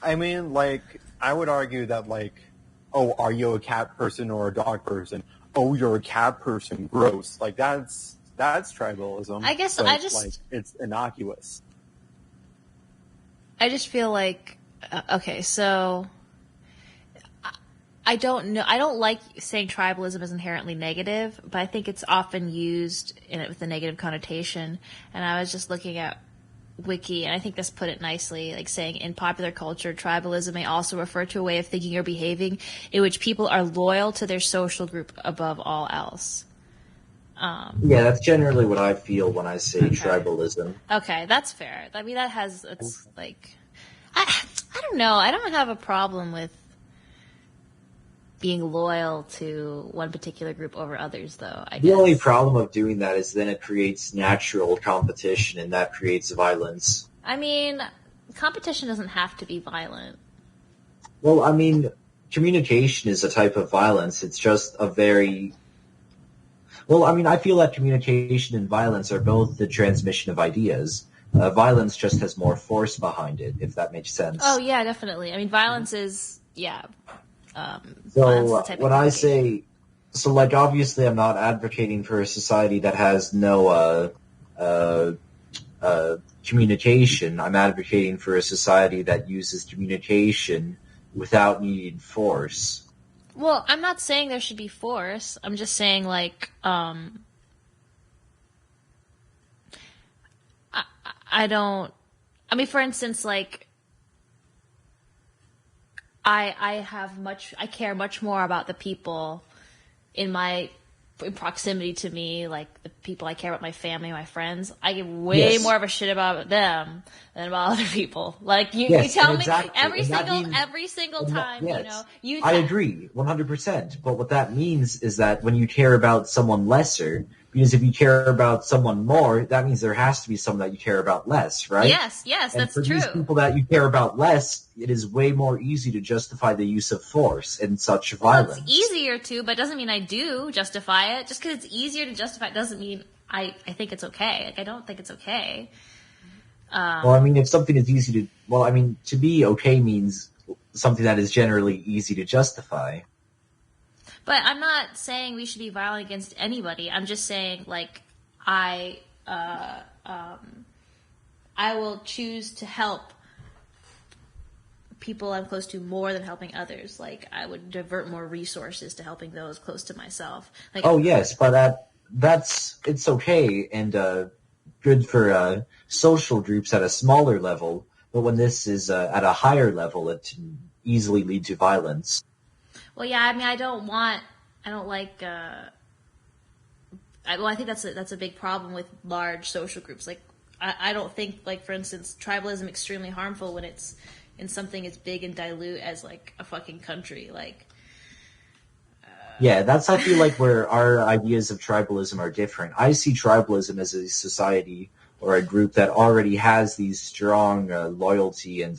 I mean, like, I would argue that, like, oh, are you a cat person or a dog person? Oh, you're a cat person. Gross. Like, that's tribalism. I guess but, like, it's innocuous. I just feel like, okay, so I don't know. I don't like saying tribalism is inherently negative, but I think it's often used with a negative connotation. And I was just looking at Wiki, and I think this put it nicely, like saying in popular culture, tribalism may also refer to a way of thinking or behaving in which people are loyal to their social group above all else. Yeah, that's generally what I feel when I say tribalism. Okay, that's fair. I mean, it's like, I don't know. I don't have a problem with being loyal to one particular group over others, though. I guess. The only problem of doing that is then it creates natural competition, and that creates violence. I mean, competition doesn't have to be violent. Well, I mean, communication is a type of violence. It's just a very... Well, I mean, I feel that communication and violence are both the transmission of ideas. Violence just has more force behind it, if that makes sense. Oh, yeah, definitely. I mean, violence is, yeah... so when I say, so like obviously I'm not advocating for a society that has no communication. I'm advocating for a society that uses communication without needing force. Well, I'm not saying there should be force. I'm just saying like I don't. I mean, for instance, like. I care much more about the people in proximity to me, like the people I care about, my family, my friends. I give way more of a shit about them than about other people. Like you tell me every single time, I agree 100%. But what that means is that when you care about someone lesser, because if you care about someone more, that means there has to be someone that you care about less, right? Yes, and that's for true. These people that you care about less, it is way more easy to justify the use of force and such violence. Well, it's easier to, but it doesn't mean I do justify it. Just because it's easier to justify it doesn't mean I think it's okay. Like, I don't think it's okay. Well, I mean, if something is easy to... Well, I mean, to be okay means something that is generally easy to justify. But I'm not saying we should be violent against anybody. I'm just saying, like, I will choose to help people I'm close to more than helping others. Like, I would divert more resources to helping those close to myself. Like, oh, yes, but it's okay and good for social groups at a smaller level. But when this is at a higher level, it can easily lead to violence. Well, yeah, I mean, I think that's a big problem with large social groups. Like, I don't think, like, for instance, tribalism extremely harmful when it's in something as big and dilute as, like, a fucking country. Like, yeah, that's, I feel like, where our ideas of tribalism are different. I see tribalism as a society or a group that already has these strong loyalty and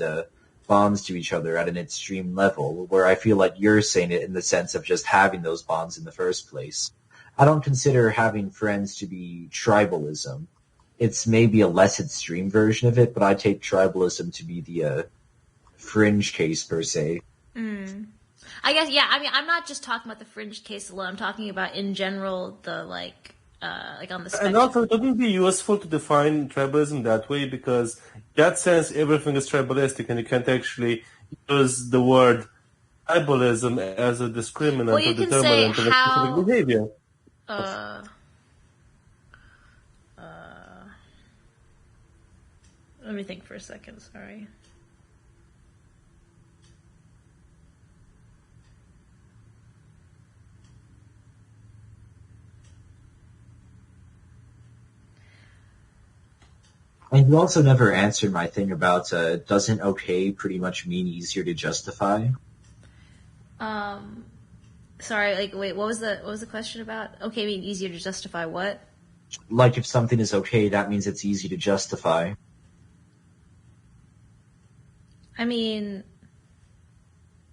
bonds to each other at an extreme level, where I feel like you're saying it in the sense of just having those bonds in the first place. I don't consider having friends to be tribalism. It's maybe a less extreme version of it, but I take tribalism to be the fringe case, per se. I guess, yeah, I mean, I'm not just talking about the fringe case alone. I'm talking about, in general, the, like, like on the And spectrum. also, it wouldn't be useful to define tribalism that way because, in that sense, everything is tribalistic, and you can't actually use the word tribalism as a discriminant Well, or you can say determinant of a specific how. behavior. Let me think for a second. Sorry. And you also never answered my thing about doesn't okay pretty much mean easier to justify? Sorry. Like, wait. What was the question about? Okay, mean easier to justify what? Like if something is okay, that means it's easy to justify. I mean,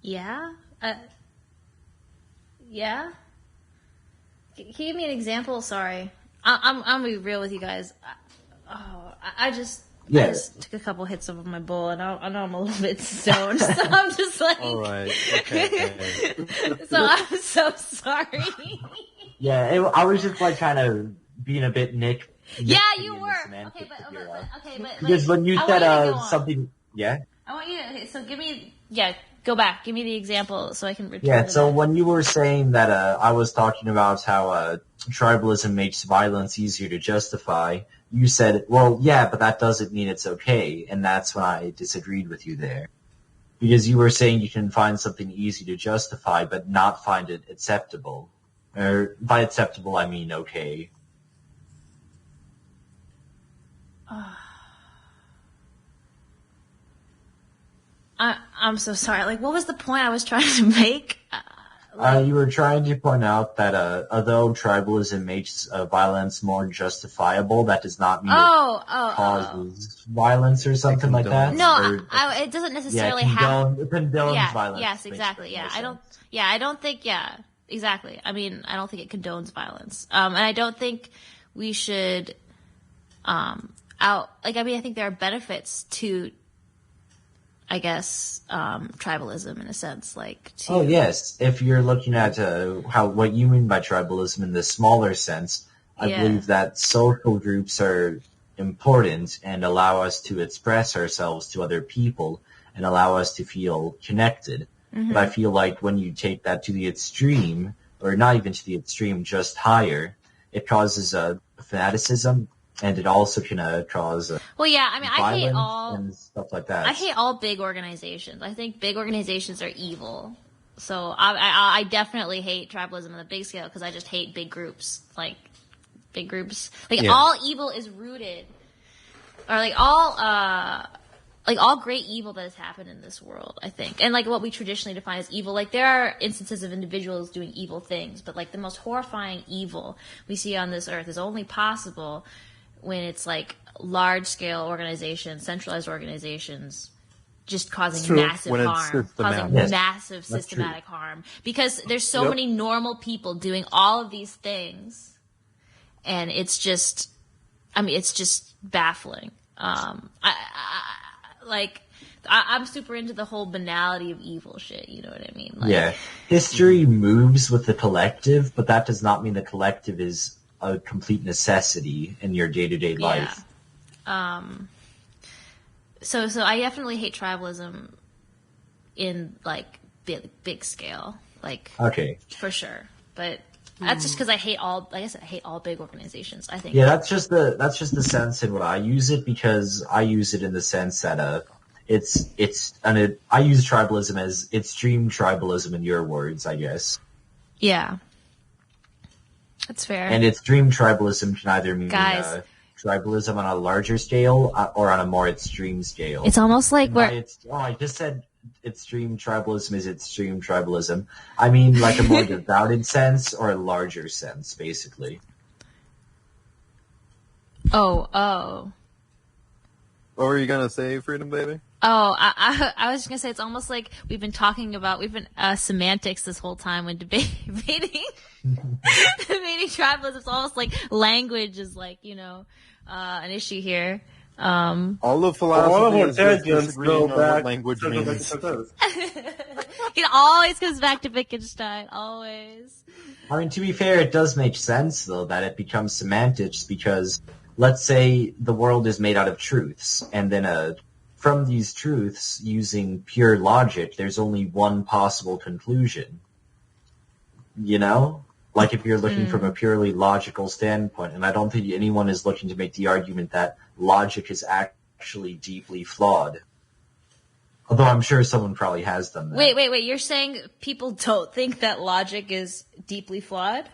yeah. Yeah. Can you give me an example? Sorry, I'm gonna be real with you guys. I just took a couple hits of my bowl, and I know I'm a little bit stoned, so I'm just like, All right. Okay. so I'm so sorry. Yeah, I was just like kind of being a bit Nick. Yeah, you were. Okay, but because when you I said want you to go on. something, yeah. I want you to. Okay, so go back. Give me the example so I can return. Yeah, to so that. when you were saying that I was talking about how tribalism makes violence easier to justify, you said, well, yeah, but that doesn't mean it's okay, and that's when I disagreed with you there. Because you were saying you can find something easy to justify, but not find it acceptable. Or by acceptable, I mean okay. I'm so sorry. Like, what was the point I was trying to make? You were trying to point out that although tribalism makes violence more justifiable, that does not mean it causes violence or something like that. No, it doesn't necessarily have. It condones violence. Yes, exactly. Yeah, I don't think. Yeah, exactly. I mean, I don't think it condones violence. And I don't think we should. I think there are benefits to, I guess, tribalism in a sense, like. Oh yes, if you're looking at what you mean by tribalism in the smaller sense, I believe that social groups are important and allow us to express ourselves to other people and allow us to feel connected. Mm-hmm. But I feel like when you take that to the extreme, or not even to the extreme, just higher, it causes fanaticism. And it also can cause I hate all and stuff like that. I hate all big organizations. I think big organizations are evil. So I definitely hate tribalism on the big scale because I just hate big groups. Like big groups, all evil is rooted, or all great evil that has happened in this world. I think, and like what we traditionally define as evil. Like there are instances of individuals doing evil things, but like the most horrifying evil we see on this earth is only possible when it's like large-scale organizations, centralized organizations, just causing massive harm, massive systematic harm. Because there's so many normal people doing all of these things, and it's just baffling. I'm super into the whole banality of evil shit. You know what I mean? Like, history moves with the collective, but that does not mean the collective is a complete necessity in your day-to-day life. So I definitely hate tribalism in like big scale, like for sure. But that's just because I hate all big organizations. I think that's just the sense in what I use it, because I use it in the sense that I use tribalism as extreme tribalism in your words, I guess. Yeah. That's fair. And extreme tribalism can either mean tribalism on a larger scale or on a more extreme scale. It's almost like I just said extreme tribalism is extreme tribalism. I mean like a more devoted sense or a larger sense, basically. Oh. What were you going to say, Freedom Baby? Oh, I was just going to say it's almost like we've been semantics this whole time when debating tribalism. It's almost like language is like, an issue here. All of philosophy is just disagreeing on what language means. It always comes back to Wittgenstein. Always. I mean, to be fair, it does make sense, though, that it becomes semantics because, let's say the world is made out of truths, and then from these truths, using pure logic, there's only one possible conclusion. You know? Like if you're looking from a purely logical standpoint, and I don't think anyone is looking to make the argument that logic is actually deeply flawed. Although I'm sure someone probably has done that. Wait. You're saying people don't think that logic is deeply flawed?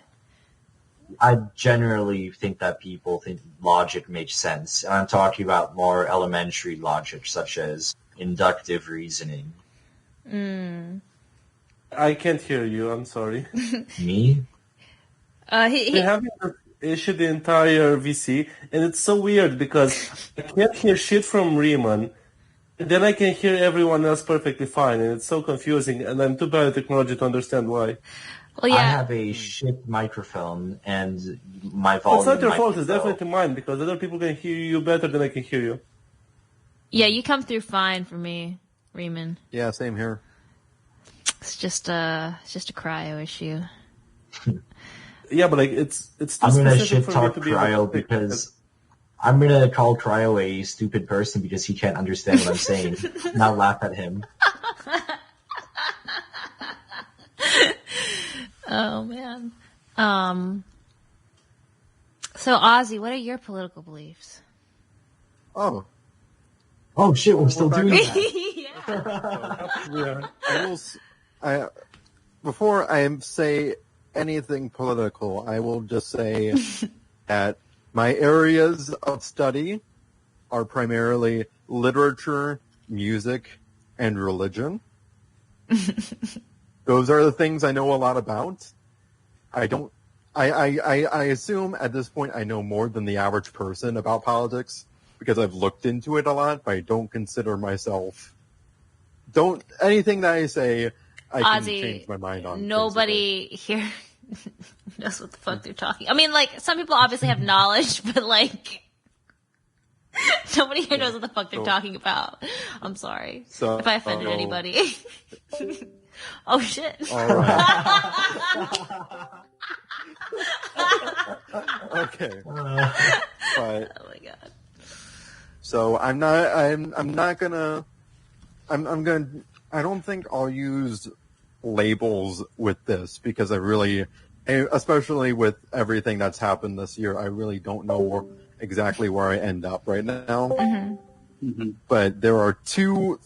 I generally think that people think logic makes sense. And I'm talking about more elementary logic, such as inductive reasoning. I can't hear you. I'm sorry. Me? We're having to issue the entire VC, and it's so weird because I can't hear shit from Riemann, and then I can hear everyone else perfectly fine, and it's so confusing, and I'm too bad at technology to understand why. Well, yeah. I have a shit microphone, and my volume... It's not your fault, it's definitely mine, because other people can hear you better than I can hear you. Yeah, you come through fine for me, Riemann. Yeah, same here. It's just a cryo issue. Yeah, but like it's too I'm gonna specific shit for me talk to be Cryo able to pick because I'm gonna call Cryo a stupid person because he can't understand what I'm saying. Now laugh at him. Oh man. So Ozzy, what are your political beliefs? Oh, shit, we're still doing that. Yeah. Before I say anything political, I will just say that my areas of study are primarily literature, music, and religion. Those are the things I know a lot about. I assume at this point I know more than the average person about politics because I've looked into it a lot, but I don't consider myself... anything that I say, I can Ozzy, change my mind on. nobody here knows what the fuck they're talking. I mean, like, some people obviously have knowledge, but like, nobody here knows what the fuck they're talking about. I'm sorry if I offended anybody. Oh shit! All right. Okay. But Oh my god. so I don't think I'll use labels with this because especially with everything that's happened this year, I really don't know exactly where I end up right now. Mm-hmm. But there are two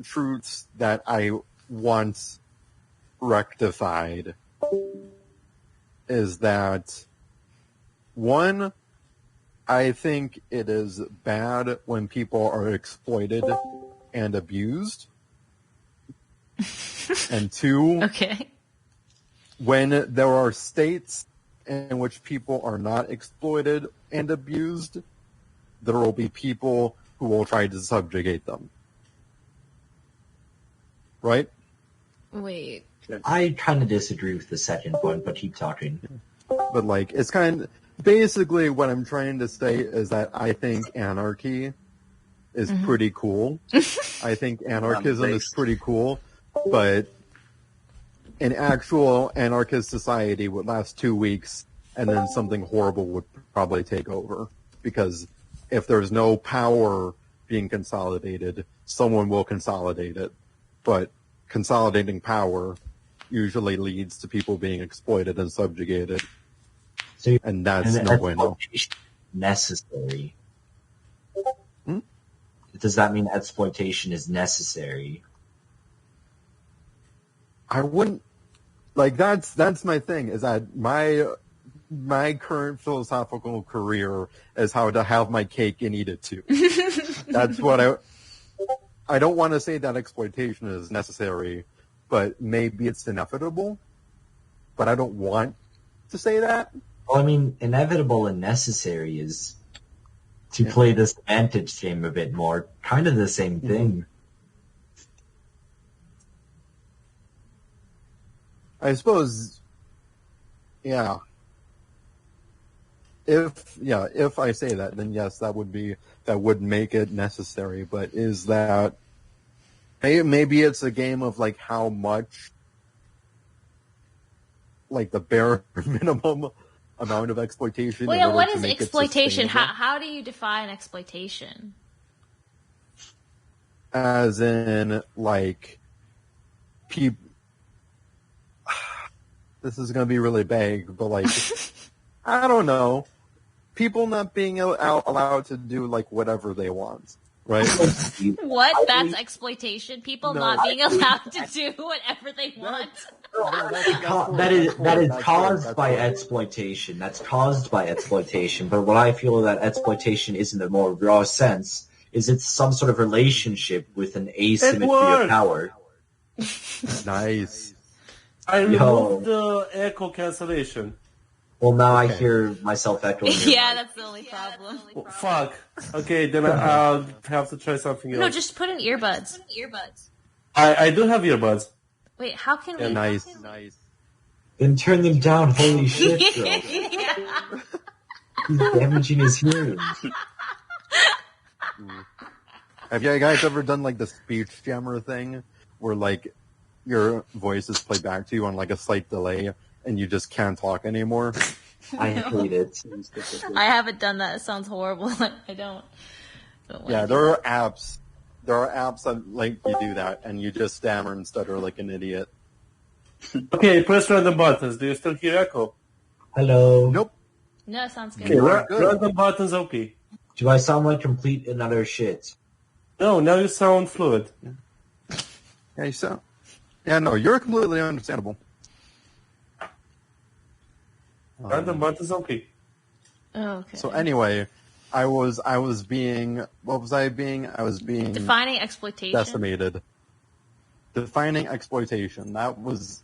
truths that I once rectified. Is that one, I think it is bad when people are exploited and abused. And two, Okay. when there are states in which people are not exploited and abused, there will be people who will try to subjugate them. Right? Wait. I kind of disagree with the second one, but keep talking. But like, it's basically what I'm trying to say is that I think anarchy is pretty cool. I think anarchism is pretty cool, but an actual anarchist society would last 2 weeks and then something horrible would probably take over. Because if there's no power being consolidated, someone will consolidate it. But consolidating power usually leads to people being exploited and subjugated. And that's no bueno. Necessary. Does that mean exploitation is necessary? I wouldn't that's my thing, is that my current philosophical career is how to have my cake and eat it too. That's what I don't want to say that exploitation is necessary, but maybe it's inevitable. But I don't want to say that. Well, I mean, inevitable and necessary is, to play this semantics game a bit more, kind of the same thing. I suppose, yeah. If I say that, then yes, that would make it necessary. But is that Maybe it's a game of like how much, like the bare minimum amount of exploitation. Well, in yeah, order what to is make it exploitation? sustainable. How do you define exploitation? As in, like, people. This is going to be really vague, but like, I don't know. People not being allowed to do like whatever they want, right? What? That's exploitation? People not being allowed to do whatever they want? That is caused by exploitation. That's caused by exploitation. But what I feel that exploitation is in the more raw sense is it's some sort of relationship with an asymmetry of power. Nice. I removed the echo cancellation. Well, now I hear myself echoing. Yeah, that's the only problem. Well, fuck. Okay, then I'll have to try something else. No, just put in earbuds. I do have earbuds. Wait, how can we... Nice. Then turn them down. Holy shit, bro. Yeah. He's damaging his hearing. Have you guys ever done like the speech jammer thing, where like your voice is played back to you on like a slight delay, and you just can't talk anymore? I hate it. I haven't done that. It sounds horrible. I don't Yeah, there are apps. There are apps that let you do that, and you just stammer and stutter like an idiot. Okay, press random buttons. Do you still hear echo? Hello. Nope. No, it sounds good. Okay, Good. random buttons OP. Do I sound like complete and utter shit? No, now you sound fluid. Yeah, you sound. Yeah, no, you're completely understandable. Random buttons OP. Okay. So anyway, I was being. What was I being? I was being Defining exploitation. decimated. Defining exploitation. That was.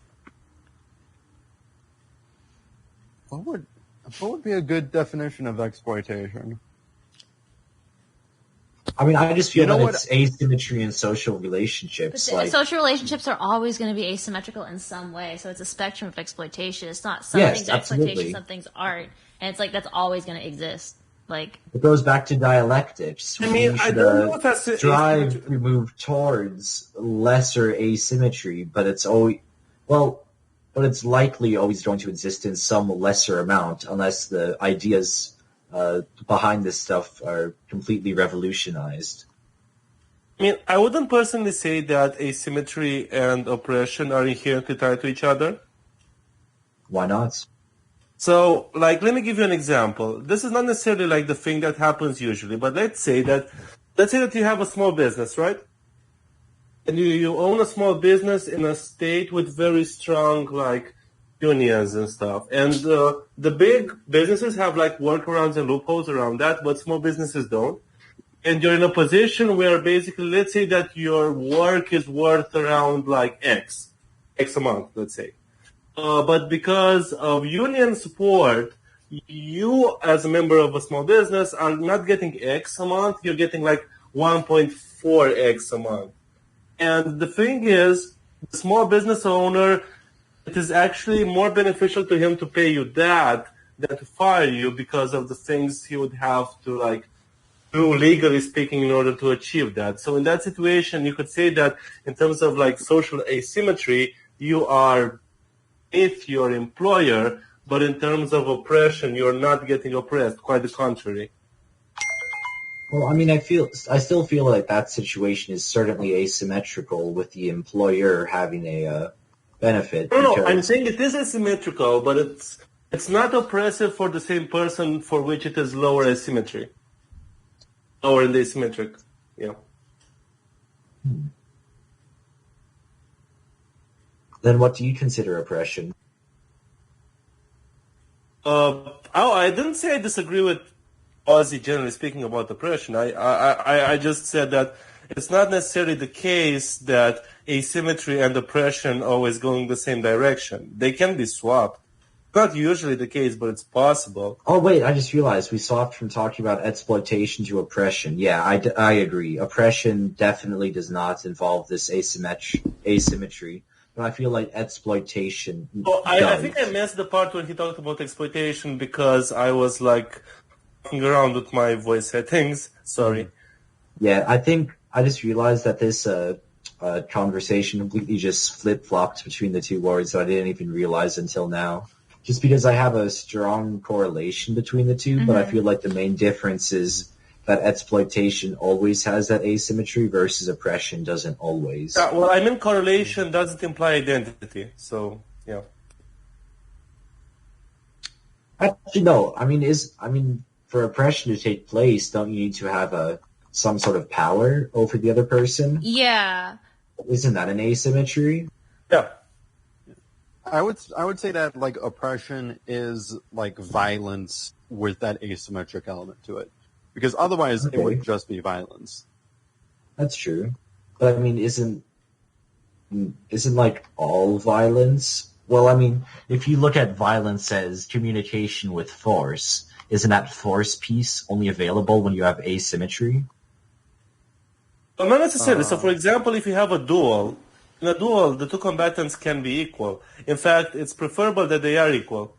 What would be a good definition of exploitation? I mean, I just feel know that what? it's asymmetry in social relationships. But Like, social relationships are always going to be asymmetrical in some way, so it's a spectrum of exploitation. It's not some Yes, things are exploitation, absolutely. some things aren't, and it's like that's always going to exist. Like, it goes back to dialectics. I mean, We I should, don't know if that's strive to move towards lesser asymmetry, but it's always but it's likely always going to exist in some lesser amount, unless the ideas behind this stuff are completely revolutionized. I mean, I wouldn't personally say that asymmetry and oppression are inherently tied to each other. Why not? So, like, let me give you an example. This is not necessarily like the thing that happens usually, but let's say that you have a small business, right? And you own a small business in a state with very strong, like, unions and stuff. And the big businesses have, like, workarounds and loopholes around that, but small businesses don't. And you're in a position where basically, let's say that your work is worth around, like, X a month, let's say. But because of union support, you, as a member of a small business, are not getting X a month, you're getting like 1.4X a month. And the thing is, the small business owner, it is actually more beneficial to him to pay you that than to fire you because of the things he would have to like do legally speaking in order to achieve that. So in that situation, you could say that in terms of like social asymmetry, you are with your employer, but in terms of oppression, you're not getting oppressed. Quite the contrary. Well, I mean, I still feel like that situation is certainly asymmetrical with the employer having a benefit. No, I'm saying it is asymmetrical, but it's not oppressive for the same person for which it is lower asymmetry. Lower in the asymmetric, yeah. Then what do you consider oppression? I didn't say I disagree with Ozzy generally speaking about oppression. I just said that it's not necessarily the case that asymmetry and oppression always go in the same direction. They can be swapped. Not usually the case, but it's possible. Oh, wait, I just realized we swapped from talking about exploitation to oppression. Yeah, I agree. Oppression definitely does not involve this asymmetry. But I feel like exploitation Well, I think I missed the part when he talked about exploitation because I was like fucking around with my voice settings. Sorry. Yeah, I think I just realized that this conversation completely just flip-flopped between the two words that I didn't even realize until now. Just because I have a strong correlation between the two, but I feel like the main difference is that exploitation always has that asymmetry versus oppression doesn't always. Well, I mean, correlation doesn't imply identity, so yeah. Actually, no. I mean, for oppression to take place, don't you need to have some sort of power over the other person? Yeah. Isn't that an asymmetry? Yeah. I would say that like oppression is like violence with that asymmetric element to it, because otherwise it would just be violence. That's true, but I mean, isn't like all violence? Well, I mean, if you look at violence as communication with force, isn't that force piece only available when you have asymmetry? Well, not necessarily. So, for example, if you have a duel, in a duel, the two combatants can be equal. In fact, it's preferable that they are equal.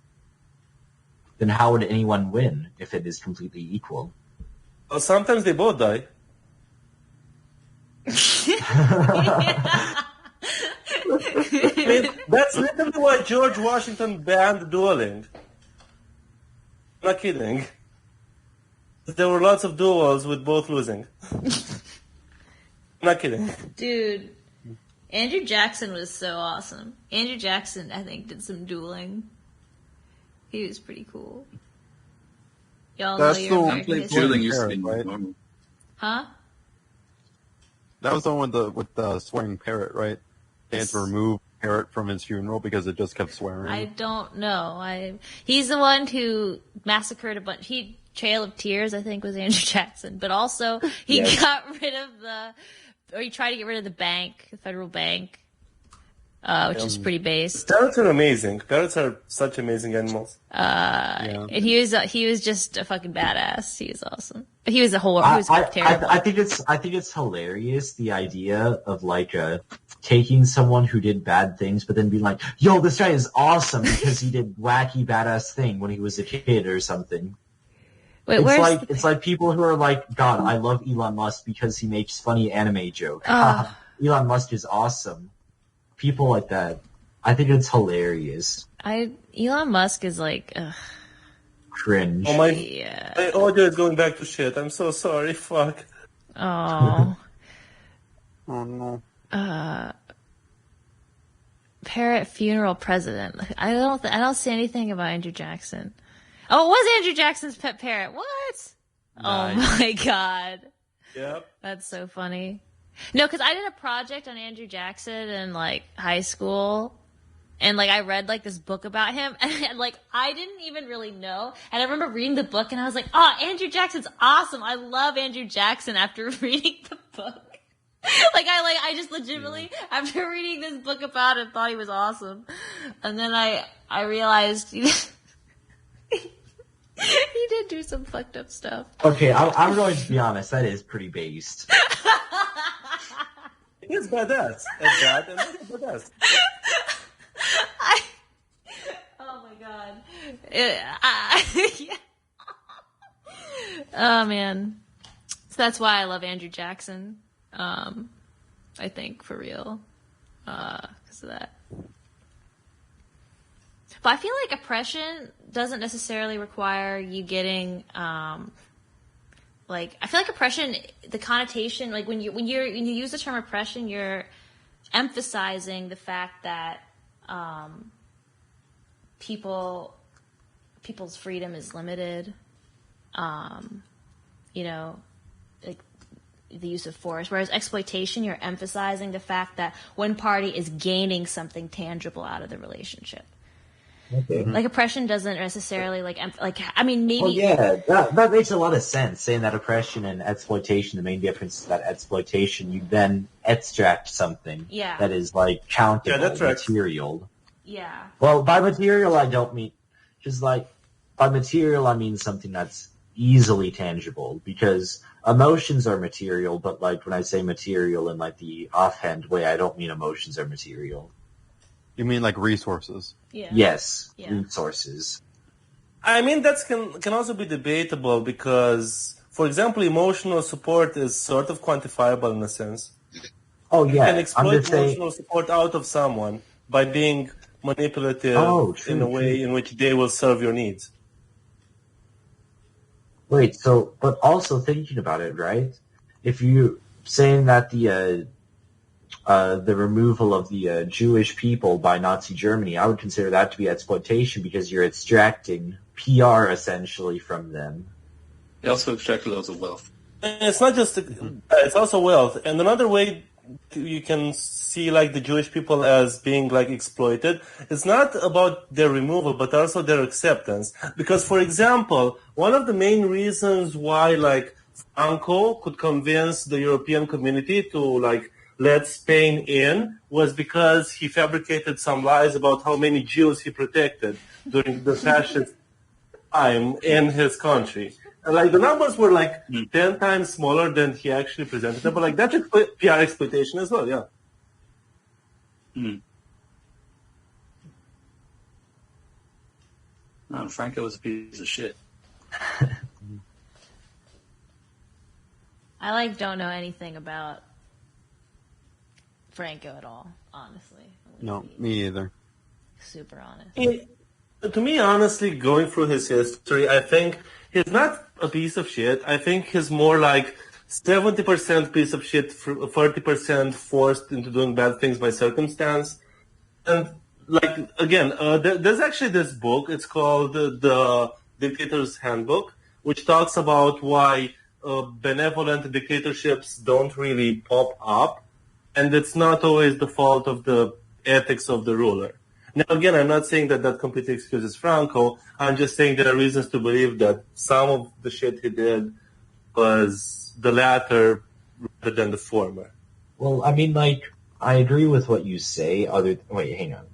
Then how would anyone win if it is completely equal? Well, sometimes they both die. I mean, that's literally why George Washington banned dueling. I'm not kidding. There were lots of duels with both losing. I'm not kidding. Dude, Andrew Jackson was so awesome. Andrew Jackson, I think, did some dueling. He was pretty cool. Y'all That's know the your one American played history. Dueling used to be Right. normal. Huh? That was the one with the swearing parrot, right? They had to remove parrot from his funeral because it just kept swearing. I don't know. He's the one who massacred a bunch. Trail of Tears, I think, was Andrew Jackson. But also, he got rid of he tried to get rid of the bank, the federal bank, which is pretty base. Parrots are amazing. Parrots are such amazing animals. And he was just a fucking badass. He was awesome. But he was terrible. I think it's hilarious, the idea of like taking someone who did bad things, but then being like, "Yo, this guy is awesome because he did wacky badass thing when he was a kid or something." Wait, it's like people who are like, "God, I love Elon Musk because he makes funny anime jokes." Elon Musk is awesome. People like that. I think it's hilarious. Elon Musk is like, ugh. Cringe. Oh, my audio is going back to shit. I'm so sorry. Fuck. Oh. Oh no. Parrot funeral president. I don't see anything about Andrew Jackson. Oh, it was Andrew Jackson's pet parrot. What? Nice. Oh my god. Yep. That's so funny. No, because I did a project on Andrew Jackson in like high school, and like I read like this book about him, and like I didn't even really know. And I remember reading the book, and I was like, "Oh, Andrew Jackson's awesome! I love Andrew Jackson." After reading the book, I just legitimately after reading this book about him thought he was awesome, and then I realized he did do some fucked up stuff. Okay, I'm going to be honest. That is pretty based. He's badass. That's bad. And he's badass. Oh my god. Yeah. Oh man. So that's why I love Andrew Jackson. I think for real. Because of that. But I feel like oppression doesn't necessarily require you getting I feel like oppression, the connotation, like when you use the term oppression, you're emphasizing the fact that people's freedom is limited. Like the use of force. Whereas exploitation, you're emphasizing the fact that one party is gaining something tangible out of the relationship. Okay. Like oppression doesn't necessarily maybe. Well, yeah, that makes a lot of sense. Saying that oppression and exploitation, the main difference is that exploitation, you then extract something that is like countable, material. Yeah. Well, by material I don't mean just like by material I mean something that's easily tangible, because emotions are material, but like when I say material in like the offhand way, I don't mean emotions are material. You mean like resources? Yeah. Yes, resources. I mean, that can also be debatable because, for example, emotional support is sort of quantifiable in a sense. Oh yeah, can I'm exploit just saying. emotional support out of someone by being manipulative True, in a way true. in which they will serve your needs. Wait, so but also thinking about it, right? If you saying that the removal of the Jewish people by Nazi Germany, I would consider that to be exploitation because you're extracting PR essentially from them. They also extract loads of wealth. And it's not just it's also wealth. And another way you can see like the Jewish people as being like exploited, it's not about their removal but also their acceptance. Because for example, one of the main reasons why like Franco could convince the European community to like let Spain in was because he fabricated some lies about how many Jews he protected during the fascist time in his country. Like the numbers were like 10 times smaller than he actually presented them, but like that's PR exploitation as well, yeah. No, Franco was a piece of shit. I like don't know anything about Franco at all, honestly. No, me either. Super honest. To me, honestly, going through his history, I think he's not a piece of shit. I think he's more like 70% piece of shit, 30% forced into doing bad things by circumstance. And like again, there's actually this book. It's called the Dictator's Handbook, which talks about why benevolent dictatorships don't really pop up, and it's not always the fault of the ethics of the ruler. Now, again, I'm not saying that completely excuses Franco. I'm just saying there are reasons to believe that some of the shit he did was the latter rather than the former. Well, I mean, like, I agree with what you say. Wait, hang on.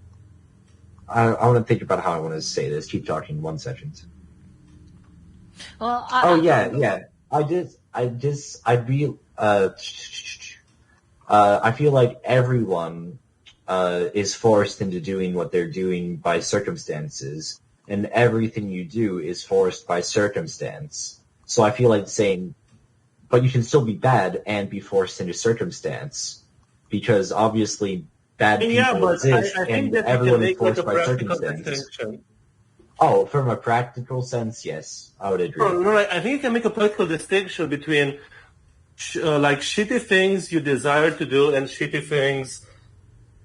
I want to think about how I want to say this. Keep talking 1 second. Well, yeah. I feel like everyone is forced into doing what they're doing by circumstances, and everything you do is forced by circumstance. So I feel like saying, but you can still be bad and be forced into circumstance, because obviously bad people exist, and everyone is forced by circumstances. Oh, from a practical sense, yes, I would agree. No, I think you can make a practical distinction between like shitty things you desire to do and shitty things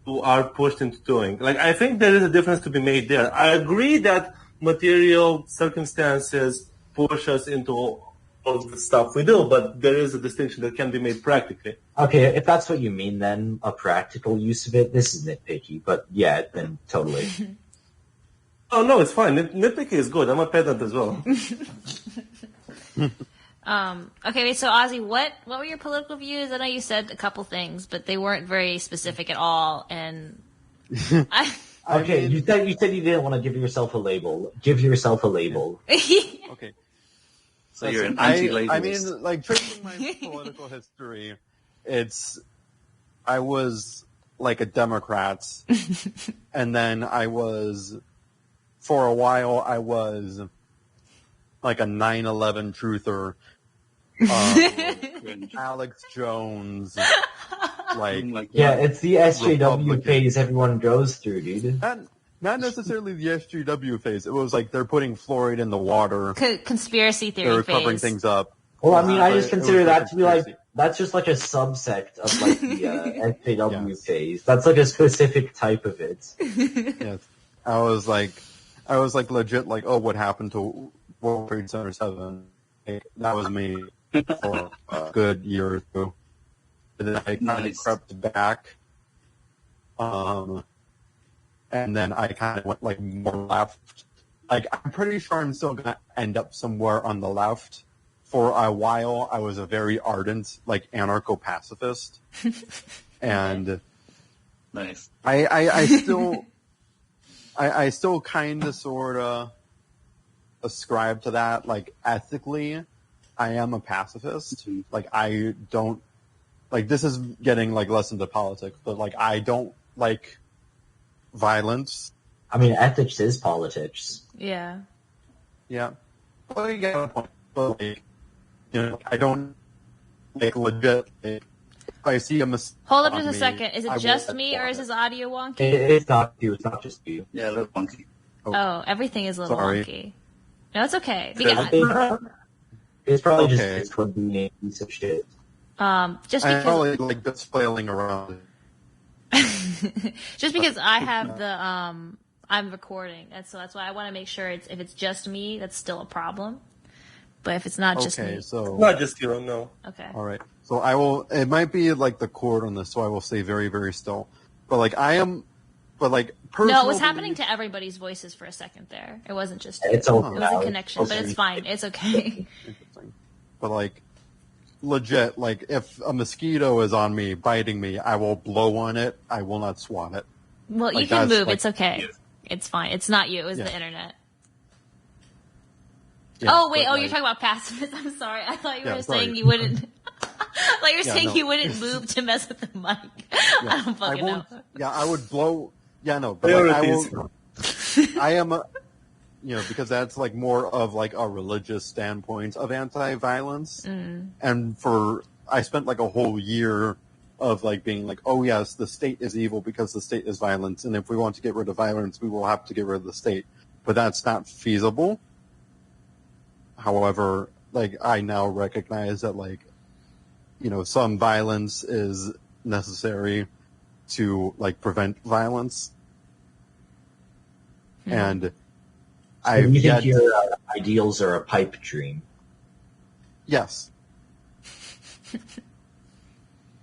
you are pushed into doing. Like, I think there is a difference to be made there. I agree that material circumstances push us into all the stuff we do, but there is a distinction that can be made practically. Okay, if that's what you mean, then a practical use of it. This is nitpicky, but yeah, then totally. Oh no, it's fine. Nitpicky is good. I'm a pedant as well. Okay, wait, so Ozzy, what were your political views? I know you said a couple things, but they weren't very specific at all. And okay, you said you didn't want to give yourself a label. Give yourself a label. Okay. So you're an anti-labelist. I mean, like, tracing my political history, I was like a Democrat, and then for a while, I was like a 9/11 truther. Alex Jones. Yeah, it's the SJW phase everyone goes through, dude. Not necessarily the SJW phase. It was like they're putting fluoride in the water. Conspiracy theory They're phase. covering things up. Well, I mean, I just consider that to be like, that's just like a subsect of like the SJW phase. That's like a specific type of it. Yes. I was like legit like, oh, what happened to World Trade Center 7? That was me for a good year or two. And then I kind of crept back. And then I kind of went like more left. Like, I'm pretty sure I'm still going to end up somewhere on the left. For a while, I was a very ardent, like, anarcho-pacifist. And nice. I still kind of sort of ascribe to that. Like, ethically, I am a pacifist. Like, I don't, like, this is getting, like, less into politics, but, like, I don't like violence. I mean, ethics is politics. Yeah. Yeah. Well, you get a point. But, like, you know, I don't, like, legit, like, I see a mistake. Hold up just a second. Is it just me or is his audio wonky? It's not you. It's not just you. Yeah, a little funky. Oh, everything is a little Sorry. wonky. No, it's okay. It's probably just Okay. it's from being a piece of shit. Just I'm because probably like just flailing around. just because I have the I'm recording, and so that's why I want to make sure if it's just me, that's still a problem. But if it's not just Okay, me, so Not just you, no. okay. all right. So I will. It might be like the chord on this, so I will stay very, very still. But like I am, but like personal No, it was happening beliefs- to everybody's voices for a second there. It wasn't just you. It's over It was now. a connection, but it's fine. It's okay. Interesting. But like legit, like if a mosquito is on me, biting me, I will blow on it. I will not swat it. Well, you Like, can that's, move. like, It's okay. yeah. It's fine. It's not you. It was Yeah. the internet. Yeah, Oh wait! but, Oh, like, you're talking about pacifists. I'm sorry. I thought you Yeah, were sorry. saying you wouldn't. I thought you were Yeah, saying no. you wouldn't move to mess with the mic. I don't fucking know. won't. Yeah, I would blow. Yeah, no, but like, I Priorities. will. I am, because that's like more of like a religious standpoint of anti-violence, and I spent like a whole year of like being like, oh yes, the state is evil because the state is violence, and if we want to get rid of violence, we will have to get rid of the state. But that's not feasible. However, like I now recognize that like, some violence is necessary to like prevent violence, and So I've you yet think your ideals are a pipe dream? yes,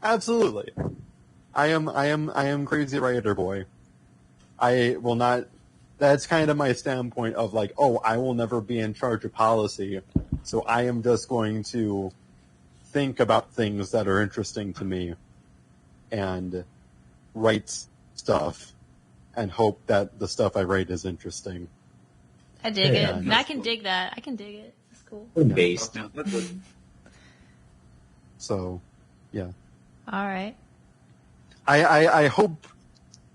absolutely. I am crazy writer boy. I will not. That's kind of my standpoint of like, oh, I will never be in charge of policy, so I am just going to think about things that are interesting to me and write stuff and hope that the stuff I write is interesting. I dig Yeah, it. that's I can dig that. I can dig it. It's cool. Based. Yeah. So, yeah. All right. I hope,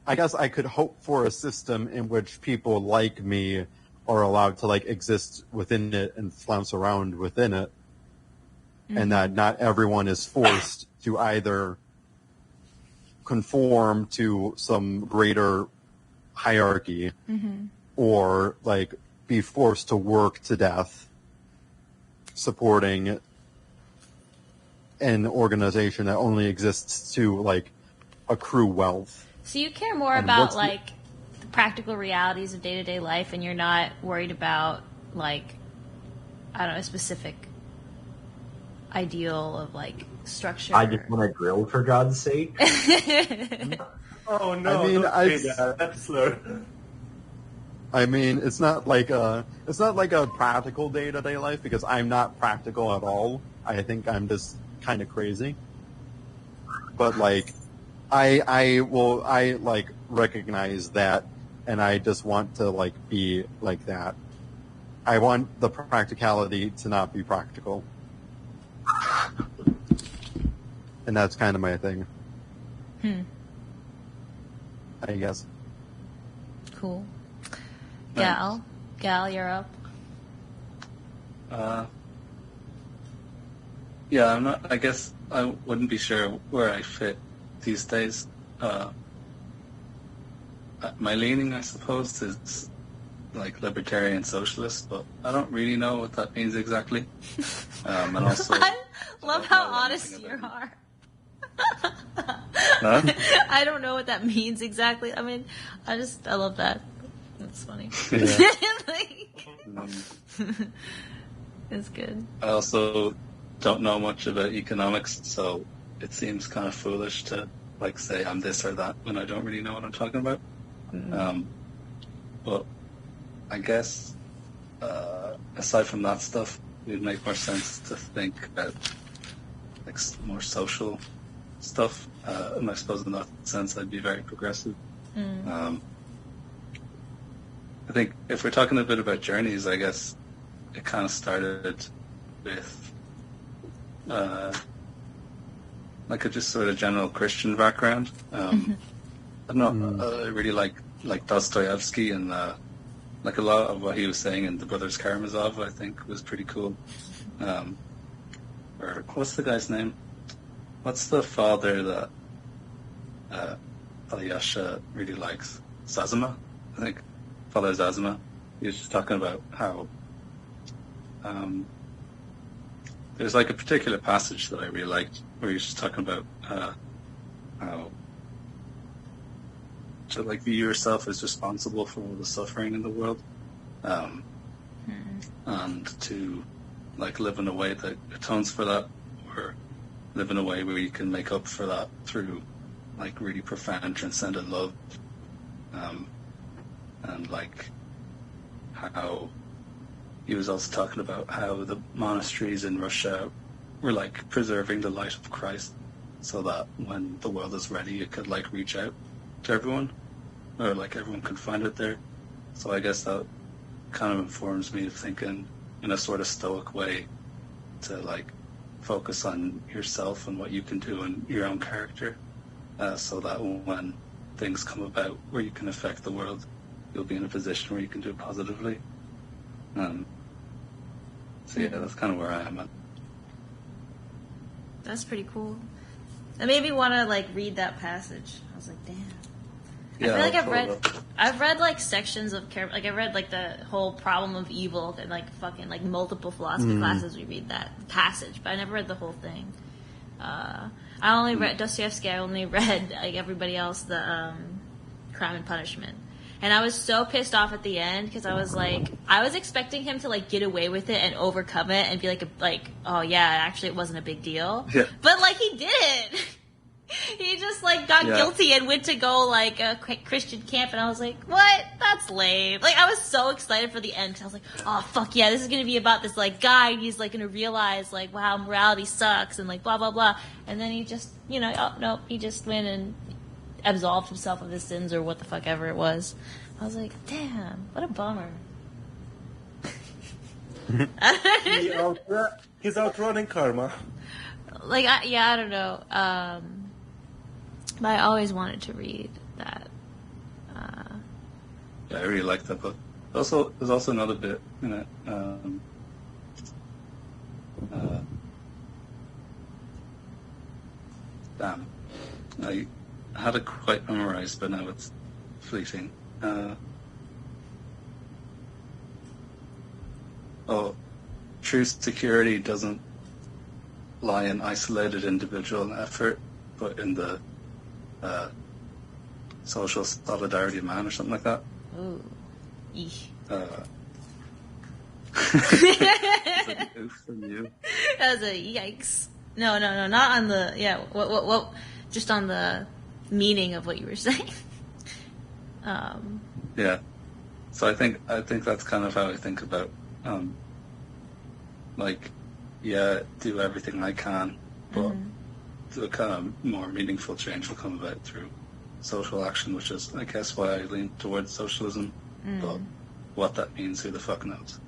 I guess I could hope for a system in which people like me are allowed to like exist within it and flounce around within it, and that not everyone is forced to either conform to some greater hierarchy or like be forced to work to death supporting an organization that only exists to like accrue wealth. So you care more And about what's the- like the practical realities of day-to-day life, and you're not worried about like, I don't know, a specific ideal of like structure. I just want to drill for God's sake. Oh no, I mean, don't say that. That's slur. I mean, it's not like a practical day-to-day life because I'm not practical at all. I think I'm just kind of crazy. But like, I like recognize that, and I just want to like be like that. I want the practicality to not be practical. And that's kind of my thing. I guess. Cool. Nice. Gal, you're up. Yeah, I'm not. I guess I wouldn't be sure where I fit these days. My leaning, I suppose, is like libertarian socialist, but I don't really know what that means exactly. And also, I love how don't know honest anything you about are. Huh? I don't know what that means exactly. I mean, I love that. That's funny. Yeah. Like, Um, it's good. I also don't know much about economics, so it seems kind of foolish to like say I'm this or that when I don't really know what I'm talking about. But I guess aside from that stuff, it would make more sense to think about like more social stuff. And I suppose in that sense, I'd be very progressive. I think if we're talking a bit about journeys, I guess it kind of started with like a just sort of general Christian background. I don't know. I really like Dostoevsky, and like a lot of what he was saying in The Brothers Karamazov, I think was pretty cool. Or what's the guy's name? what's the father that Alyosha really likes? Zazima, I think. Father Zazima. He was just talking about how there's like a particular passage that I really liked where he's just talking about how to like view yourself as responsible for all the suffering in the world, and to like live in a way that atones for that, or live in a way where you can make up for that through like really profound transcendent love, and like how he was also talking about how the monasteries in Russia were like preserving the light of Christ, so that when the world is ready, it could like reach out to everyone, or like everyone could find it there. So I guess that kind of informs me of thinking in a sort of stoic way to like focus on yourself and what you can do in your own character, so that when things come about where you can affect the world, you'll be in a position where you can do it positively. So yeah, that's kind of where I am at. That's pretty cool. It made me want to like read that passage. I was like, damn. Yeah, I feel like I've read like sections of like I read like the whole problem of evil and like fucking like multiple philosophy classes. We read that passage, but I never read the whole thing. I only read Dostoevsky. I only read like everybody else the Crime and Punishment. And I was so pissed off at the end because I was like, I was expecting him to like get away with it and overcome it and be like, oh yeah, actually it wasn't a big deal. Yeah. But like he didn't. He just like got guilty and went to go like a Christian camp, and I was like, what? That's lame. Like I was so excited for the end because I was like, oh fuck yeah, this is gonna be about this like guy, and he's like gonna realize like wow, morality sucks and like blah blah blah, and then he just he just went and absolved himself of his sins or what the fuck ever it was. I was like, damn, what a bummer. He's outrunning karma. Like I don't know. But I always wanted to read that. Yeah, I really like that book. There's also another bit in it. Damn. I had it quite memorized, but now it's fleeting. True security doesn't lie in isolated individual effort, but in the social solidarity of man, or something like that. Ooh. Eesh. An oof from you. That was a yikes. No, not on the, what, just on the meaning of what you were saying. Yeah. So I think that's kind of how I think about, do everything I can, but the kind of more meaningful change will come about through social action, which is, I guess, why I lean towards socialism. But what that means, who the fuck knows?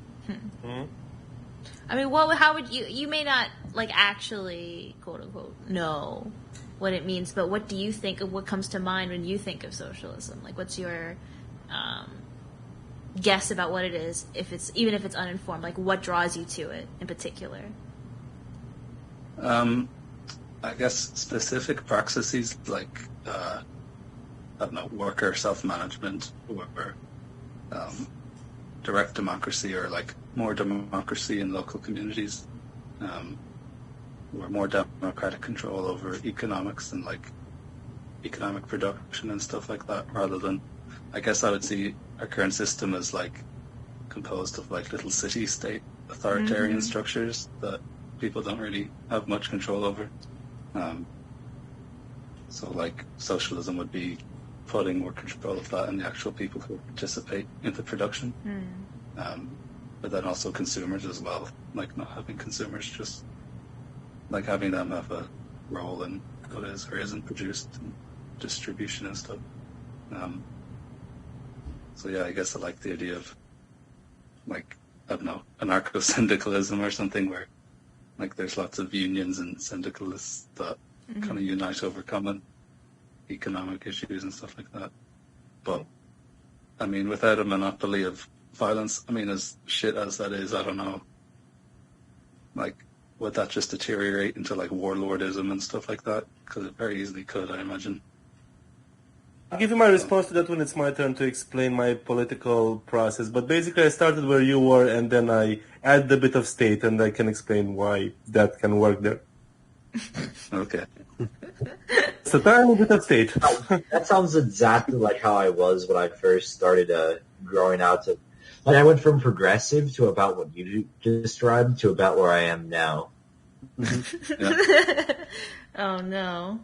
I mean, how would you may not, like, actually, quote unquote, know what it means, but what do you think of what comes to mind when you think of socialism? Like, what's your guess about what it is, even if it's uninformed? Like, what draws you to it in particular? I guess specific practices like, I don't know, worker self-management, or direct democracy, or like more democracy in local communities, or more democratic control over economics and like economic production and stuff like that, rather than, I guess I would see our current system as like composed of like little city-state authoritarian structures that people don't really have much control over. So like socialism would be putting more control of that in the actual people who participate in the production. But then also consumers as well, like not having consumers, just like having them have a role in what is or isn't produced and distribution and stuff. So yeah, I guess I like the idea of like, I don't know, anarcho-syndicalism or something, where like there's lots of unions and syndicalists that kind of unite over common economic issues and stuff like that. But I mean, without a monopoly of violence, I mean, as shit as that is, I don't know. Like, would that just deteriorate into like warlordism and stuff like that? Because it very easily could, I imagine. I'll give you my response to that when it's my turn to explain my political process. But basically, I started where you were, and then I add a bit of state, and I can explain why that can work there. Okay. It's a tiny bit of state. That sounds exactly like how I was when I first started growing out to. Like I went from progressive to about what you described to about where I am now. Yeah. Oh no.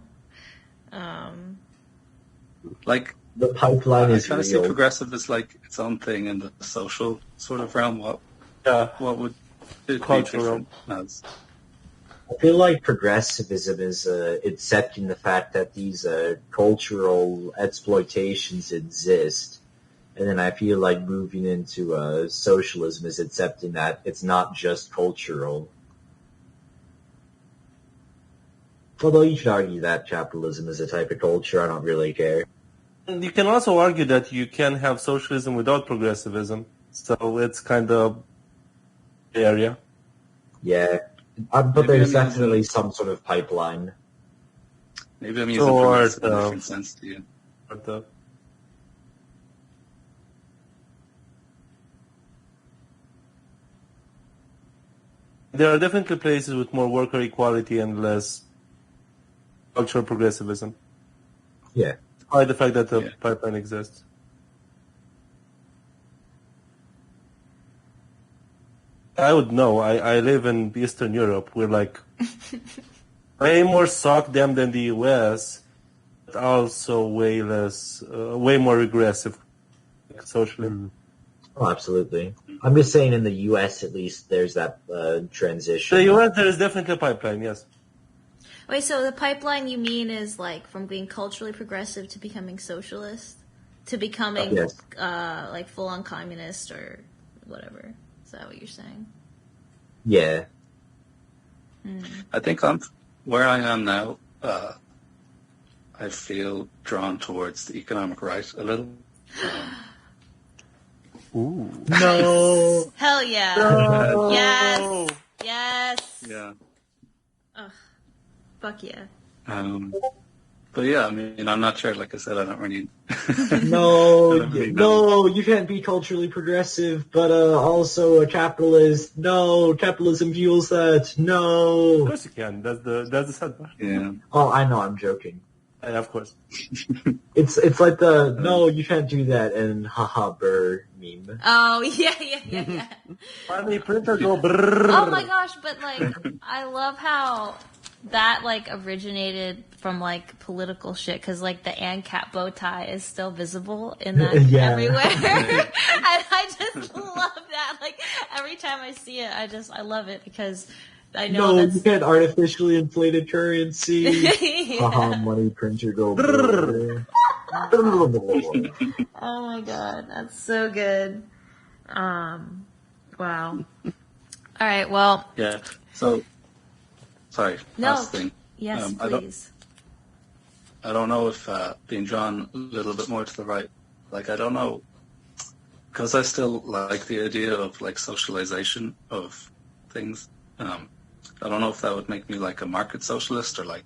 Like, The pipeline I is kind of see real. progressive as like its own thing in the social sort of realm. What would it be Cultural. different as? I feel like progressivism is accepting the fact that these cultural exploitations exist. And then I feel like moving into socialism is accepting that it's not just cultural. Although you could argue that capitalism is a type of culture, I don't really care. And you can also argue that you can have socialism without progressivism. So it's kind of the area. Yeah. But Maybe there's I'm using- definitely some sort of pipeline. Maybe I'm using Sort progressive in a of. different sense to you. But, there are definitely places with more worker equality and less cultural progressivism, Yeah. despite the fact that the Yeah. pipeline exists. I would know. I live in Eastern Europe. We're like way more sock them than the US, but also way less, way more regressive socially. Oh, absolutely. I'm just saying in the U.S. at least there's that transition. The US, there is definitely a pipeline, yes. Wait, so the pipeline you mean is like from being culturally progressive to becoming socialist? To becoming Yes. like full on communist or whatever? Is that what you're saying? Yeah. I think I'm where I am now. I feel drawn towards the economic right a little. Ooh. No. Hell yeah. No. Yes. Yes. Yeah. Fuck yeah. But yeah, I mean, I'm not sure. Like I said, I don't really. No, I don't really know. no, you can't be culturally progressive, but also a capitalist. No, capitalism fuels that. Of No. course you can. That's the sad part. Yeah. Oh, I know, I'm joking. Yeah, of course. It's like the no, you can't do that and haha burr meme. Oh yeah. Funny printer go brrrr. Oh my gosh, but like I love how that like originated from like political shit because like the ANCAP bow tie is still visible in that Yeah. everywhere. And I just love that. Like every time I see it, I love it because I know No, that's you can't artificially inflated currency. Yeah. Haha, money printer go brrr. Oh my god, that's so good. Wow. All right, well, Yeah. So, sorry. No. Last thing. yes, I don't- please. I don't know if being drawn a little bit more to the right, like I don't know, because I still like the idea of like socialization of things. I don't know if that would make me like a market socialist or like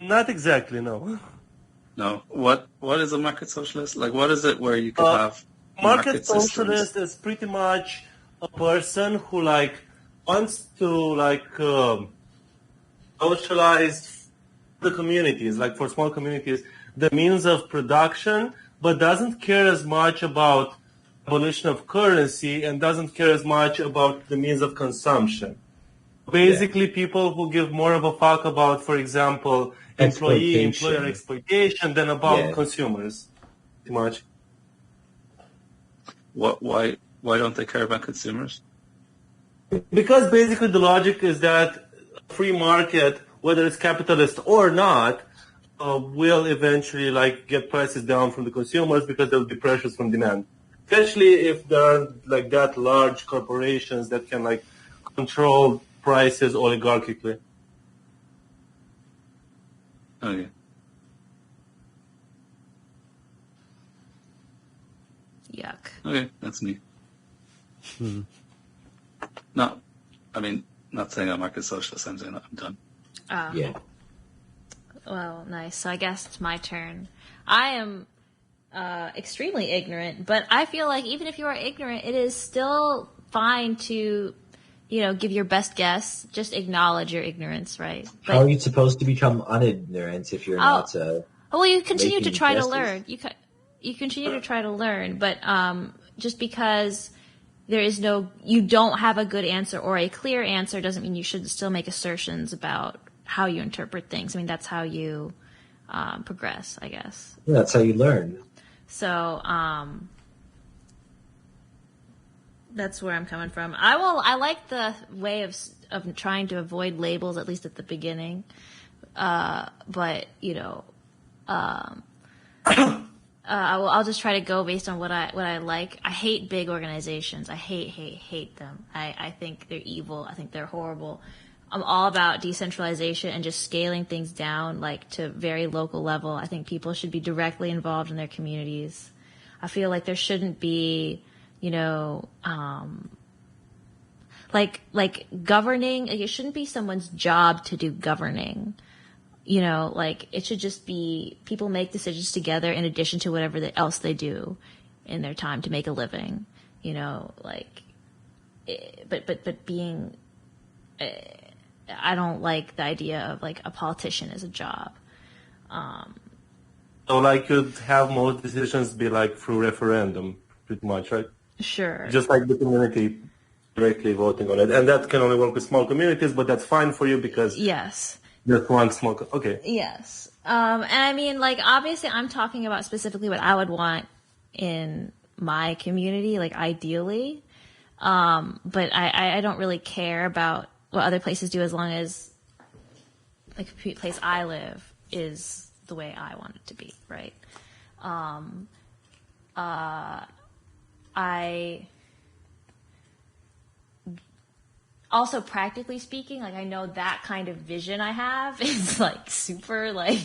Not exactly, no. no. What is a market socialist? Like what is it where you can have Market systems? socialist is pretty much a person who like wants to like socialize the communities, like for small communities, the means of production, but doesn't care as much about abolition of currency and doesn't care as much about the means of consumption. Basically, people who give more of a fuck about, for example, employer exploitation than about consumers, pretty much. Why don't they care about consumers? Because basically the logic is that free market, whether it's capitalist or not, will eventually like get prices down from the consumers because there will be pressures from demand. Especially if there are like that large corporations that can like control prices oligarchically. Okay. Yuck. Okay, that's me. No, I mean, Not saying I'm market socialist. I'm saying I'm done. Oh. Yeah. Well, nice. So I guess it's my turn. I am extremely ignorant, but I feel like even if you are ignorant, it is still fine to, give your best guess. Just acknowledge your ignorance, right? But, how are you supposed to become unignorant if you're not? Well, you continue to making try to guesses? learn. You continue to try to learn, but just because you don't have a good answer or a clear answer doesn't mean you should still make assertions about how you interpret things. I mean, that's how you progress, I guess. Yeah, that's how you learn. So that's where I'm coming from. I like the way of trying to avoid labels, at least at the beginning. But I'll just try to go based on what I like. I hate big organizations. I hate them. I think they're evil. I think they're horrible. I'm all about decentralization and just scaling things down, like to very local level. I think people should be directly involved in their communities. I feel like there shouldn't be, like governing. Like it shouldn't be someone's job to do governing. It should just be people make decisions together in addition to whatever else they do in their time to make a living. But being. I don't like the idea of like a politician as a job. So like you'd have most decisions be like through referendum, pretty much, right? Sure. Just like the community directly voting on it. And that can only work with small communities, but that's fine for you because yes. Just one small, okay. Yes. And I mean, like, obviously I'm talking about specifically what I would want in my community, like ideally. But I don't really care about what other places do as long as like the place I live is the way I want it to be, right? I also, practically speaking, like I know that kind of vision I have is like super like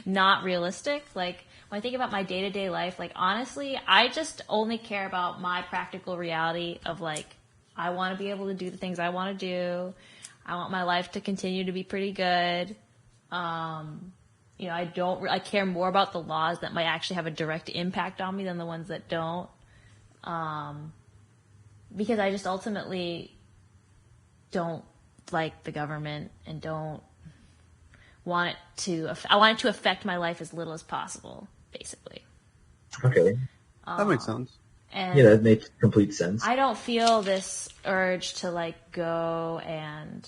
not realistic. Like when I think about my day-to-day life, like honestly, I just only care about my practical reality of like I want to be able to do the things I want to do. I want my life to continue to be pretty good. I care more about the laws that might actually have a direct impact on me than the ones that don't. Because I just ultimately don't like the government and don't want it to. I want it to affect my life as little as possible, basically. Okay. That makes sense. And yeah, that makes complete sense. I don't feel this urge to like go and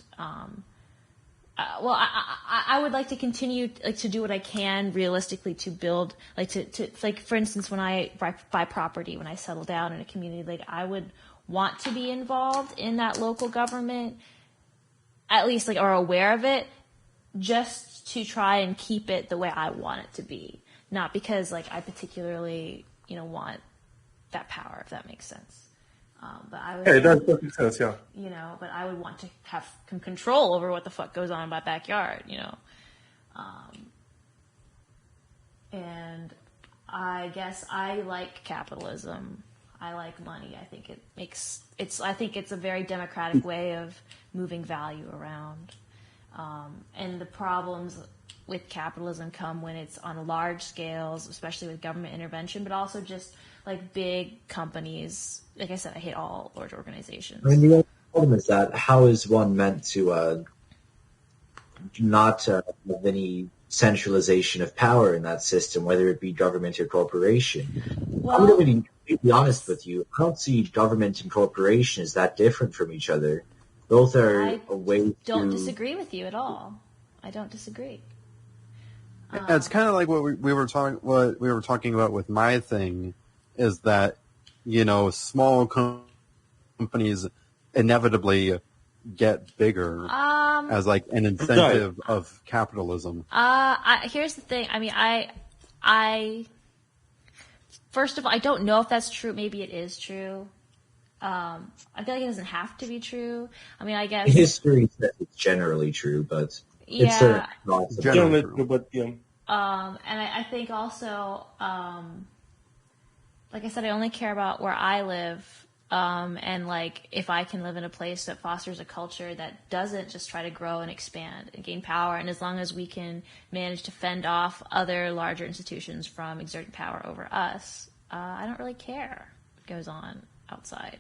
I would like to continue like to do what I can realistically to build like to like for instance when I buy property, when I settle down in a community, like I would want to be involved in that local government, at least like or aware of it, just to try and keep it the way I want it to be, not because like I particularly want that power, if that makes sense. But I would. Hey, that makes sense, yeah. But I would want to have control over what the fuck goes on in my backyard, And I guess I like capitalism. I like money. I think I think it's a very democratic way of moving value around. And the problems with capitalism come when it's on large scales, especially with government intervention, but also just like big companies. Like I said, I hate all large organizations. I mean, the only problem is that how is one meant to not have any centralization of power in that system, whether it be government or corporation? I'm going to be completely honest with you. I don't see government and corporation as that different from each other. Both are a way to... I don't disagree with you at all. I don't disagree. It's kind of like what we were talking about with my thing, is that small companies inevitably get bigger as like an incentive of capitalism. Here's the thing. I mean, I first of all, I don't know if that's true. Maybe it is true. I feel like it doesn't have to be true. I mean, I guess history says it's generally true, but it's certainly not generally true. But yeah. And I think also, like I said, I only care about where I live. And like, if I can live in a place that fosters a culture that doesn't just try to grow and expand and gain power, and as long as we can manage to fend off other larger institutions from exerting power over us, I don't really care what goes on outside.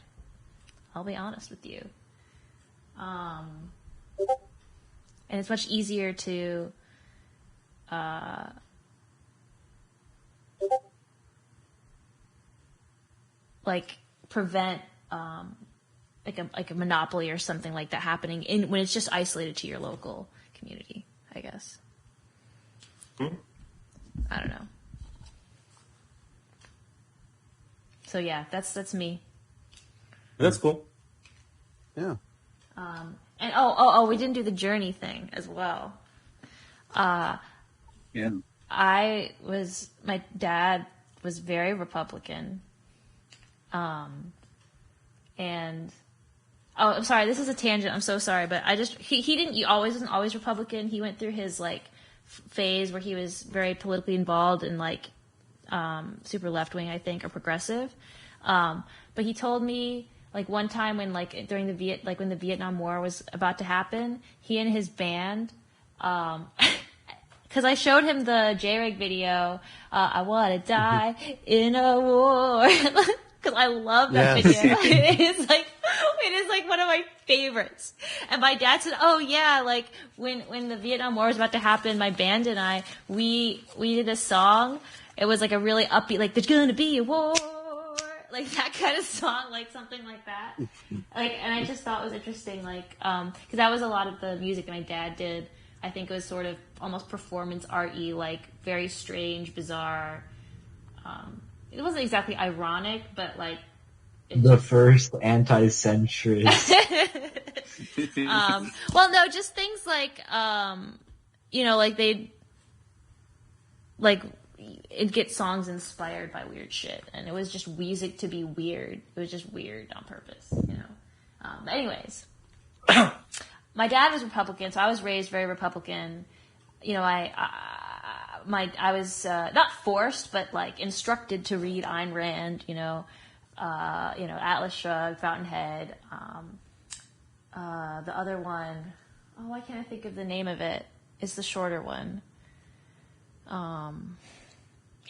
I'll be honest with you. And it's much easier to like prevent like a monopoly or something like that happening when it's just isolated to your local community, I guess. I don't know. So yeah, that's me. That's cool. Yeah. And we didn't do the journey thing as well. Yeah. My dad was very Republican. And I'm sorry, this is a tangent. I'm so sorry, but he wasn't always Republican. He went through his like phase where he was very politically involved and like super left wing, I think, or progressive. But he told me like one time when like during when the Vietnam War was about to happen, he and his band, because I showed him the J-Rig video, I want to die in a war. Because I love that video. It is like one of my favorites. And my dad said, "Oh yeah, like when the Vietnam War was about to happen, my band and I we did a song. It was like a really upbeat, like there's gonna be a war, like that kind of song, like something like that. Like, and I just thought it was interesting, like because that was a lot of the music that my dad did. I think it was sort of almost performance art-y, like very strange, bizarre. It wasn't exactly ironic, but like the first anti-centrist. Well, no, just things like like they'd like it'd get songs inspired by weird shit, and it was just music to be weird. It was just weird on purpose, But anyways, my dad was Republican, so I was raised very Republican. I was not forced, but like instructed to read Ayn Rand, Atlas Shrugged, Fountainhead. The other one, why can't I think of the name of it? It's the shorter one.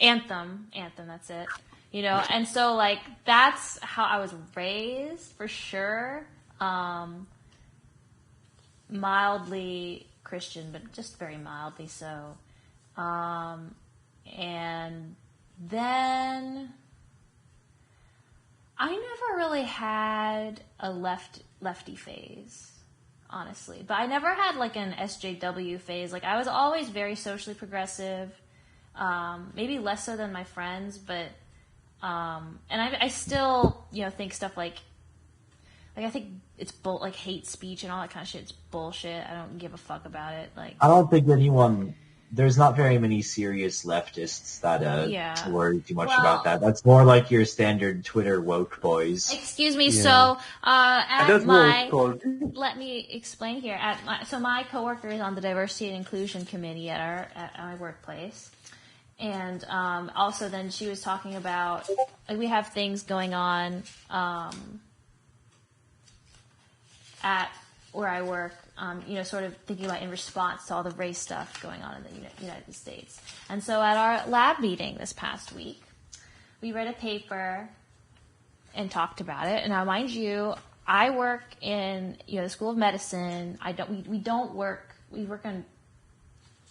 Anthem, that's it. And so like that's how I was raised for sure. Mildly Christian, but just very mildly so. And then I never really had a lefty phase, honestly. But I never had like an SJW phase. Like I was always very socially progressive, maybe less so than my friends, but and I still think stuff like I think it's like hate speech and all that kind of shit. It's bullshit. I don't give a fuck about it. Like I don't think there's not very many serious leftists that worry too much about that. That's more like your standard Twitter woke boys. Excuse me. Yeah. So let me explain here. So my coworker is on the diversity and inclusion committee at our workplace, and also then she was talking about like we have things going on at where I work. Sort of thinking about in response to all the race stuff going on in the United States. And so at our lab meeting this past week, we read a paper and talked about it. And now, mind you, I work in the School of Medicine. We work on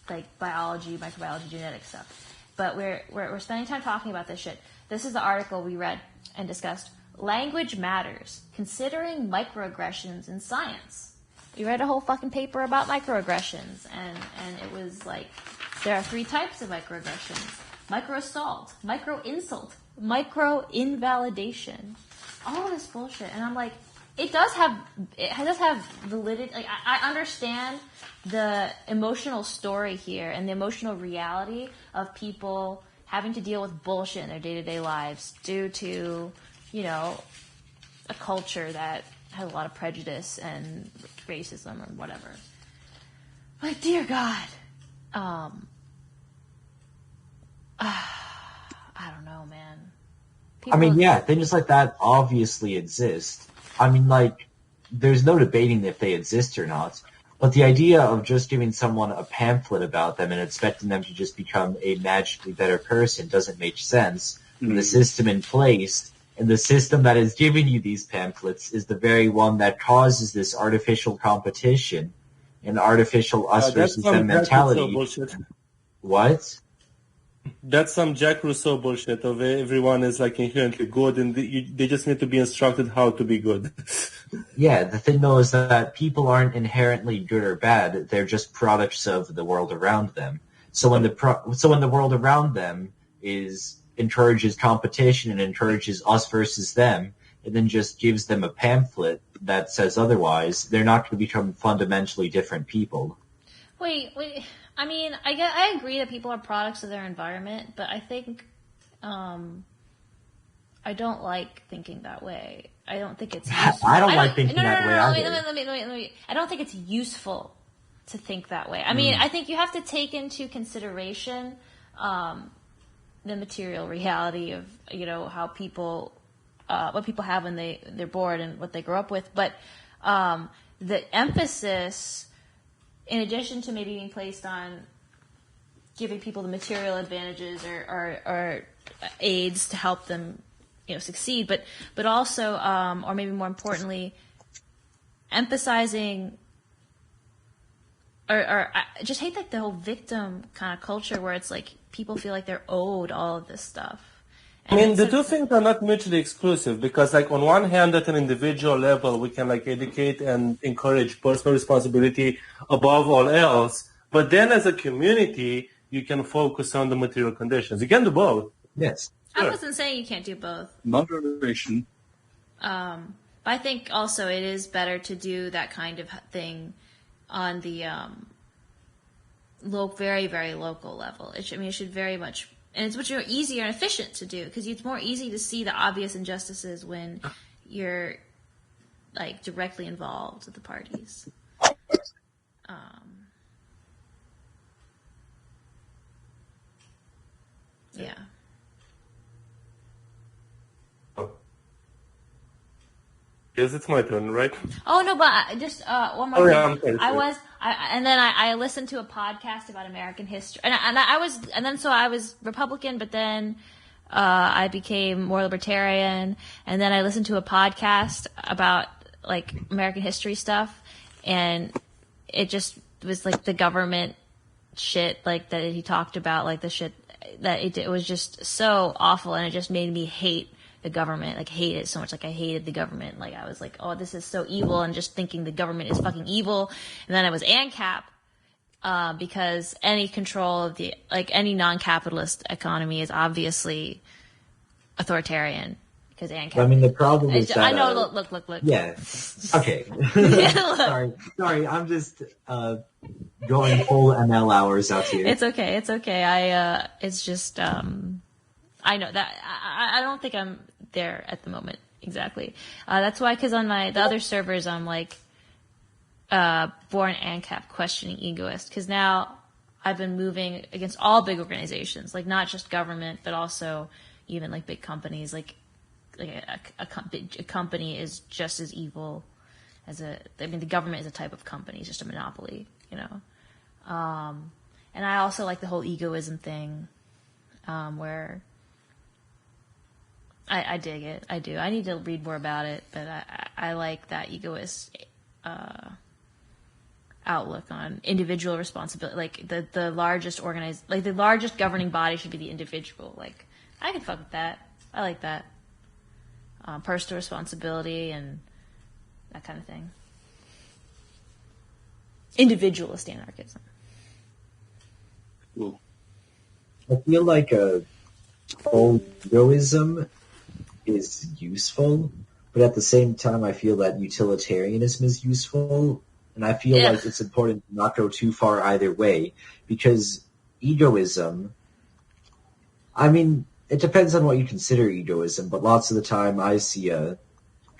like biology, microbiology, genetic stuff. But we're spending time talking about this shit. This is the article we read and discussed. Language Matters, Considering Microaggressions in Science. We read a whole fucking paper about microaggressions, and it was like, there are 3 types of microaggressions. Microassault, microinsult, microinvalidation. All of this bullshit. And I'm like, it does have validity. Like, I understand the emotional story here and the emotional reality of people having to deal with bullshit in their day-to-day lives due to, a culture that has a lot of prejudice and racism or whatever. Like, dear God. I don't know, man. I mean, yeah, things like that obviously exist. I mean, like, there's no debating if they exist or not. But the idea of just giving someone a pamphlet about them and expecting them to just become a magically better person doesn't make sense. Mm-hmm. The system in place and the system that is giving you these pamphlets is the very one that causes this artificial competition and artificial us versus them mentality. What? That's some Jack Rousseau bullshit of everyone is like inherently good and they just need to be instructed how to be good. Yeah, the thing though is that people aren't inherently good or bad; they're just products of the world around them. So when the world around them encourages competition and encourages us versus them, and then just gives them a pamphlet that says otherwise, they're not going to become fundamentally different people. Wait. I mean, I agree that people are products of their environment, but I think I don't like thinking that way. I don't think it's useful. I don't like thinking that way either. Let me. I don't think it's useful to think that way. I mean, I think you have to take into consideration the material reality of, how people, what people have when they're bored and what they grow up with. But the emphasis, in addition to maybe being placed on giving people the material advantages or aids to help them, succeed, but also, or maybe more importantly, emphasizing, or I just hate like the whole victim kind of culture where it's like people feel like they're owed all of this stuff. And I mean, the two things are not mutually exclusive because, like, on one hand, at an individual level, we can, like, educate and encourage personal responsibility above all else. But then as a community, you can focus on the material conditions. You can do both. Yes. Sure. I wasn't saying you can't do both. Moderation. But I think also it is better to do that kind of thing on the very, very local level. It should very much... And it's much more easier and efficient to do because it's more easy to see the obvious injustices when you're like directly involved with the parties. Yeah. Yes, it's my turn, right? Oh no, but just one more thing. Yeah, I'm sorry. I listened to a podcast about American history, and I was Republican, but then I became more libertarian, and then I listened to a podcast about like American history stuff, and it just was like the government shit like that he talked about, like the shit that it was just so awful, and it just made me hate the government, like hate it so much. Like I hated the government. Like I was like, oh, this is so evil, and just thinking the government is fucking evil. And then I was ANCAP, because any control of any non-capitalist economy is obviously authoritarian. Because ANCAP. I mean, the problem is that I know. Look. Yeah. Okay. Sorry. I'm just going full ML hours out here. It's okay. It's just. I know that I don't think I'm there at the moment exactly. That's why, because on the other servers, I'm like born ANCAP questioning egoist. Because now I've been moving against all big organizations, like not just government, but also even like big companies. Like a company is just as evil as the government is a type of company. It's just a monopoly, And I also like the whole egoism thing, where. I dig it. I do. I need to read more about it, but I like that egoist outlook on individual responsibility. Like the largest the largest governing body should be the individual. Like I can fuck with that. I like that. Personal responsibility and that kind of thing. Individualist anarchism. Cool. I feel like full egoism is useful, but at the same time I feel that utilitarianism is useful, and I feel like it's important to not go too far either way, because egoism, I mean, it depends on what you consider egoism, but lots of the time I see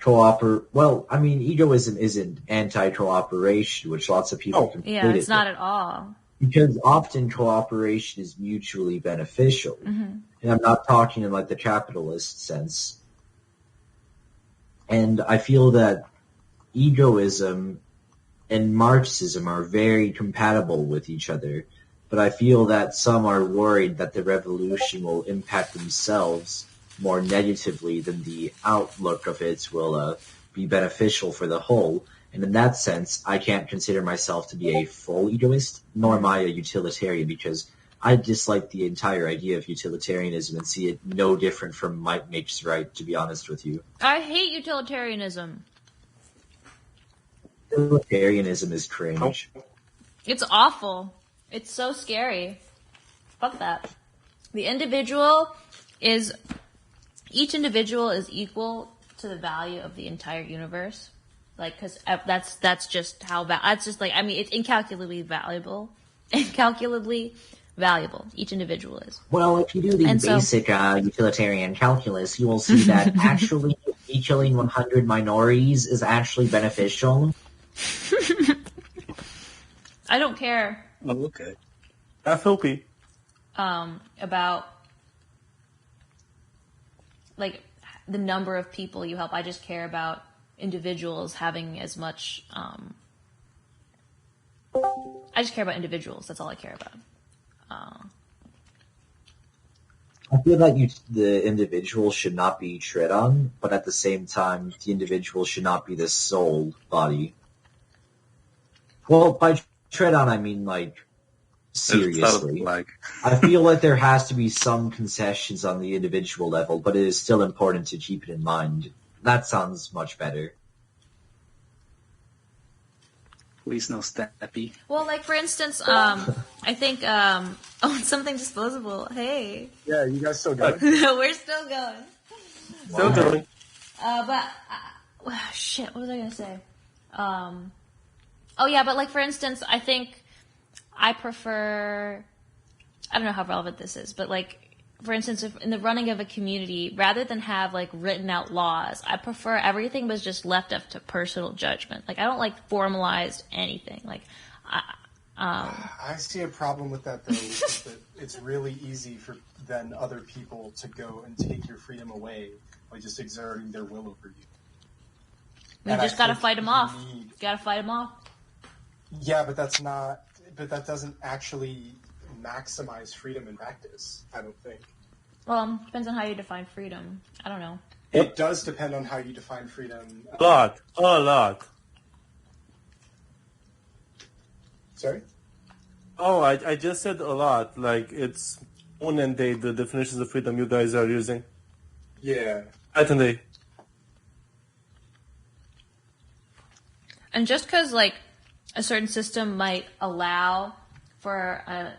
egoism isn't anti-cooperation, which lots of people it's not at all. Because often cooperation is mutually beneficial. And I'm not talking in like the capitalist sense. And I feel that egoism and Marxism are very compatible with each other. But I feel that some are worried that the revolution will impact themselves more negatively than the outlook of it will be beneficial for the whole. And in that sense, I can't consider myself to be a full egoist, nor am I a utilitarian, because I dislike the entire idea of utilitarianism and see it no different from might makes right, to be honest with you. I hate utilitarianism. Utilitarianism is cringe. It's awful. It's so scary. Fuck that. Each individual is equal to the value of the entire universe. Like, cause that's just how, that's just like, I mean, it's incalculably valuable. Incalculably valuable. Each individual is. Well, if you do the basic utilitarian calculus, you will see that actually killing 100 minorities is actually beneficial. I don't care. Oh, okay. FOP. About like the number of people you help. I just care about individuals having as much. I just care about individuals. That's all I care about. I feel like the individual should not be tread on, but at the same time, the individual should not be the sole body. Well, by tread on, I mean like seriously. I feel like there has to be some concessions on the individual level, but it is still important to keep it in mind. That sounds much better. Please no steppy. Well, like for instance, I think it's something disposable. Hey. Yeah, you guys still going? We're still going. Still going. But shit, what was I gonna say? Oh yeah, but like for instance, I think I prefer. I don't know how relevant this is, but like for instance, if in the running of a community, rather than have like written out laws, I prefer everything was just left up to personal judgment. Like I don't like formalized anything. Like I see a problem with that though. Is that it's really easy for then other people to go and take your freedom away by just exerting their will over you. We just gotta fight them off. Gotta fight them off. Yeah, but that's not. But that doesn't actually maximize freedom in practice, I don't think. Well, depends on how you define freedom. I don't know. It does depend on how you define freedom. A lot. Sorry? Oh, I just said a lot. Like, it's own and they, the definitions of freedom you guys are using. Yeah. Night and day. And just because, like, a certain system might allow for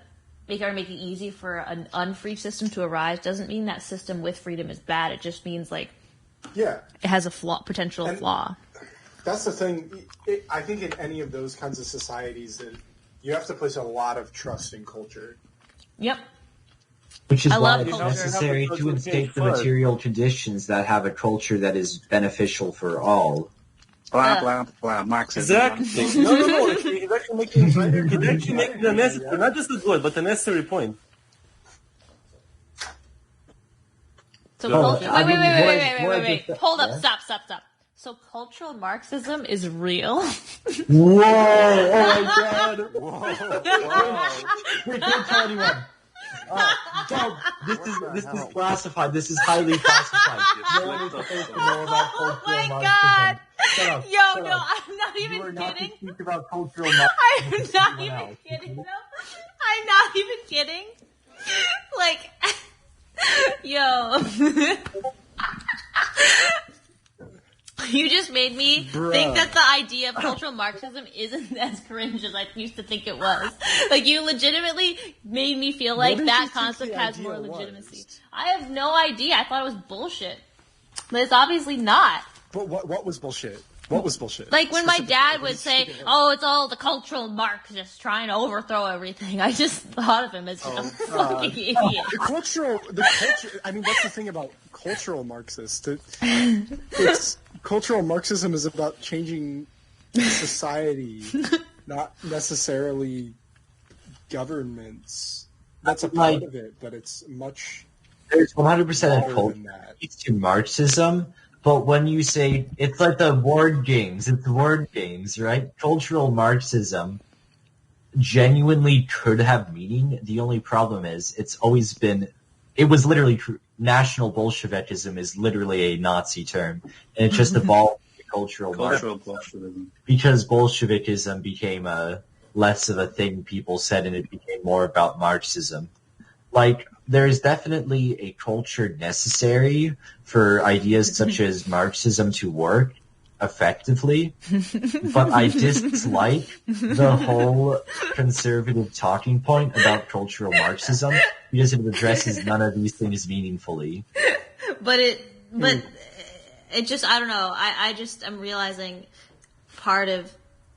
make it easy for an unfree system to arise doesn't mean that system with freedom is bad. It just means like it has a potential flaw. That's the thing. I think in any of those kinds of societies that you have to place a lot of trust in culture. Yep. Which is why it's necessary to instate the material conditions that have a culture that is beneficial for all. Blah, blah, blah. Marxism. Exactly. No. He's actually making the necessary, not just the good, but the necessary point. So wait. Hold up. Stop. So cultural Marxism is real? Whoa! Oh my god! Whoa! We can't tell anyone. This is classified. This is highly classified. No one is supposed to know about cultural Marxism. God! Shut up. No, I'm not even you are kidding. Not to speak about cultural Marxism. I'm not even kidding, though. I'm not even kidding. Like, yo. You just made me think that the idea of cultural Marxism isn't as cringe as I used to think it was. Like, you legitimately made me feel like that concept has more legitimacy. I have no idea. I thought it was bullshit. But it's obviously not. But what was bullshit? What was bullshit? Like when my dad would say, "Oh, it's all the cultural Marxists trying to overthrow everything," I just thought of him as a fucking idiot. The culture. I mean, that's the thing about cultural Marxists. Cultural Marxism is about changing society, not necessarily governments. That's a part of it, but it's much. There's 100% broader a culture than that. to Marxism, but when you say it's like the word games, it's word games, right? Cultural Marxism genuinely could have meaning. The only problem is it was literally true. National Bolshevikism is literally a Nazi term, and it just evolved to cultural Bolshevism. Because Bolshevikism became less of a thing people said, and it became more about Marxism. Like, there's definitely a culture necessary for ideas such as Marxism to work effectively, but I dislike the whole conservative talking point about cultural Marxism because it addresses none of these things meaningfully. But it just, I don't know. I'm realizing part of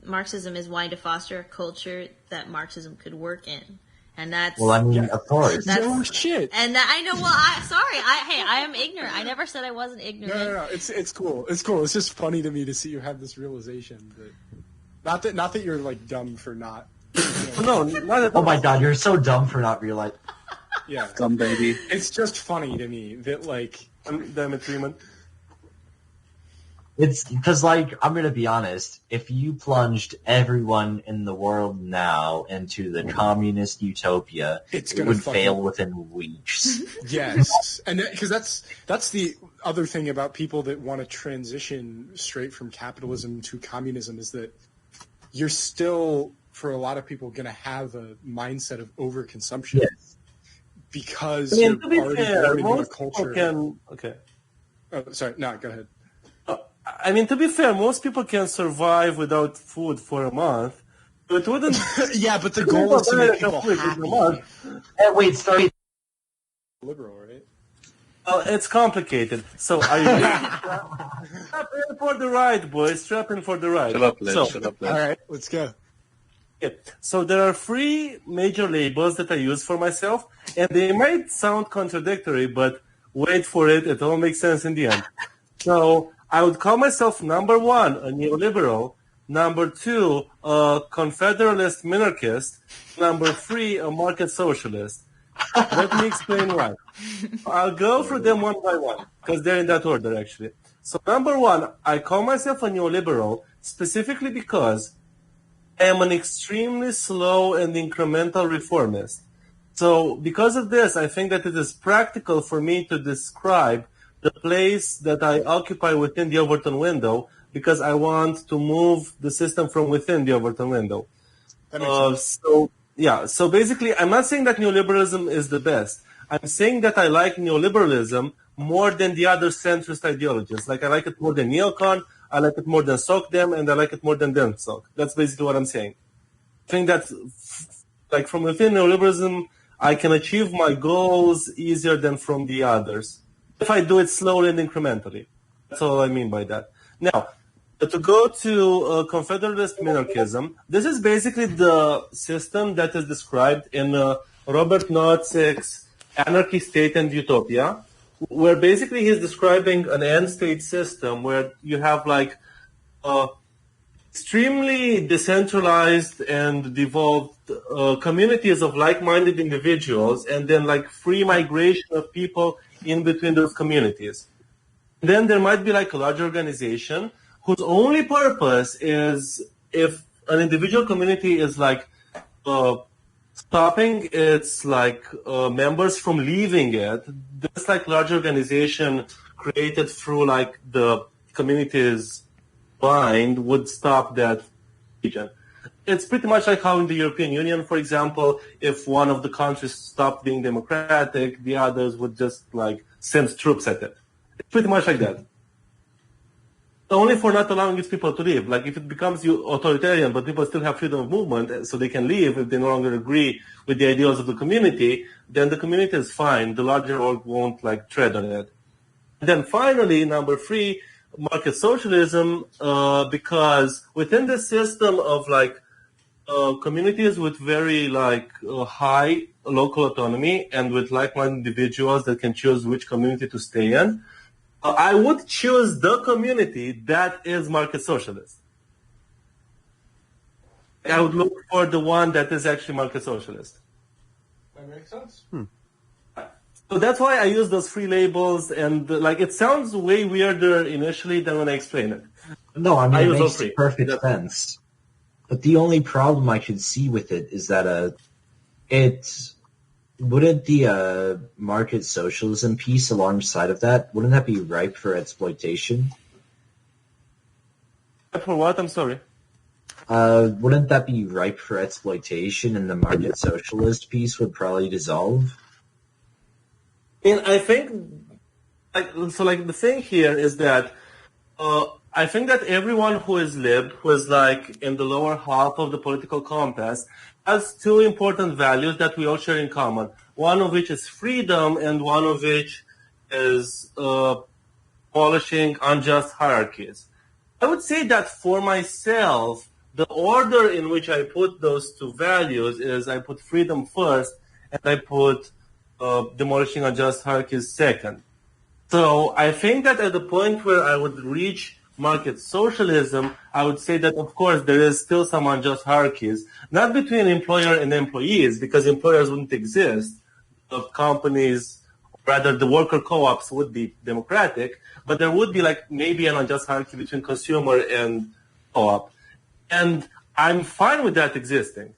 Marxism is wanting to foster a culture that Marxism could work in. And that's... Well, I mean, of course. No shit. And I know, I am ignorant. I never said I wasn't ignorant. No. It's cool. It's cool. It's just funny to me to see you have this realization. That, not that you're, like, dumb for not... No, not at all. Oh my god, you're so dumb for not realizing. Yeah. Dumb baby. It's just funny to me that, like... Damn it, Freeman. It's because, like, I'm going to be honest, if you plunged everyone in the world now into the communist utopia, it would fail within weeks. Yes. And because that's the other thing about people that want to transition straight from capitalism to communism is that you're still, for a lot of people, going to have a mindset of overconsumption. Yes. Because you're already born into a culture. Okay. Oh, sorry. No, go ahead. I mean, to be fair, most people can survive without food for a month. But it wouldn't... Yeah, but the goal is to make people happy. Wait, sorry. Liberal, right? It's complicated. So are you strap in for the ride, boys? Strap in for the ride. Shut up, Liz. Shut up, Liz. All right, let's go. Yeah. So there are 3 major labels that I use for myself, and they might sound contradictory, but wait for it. It all makes sense in the end. So I would call myself number 1, a neoliberal, number 2, a confederalist minarchist, number 3, a market socialist. Let me explain why. I'll go through them one by one, because they're in that order, actually. So number 1, I call myself a neoliberal specifically because I am an extremely slow and incremental reformist. So because of this, I think that it is practical for me to describe the place that I occupy within the Overton window, because I want to move the system from within the Overton window. That makes sense. So basically, I'm not saying that neoliberalism is the best. I'm saying that I like neoliberalism more than the other centrist ideologies. Like, I like it more than neocon, I like it more than SOCDEM, and I like it more than DEMSOC. That's basically what I'm saying. I think that, like, from within neoliberalism, I can achieve my goals easier than from the others, if I do it slowly and incrementally. That's all I mean by that. Now, to go to confederalist minarchism, this is basically the system that is described in Robert Nozick's Anarchy, State, and Utopia, where basically he's describing an end-state system where you have like extremely decentralized and devolved communities of like-minded individuals, and then like free migration of people in between those communities. Then there might be like a large organization whose only purpose is, if an individual community is like stopping its like members from leaving it, this like large organization created through like the community's mind would stop that region. It's pretty much like how in the European Union, for example, if one of the countries stopped being democratic, the others would just like send troops at it. It's pretty much like that. Only for not allowing its people to leave. Like if it becomes authoritarian, but people still have freedom of movement, so they can leave if they no longer agree with the ideals of the community, then the community is fine. The larger org won't like tread on it. And then finally, number 3, market socialism, because within the system of like communities with very like high local autonomy and with like-minded individuals that can choose which community to stay in, I would choose the community that is market socialist. I would look for the one that is actually market socialist. That makes sense. So that's why I use those free labels, and like it sounds way weirder initially than when I explain it. No, I mean, I it use all makes three. perfect sense. But the only problem I could see with it is that wouldn't the market socialism piece alongside of that, wouldn't that be ripe for exploitation? For what? I'm sorry. Wouldn't that be ripe for exploitation, and the market socialist piece would probably dissolve? And I think, the thing here is that I think that everyone who is lib, who is like in the lower half of the political compass, has two important values that we all share in common. One of which is freedom, and one of which is abolishing unjust hierarchies. I would say that for myself, the order in which I put those two values is I put freedom first, and I put demolishing unjust hierarchies second. So I think that at the point where I would reach market socialism, I would say that, of course, there is still some unjust hierarchies, not between employer and employees, because employers wouldn't exist. The companies, rather the worker co-ops would be democratic, but there would be like maybe an unjust hierarchy between consumer and co-op. And I'm fine with that existing.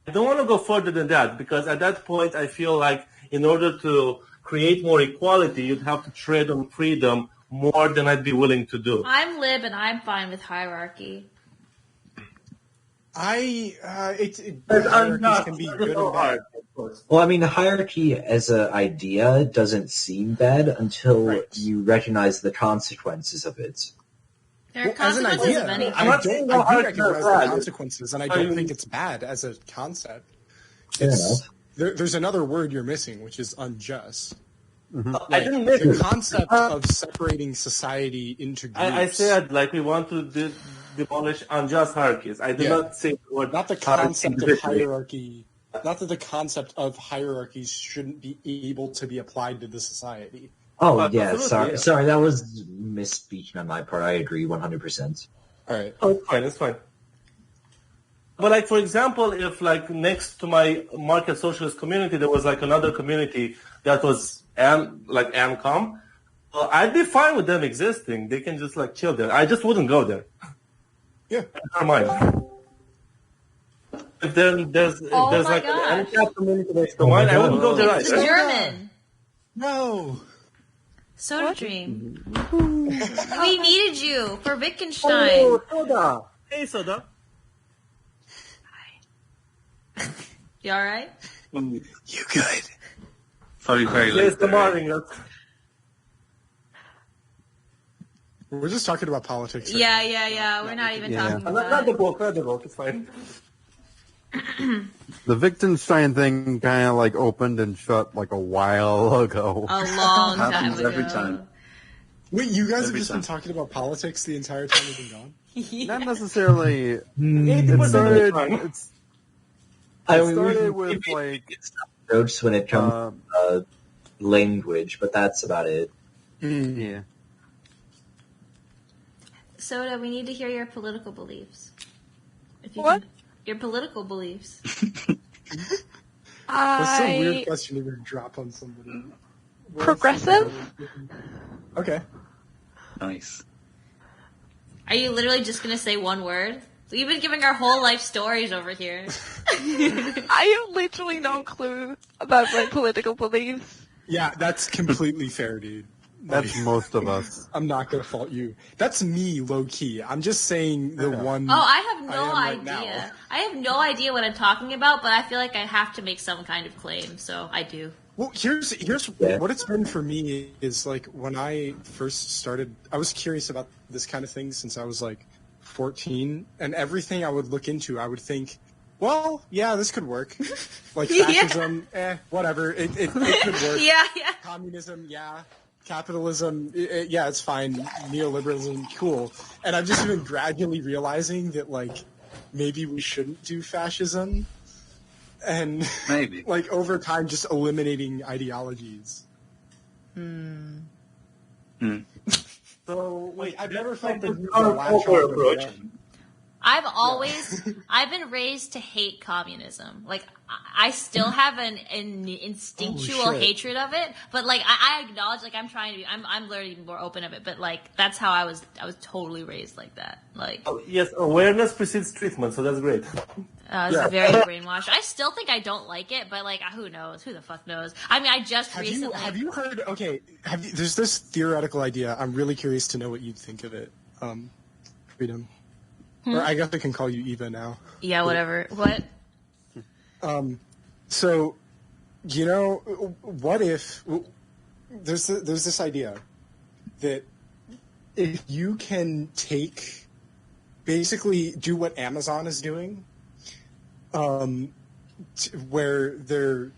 I don't want to go further than that, because at that point I feel like in order to create more equality, you'd have to tread on freedom more than I'd be willing to do. I'm lib and I'm fine with hierarchy. Hierarchies can be good and bad. Well, I mean, hierarchy as an idea doesn't seem bad until you recognize the consequences of it. There are As an consequences idea, of anything. I do recognize the consequences, and I don't think it's bad as a concept. Fair enough. There's another word you're missing, which is unjust. I didn't miss The it. concept of separating society into groups. I said like we want to demolish unjust hierarchies. I did not say the word not the concept of hierarchy. Not that the concept of hierarchies shouldn't be able to be applied to the society. Oh, yeah, Absolutely, sorry, that was misspeaking on my part. I agree 100%. All right. Oh, it's fine. But like, for example, if like next to my market socialist community, there was like another community that was AMCOM, I'd be fine with them existing. They can just like chill there. I just wouldn't go there. Yeah. Never mind. If there's like an AMCOM community next to mine, I wouldn't go there It's either. German. No. Soda Dream. We needed you for Wittgenstein. Oh, Soda. Hey, Soda. You all right? You good? Probably very late. Yes, the there. morning. We're just talking about politics. Right? Yeah. We're not even talking about Not the book. It's fine. The Wittgenstein thing kind of like opened and shut like a while ago. a long time Happens ago. every time. Wait, you guys have Every just time. been talking about politics the entire time we've been gone? Not necessarily. It 80% of started. the time. It started with like Jokes when it comes to language, but that's about it. yeah. Soda, we need to hear your political beliefs. If you What? Can, your political beliefs. What's some weird question you're going to drop on somebody? Progressive? Okay. Nice. Are you literally just going to say one word? We've been giving our whole life stories over here. I have literally no clue about my political beliefs. Yeah, that's completely fair, dude. That's most of us. I'm not going to fault you. That's me, low key. I'm just saying the one. Oh, I have no am right idea. now. I have no idea what I'm talking about, but I feel like I have to make some kind of claim, so I do. Well, here's Yeah. what it's been for me is like when I first started, I was curious about this kind of thing since I was like 14, and everything I would look into, I would think, well, yeah, this could work. Like fascism, whatever, it could work. Yeah. Communism, yeah. Capitalism, yeah, it's fine. Neoliberalism, cool. And I've just been gradually realizing that, like, maybe we shouldn't do fascism. And, Maybe. like, over time, just eliminating ideologies. So wait, I've never felt the our latch on proper to approach. one. I've been raised to hate communism. Like, I still have an instinctual hatred of it, but like, I acknowledge, like, I'm learning to be more open of it, but like, that's how I was totally raised like that. Like, yes, awareness precedes treatment, so that's great. It's very brainwashed. I still think I don't like it, but like, who knows? Who the fuck knows? I mean, I just recently. Have you heard? Okay, there's this theoretical idea. I'm really curious to know what you'd think of it. Freedom. Or I guess I can call you Eva now. Yeah, whatever. What? So, you know, what if there's this idea that if you can basically do what Amazon is doing, where they're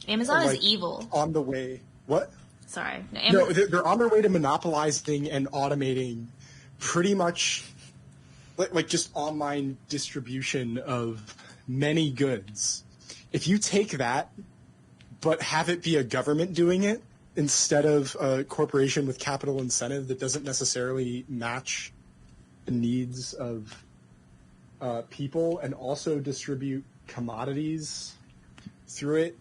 Amazon is evil. On the way. What? Sorry. No, they're on their way to monopolizing and automating pretty much like just online distribution of many goods. If you take that, but have it be a government doing it instead of a corporation with capital incentive that doesn't necessarily match the needs of people, and also distribute commodities through it,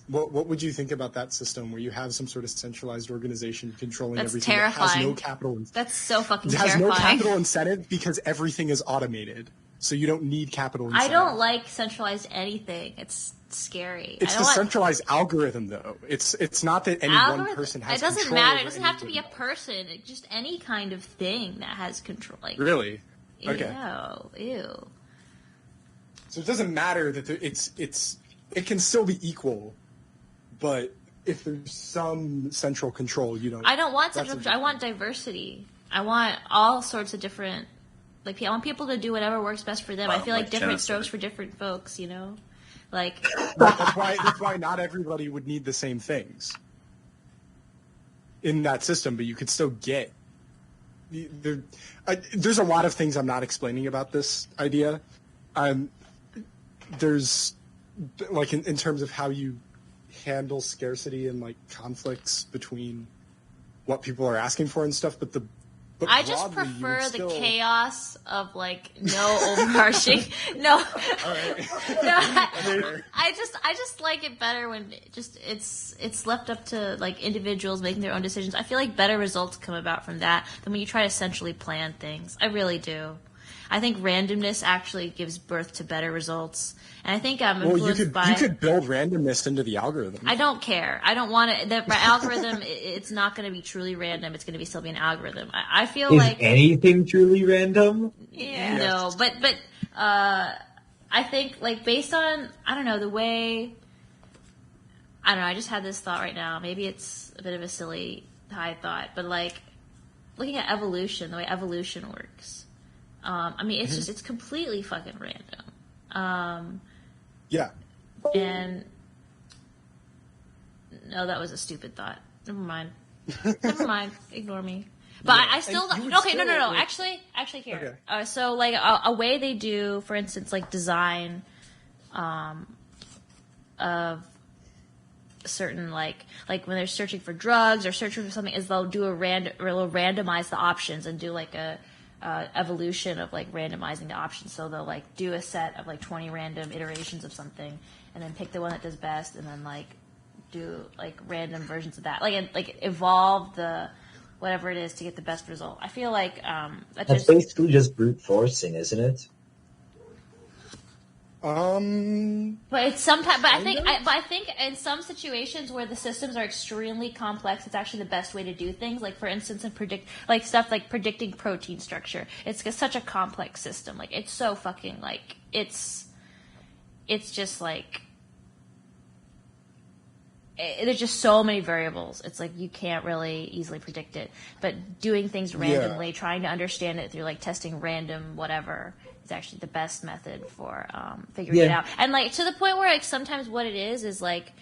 what would you think about that system where you have some sort of centralized organization controlling everything? Terrifying. That has no capital. That's so fucking terrifying. terrifying. It has no capital incentive because everything is automated, so you don't need capital incentive. I don't like centralized anything. It's scary. It's the centralized algorithm, though. It's not that any one person has control. It doesn't matter. It doesn't have to be a person. It's just any kind of thing that has control. Like, really? Okay. Ew. So it doesn't matter that it can still be equal, but if there's some central control, you don't. I don't want central control. I want diversity. I want all sorts of different. Like, I want people to do whatever works best for them. I feel like different strokes for different folks. You know, like. That's why not everybody would need the same things in that system, but you could still get. There's a lot of things I'm not explaining about this idea. There's like in terms of how you handle scarcity and like conflicts between what people are asking for and stuff, but I just prefer the chaos of like no overarching no. I just like it better when it's left up to like individuals making their own decisions. I feel like better results come about from that than when you try to centrally plan things. I really do. I think randomness actually gives birth to better results. And I think I'm influenced by... You could build randomness into the algorithm. I don't care. I don't want it. The algorithm, it's not going to be truly random. It's going to still be an algorithm. I feel like... Is anything truly random? Yeah. No, but I think, like, based on, I don't know, the way... I don't know, I just had this thought right now. Maybe it's a bit of a silly high thought, but, like, looking at evolution, the way evolution works... I mean, it's just, it's completely fucking random. Yeah. And, no, that was a stupid thought. Never mind. Never mind. Ignore me. But I still, okay, no. Like, actually here. Okay. So, like, a way they do, for instance, like, design, of certain, like when they're searching for drugs or searching for something, is they'll randomize the options and do, like, a evolution of like randomizing the options. So they'll like do a set of like 20 random iterations of something and then pick the one that does best and then like do like random versions of that, like evolve the whatever it is to get the best result. I feel like that's basically just brute forcing, isn't it? But it's sometimes. But I think in some situations where the systems are extremely complex, it's actually the best way to do things. Like for instance, in predicting protein structure. It's such a complex system. Like it's so fucking like it's just like there's just so many variables. It's like you can't really easily predict it. But doing things randomly, trying to understand it through like testing random whatever. Is actually the best method for figuring it out, and like to the point where like sometimes what it is like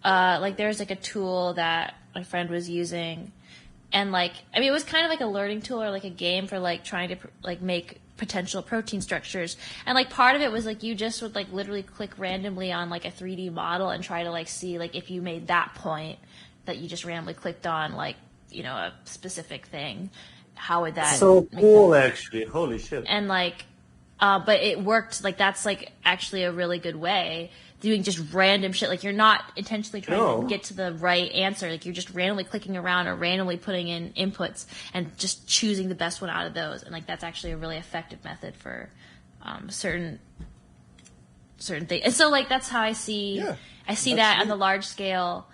there's like a tool that my friend was using, and like I mean it was kind of like a learning tool or like a game for like trying to like make potential protein structures, and like part of it was like you just would like literally click randomly on like a 3D model and try to like see like if you made that point that you just randomly clicked on like you know a specific thing. how would that So make cool, actually. Holy shit. and like but it worked. Like that's like actually a really good way, doing just random shit. Like you're not intentionally trying to get to the right answer. Like you're just randomly clicking around or randomly putting in inputs and just choosing the best one out of those. And like that's actually a really effective method for certain things. And so like that's how I see that on the large scale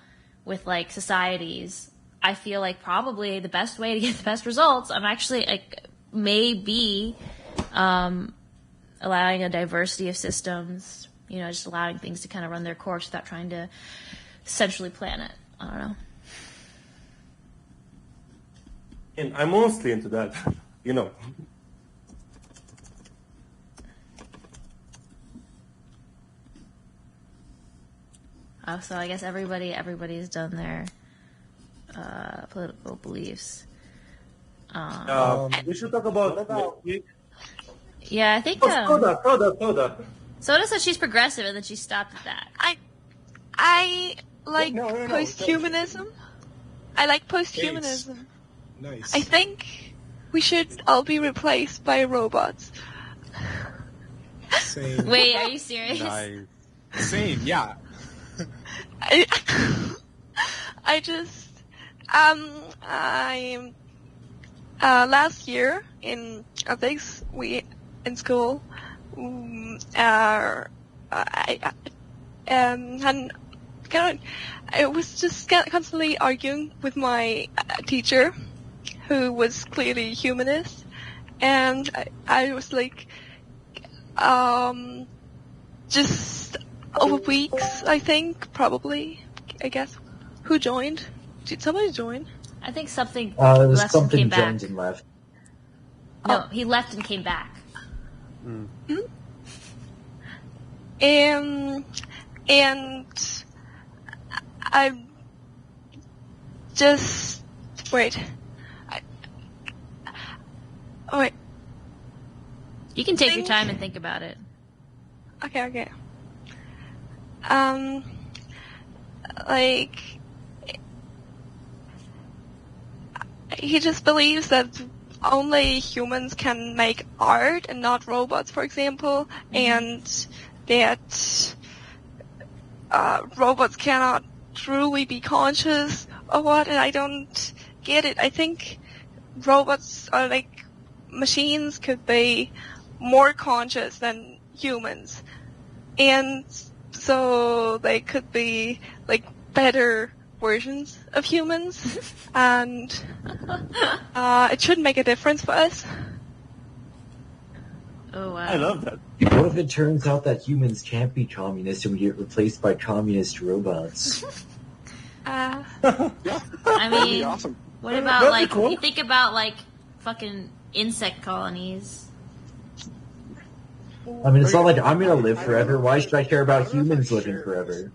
with like societies. I feel like probably the best way to get the best results, I'm actually like maybe allowing a diversity of systems, you know, just allowing things to kind of run their course without trying to centrally plan it. I don't know. And I'm mostly into that, you know. So I guess everybody's done their political beliefs. We should talk about. Yeah, I think. Soda. Soda said she's progressive, and then she stopped at that. I like No. posthumanism. I like posthumanism. Nice. I think we should all be replaced by robots. Same. Wait, are you serious? Nice. Same. Yeah. I just last year in ethics in school I was just constantly arguing with my teacher, who was clearly humanist, and I was like, just over weeks, I think, probably, I guess. Who joined? Did somebody join? I think something It was left and something came back. joined and left. No, he left and came back. Mm-hmm. And I just wait. Wait. You can take your time and think about it. Okay. Like, he just believes that only humans can make art and not robots, for example, and that robots cannot truly be conscious or what, and I don't get it. I think robots are like machines could be more conscious than humans, and so they could be like better versions of humans, and it should make a difference for us. Oh, wow. I love that. What if it turns out that humans can't be communist and we get replaced by communist robots? Uh, I That'd be mean, awesome. what about That'd be like, cool. you think about like fucking insect colonies. I mean, it's not like I'm gonna live forever. Why should I care about humans living forever?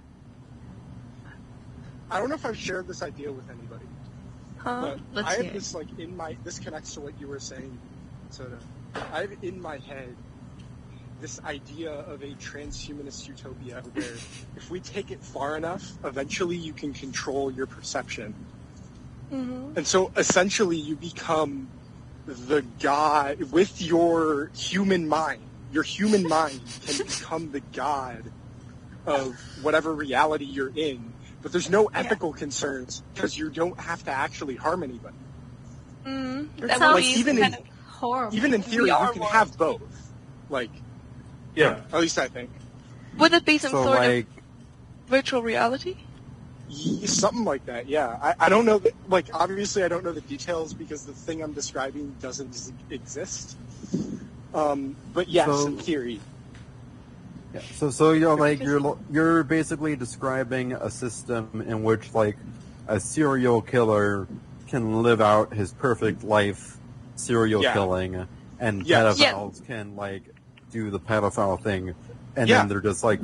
I don't know if I've shared this idea with anybody, but Let's I hear have it. this like in my. This connects to what you were saying, Soda. I have in my head this idea of a transhumanist utopia where if we take it far enough, eventually you can control your perception. mm-hmm. And so essentially you become the god with your human mind. Your human mind can become the god of whatever reality you're in, but there's no ethical concerns because you don't have to actually harm anybody. Mm-hmm. That would sounds be even kind in- of horrible. Even in theory, We you are can one. have both. Like, Yeah. at least I think. Would it be some So, sort like, of virtual reality? Something like that, yeah. I don't know, like, obviously I don't know the details because the thing I'm describing doesn't exist. But yes, So- in theory. yeah, so you're like you're basically describing a system in which like a serial killer can live out his perfect life serial Yeah. killing, and Yes. pedophiles can like do the pedophile thing, and Yeah. then they're just like,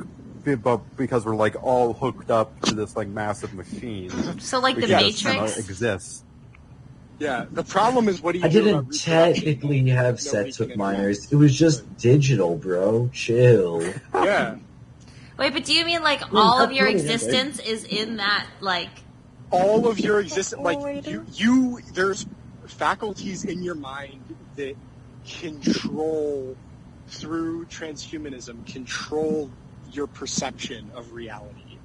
but because we're like all hooked up to this like massive machine, So like we the can just Matrix. exist. Yeah, the problem is what do you I do about didn't reproduction? technically have Nobody sex can with anymore. minors. It was just digital, bro. Chill. Yeah. Wait, but do you mean like all of your that's funny, existence is in that like? All of your existence, like, Wait. you there's faculties in your mind that control, through transhumanism, control your perception of reality.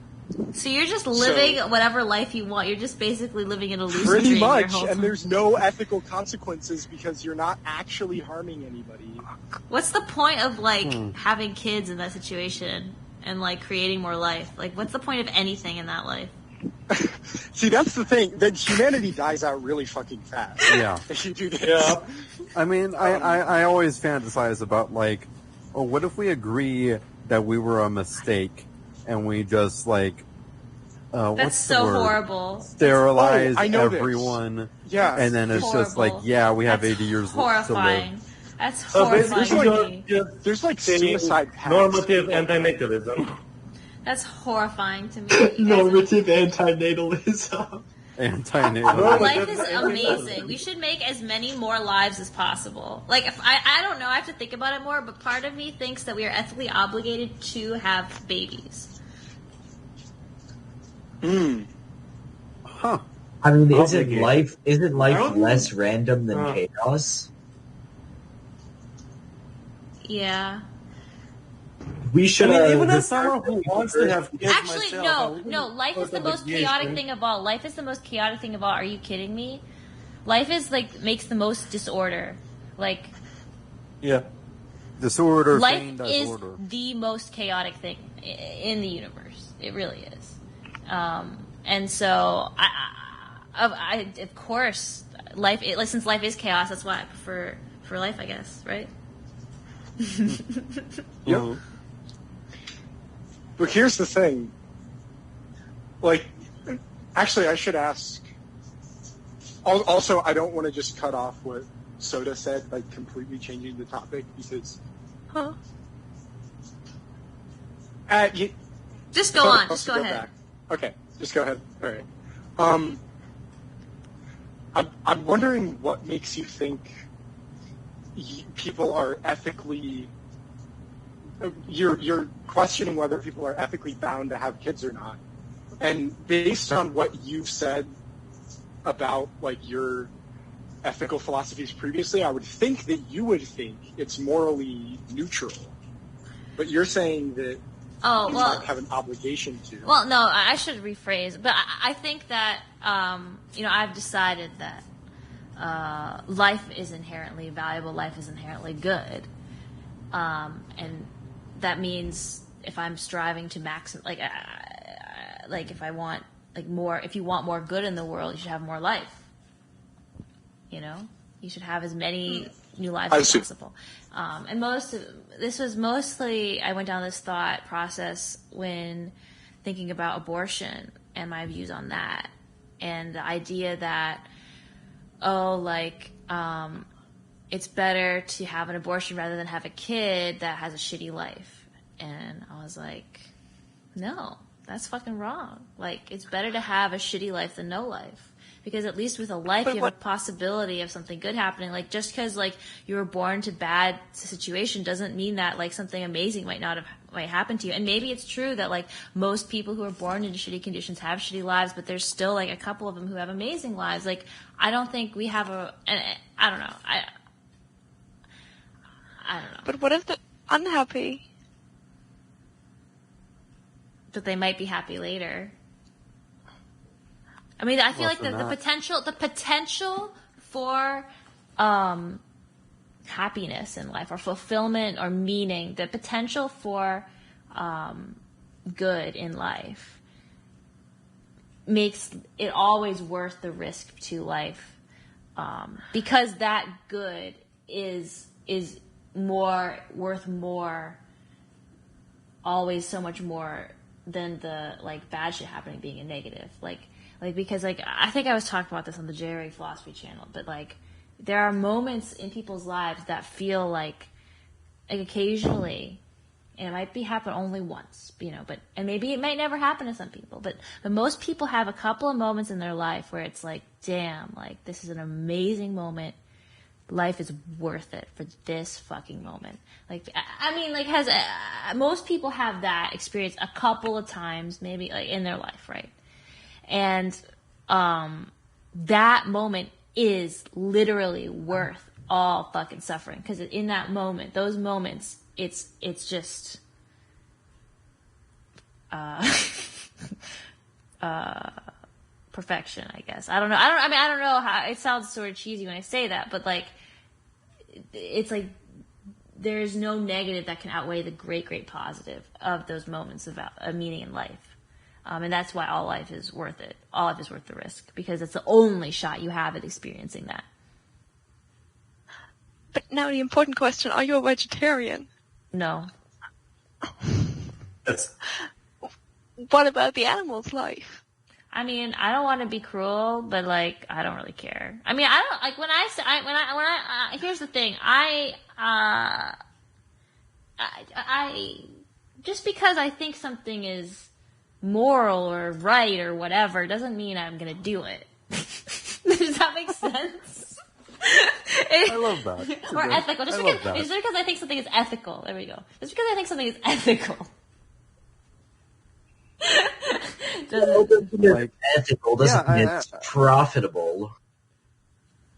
So you're just living whatever life you want. You're just basically living in a lucid Pretty dream much, your whole time. and there's no ethical consequences because you're not actually harming anybody. What's the point of, like, having kids in that situation and, like, creating more life? Like, what's the point of anything in that life? See, that's the thing. Then humanity dies out really fucking fast. Yeah. If you do this. Yeah. I mean, I always fantasize about, like, oh, what if we agree that we were a mistake and we just, like, That's what's the so word? horrible. Sterilize I know this. everyone. Yeah. And then it's just like, Horrible. yeah, we have That's 80 years to horrifying. live. That's So horrifying basically, to you're me. just There's like saying suicide pacts. normative antinatalism. That's horrifying to me. Normative antinatalism. Antinatal. Life is amazing. We should make as many more lives as possible. Like, if I don't know, I have to think about it more, but part of me thinks that we are ethically obligated to have babies. Huh. I mean, isn't Obligated. life less random than chaos? Yeah. We I should. mean, even as someone who wants to have kids Actually, myself, I no. wouldn't No, life is put the most obligation. chaotic thing of all. Life is the most chaotic thing of all. Are you kidding me? Life is, like, makes the most disorder. Like, Yeah. Disorder, life feign is disorder. the most chaotic thing in the universe. It really is. And so, I of course, life. Since life is chaos, that's why I prefer for life, I guess, right? Yep. But here's the thing. Like, actually, I should ask. Also, I don't want to just cut off what Soda said by completely changing the topic because. Huh? Just go on. Just go ahead. Back. Okay, just go ahead. All right. I'm wondering what makes you think people are ethically. You're questioning whether people are ethically bound to have kids or not, and based on what you've said about like your ethical philosophies previously, I would think that you would think it's morally neutral, but you're saying that Oh, you well. might have an obligation to. Well, no, I should rephrase, but I think that I've decided that life is inherently valuable. Life is inherently good, and that means if I'm striving to like if I want if you want more good in the world, you should have more life. You know, you should have as many new lives as possible. And this was mostly, I went down this thought process when thinking about abortion and my views on that. And the idea that, it's better to have an abortion rather than have a kid that has a shitty life. And I was like, no, that's fucking wrong. Like, it's better to have a shitty life than no life. Because at least with a life, you have a possibility of something good happening. Like, just because, like, you were born to bad situation doesn't mean that, like, something amazing might happen to you. And maybe it's true that, like, most people who are born into shitty conditions have shitty lives, but there's still, like, a couple of them who have amazing lives. Like, I don't think we have I don't know. I don't know. But what if they're unhappy? But they might be happy later. I mean, I feel like the potential for happiness in life, or fulfillment, or meaning, the potential for good in life makes it always worth the risk to life, because that good is worth more, always so much more than the bad shit happening being a negative. Because I think I was talking about this on the Jerry Philosophy channel, but there are moments in people's lives that feel like occasionally, and it might happen only once, and maybe it might never happen to some people, but most people have a couple of moments in their life where it's like, damn, this is an amazing moment. Life is worth it for this fucking moment. Most people have that experience a couple of times, maybe in their life, right? And that moment is literally worth all fucking suffering. Because in that moment, those moments, it's just perfection, I guess. I don't know. I don't know how it sounds sort of cheesy when I say that, but like, it's like there's no negative that can outweigh the great positive of those moments of meaning in life. And that's why all life is worth it. All life is worth the risk, because it's the only shot you have at experiencing that. But now the important question, are you a vegetarian? No. Yes. What about the animal's life? I mean, I don't want to be cruel, but like, I don't really care. I mean, I don't, like, when I here's the thing, I just because I think something is moral or right or whatever doesn't mean I'm gonna do it. Does that make sense? I love that. Or ethical. Just because I think something is ethical. There we go. Just because I think something is ethical. Like, ethical doesn't mean it's profitable.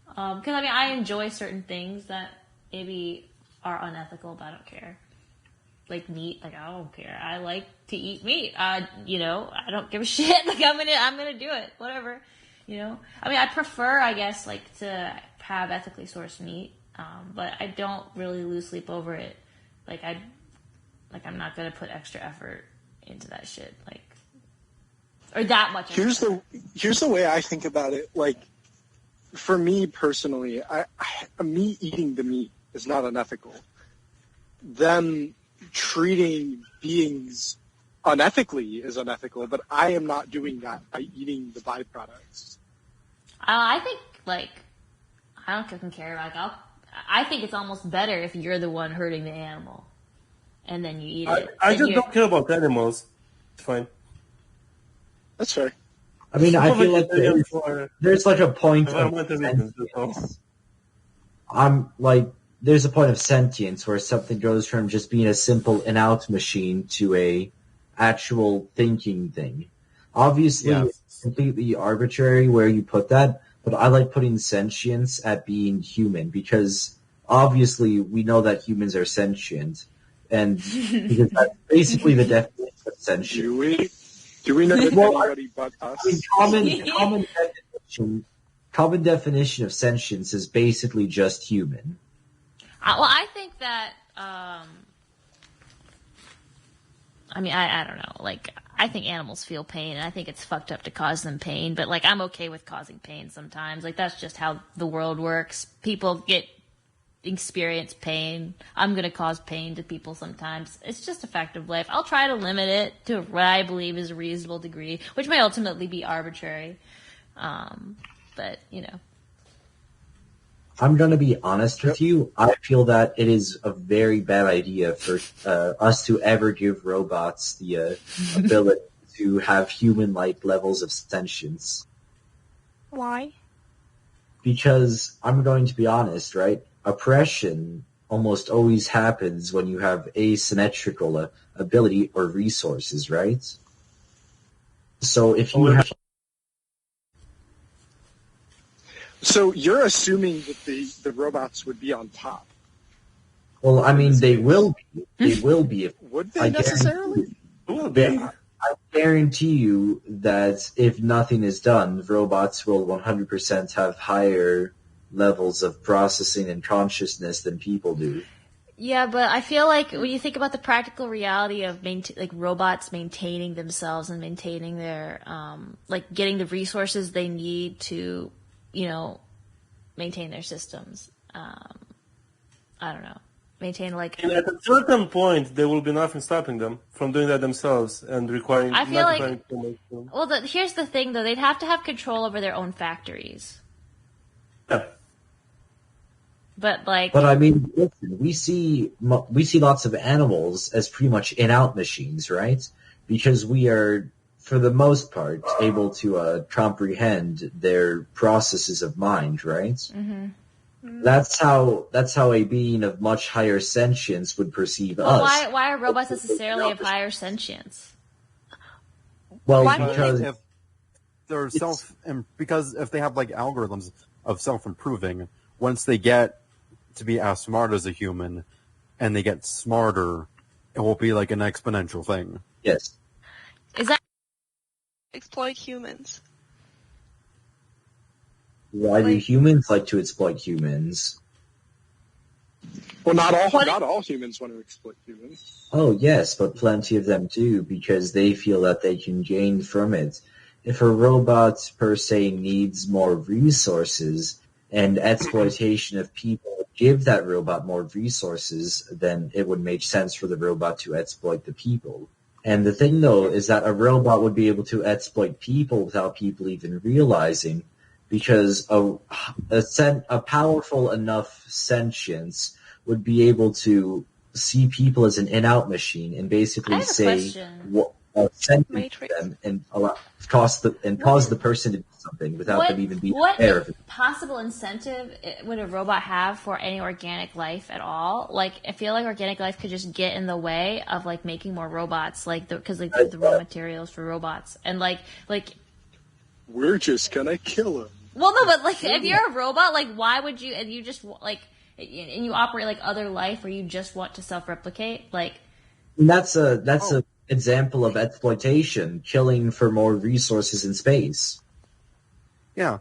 Because I mean, I enjoy certain things that maybe are unethical, but I don't care. Like meat, like I don't care. I like to eat meat. You know, I don't give a shit. Like I'm gonna do it. Whatever. You know. I mean, I prefer, I guess, like to have ethically sourced meat. But I don't really lose sleep over it. I'm not gonna put extra effort into that shit. Like, or that much. Here's the way I think about it. Like, for me personally, me eating the meat is not unethical. Them treating beings unethically is unethical, but I am not doing that by eating the byproducts. I think, like, I don't fucking care. Like, I think it's almost better if you're the one hurting the animal, and then you eat it. I just don't care about animals. It's fine. That's fair. I mean, I feel like there's like a point of there's a point of sentience where something goes from just being a simple in-out machine to a actual thinking thing. Obviously, it's completely arbitrary where you put that, but I like putting sentience at being human, because obviously we know that humans are sentient, and because that's basically the definition of sentience. Do we know that anybody but us? I mean, common definition of sentience is basically just human. Well, I think that, I mean, I don't know. Like, I think animals feel pain, and I think it's fucked up to cause them pain, but, like, I'm okay with causing pain sometimes. Like, that's just how the world works. People experience pain. I'm gonna cause pain to people sometimes. It's just a fact of life. I'll try to limit it to what I believe is a reasonable degree, which may ultimately be arbitrary. But, you know. I'm going to be honest with you. I feel that it is a very bad idea for us to ever give robots the ability to have human-like levels of sentience. Why? Because I'm going to be honest, right? Oppression almost always happens when you have asymmetrical ability or resources, right? So if you have... So you're assuming that the robots would be on top. Well, I mean, they will be. They will be. Would they necessarily? I guarantee you that if nothing is done, robots will 100% have higher levels of processing and consciousness than people do. Yeah, but I feel like when you think about the practical reality of robots maintaining themselves and maintaining their getting the resources they need to, you know, maintain their systems. I don't know. Maintain And at a certain point, there will be nothing stopping them from doing that themselves and requiring. I feel like. Well, here's the thing, though. They'd have to have control over their own factories. Yeah. But I mean, listen, we see lots of animals as pretty much in-out machines, right? Because we are, for the most part, able to comprehend their processes of mind, right? Mm-hmm. That's how a being of much higher sentience would perceive us. Why are robots necessarily of higher sentience? Well, because if they're because if they have like algorithms, of self-improving, once they get to be as smart as a human and they get smarter, it will be like an exponential thing. Yes. Is that Exploit humans. Why do humans like to exploit humans? Well, not all humans want to exploit humans. Oh, yes, but plenty of them do, because they feel that they can gain from it. If a robot per se needs more resources, and exploitation of people would give that robot more resources, then it would make sense for the robot to exploit the people. And the thing, though, is that a robot would be able to exploit people without people even realizing, because a powerful enough sentience would be able to see people as an in-out machine and basically say sentence them and cause the person to do something without them even being aware of it. What possible incentive would a robot have for any organic life at all? Like, I feel like organic life could just get in the way of like making more robots, like because the raw materials for robots and like we're just gonna kill them. Well, no, but like if you're a robot, like why would you? And you just like and you operate like other life where you just want to self-replicate, like. And that's a example of exploitation, killing for more resources in space. Yeah.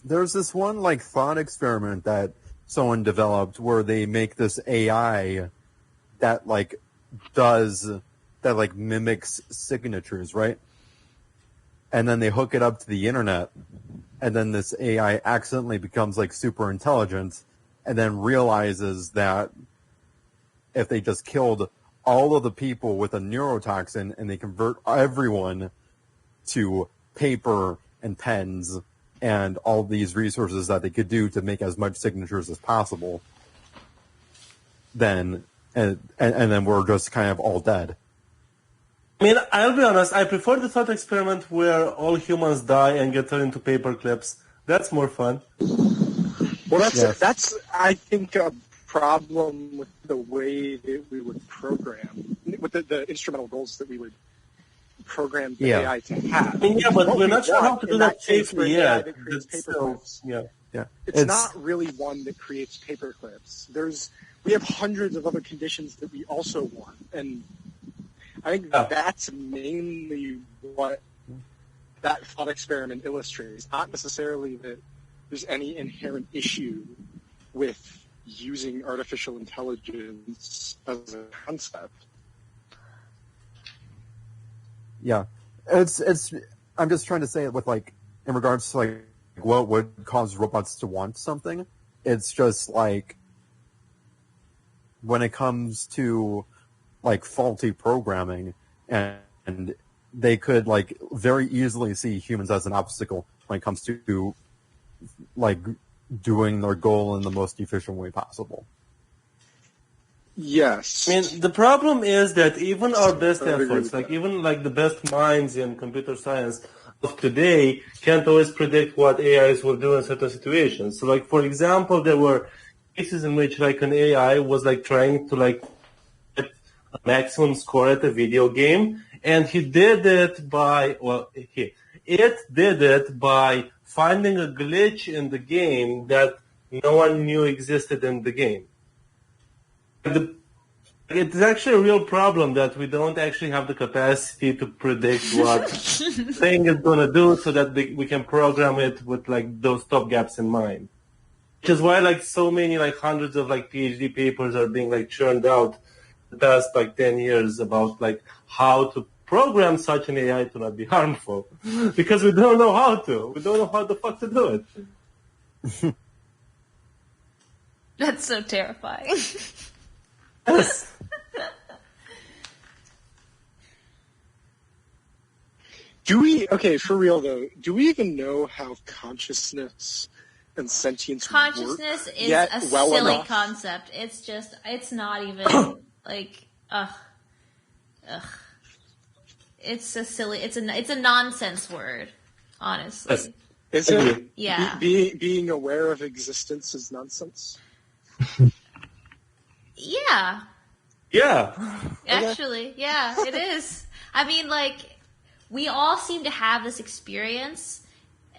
There's this one like thought experiment that someone developed where they make this AI that mimics signatures, right? And then they hook it up to the internet, and then this AI accidentally becomes like super intelligent, and then realizes that if they just killed all of the people with a neurotoxin and they convert everyone to paper and pens and all these resources that they could do to make as much signatures as possible, then and then we're just kind of all dead. I mean, I'll be honest, I prefer the thought experiment where all humans die and get turned into paper clips. That's more fun. Well, that's I think a problem with the way that we would program, with the instrumental goals that we would program the AI to have. I mean, yeah, but we're not sure how to do that safely yet. It's not really one that creates paper clips. We have hundreds of other conditions that we also want, and I think that's mainly what that thought experiment illustrates. Not necessarily that there's any inherent issue with using artificial intelligence as a concept. Yeah, it's. I'm just trying to say it with like in regards to like what would cause robots to want something. It's just like when it comes to like faulty programming, and they could like very easily see humans as an obstacle when it comes to like doing their goal in the most efficient way possible. Yes. I mean, the problem is that even our best efforts, like even like the best minds in computer science of today, can't always predict what AIs will do in certain situations. So, like for example, there were cases in which like an AI was like trying to like get a maximum score at a video game, and it did it by finding a glitch in the game that no one knew existed in the game. It's actually a real problem that we don't actually have the capacity to predict what thing is going to do, so that we can program it with like those stopgaps in mind. Which is why like so many like hundreds of like PhD papers are being like churned out the past like 10 years about like how to program such an AI to not be harmful, because we don't know how to. We don't know how the fuck to do it. That's so terrifying. Yes. For real though, do we even know how consciousness and sentience Consciousness work is yet a well silly enough? concept. It's not even like, it's a nonsense word, honestly. Is it? Yeah. Being aware of existence is nonsense? Yeah. Yeah. Actually, yeah, it is. I mean, like, we all seem to have this experience,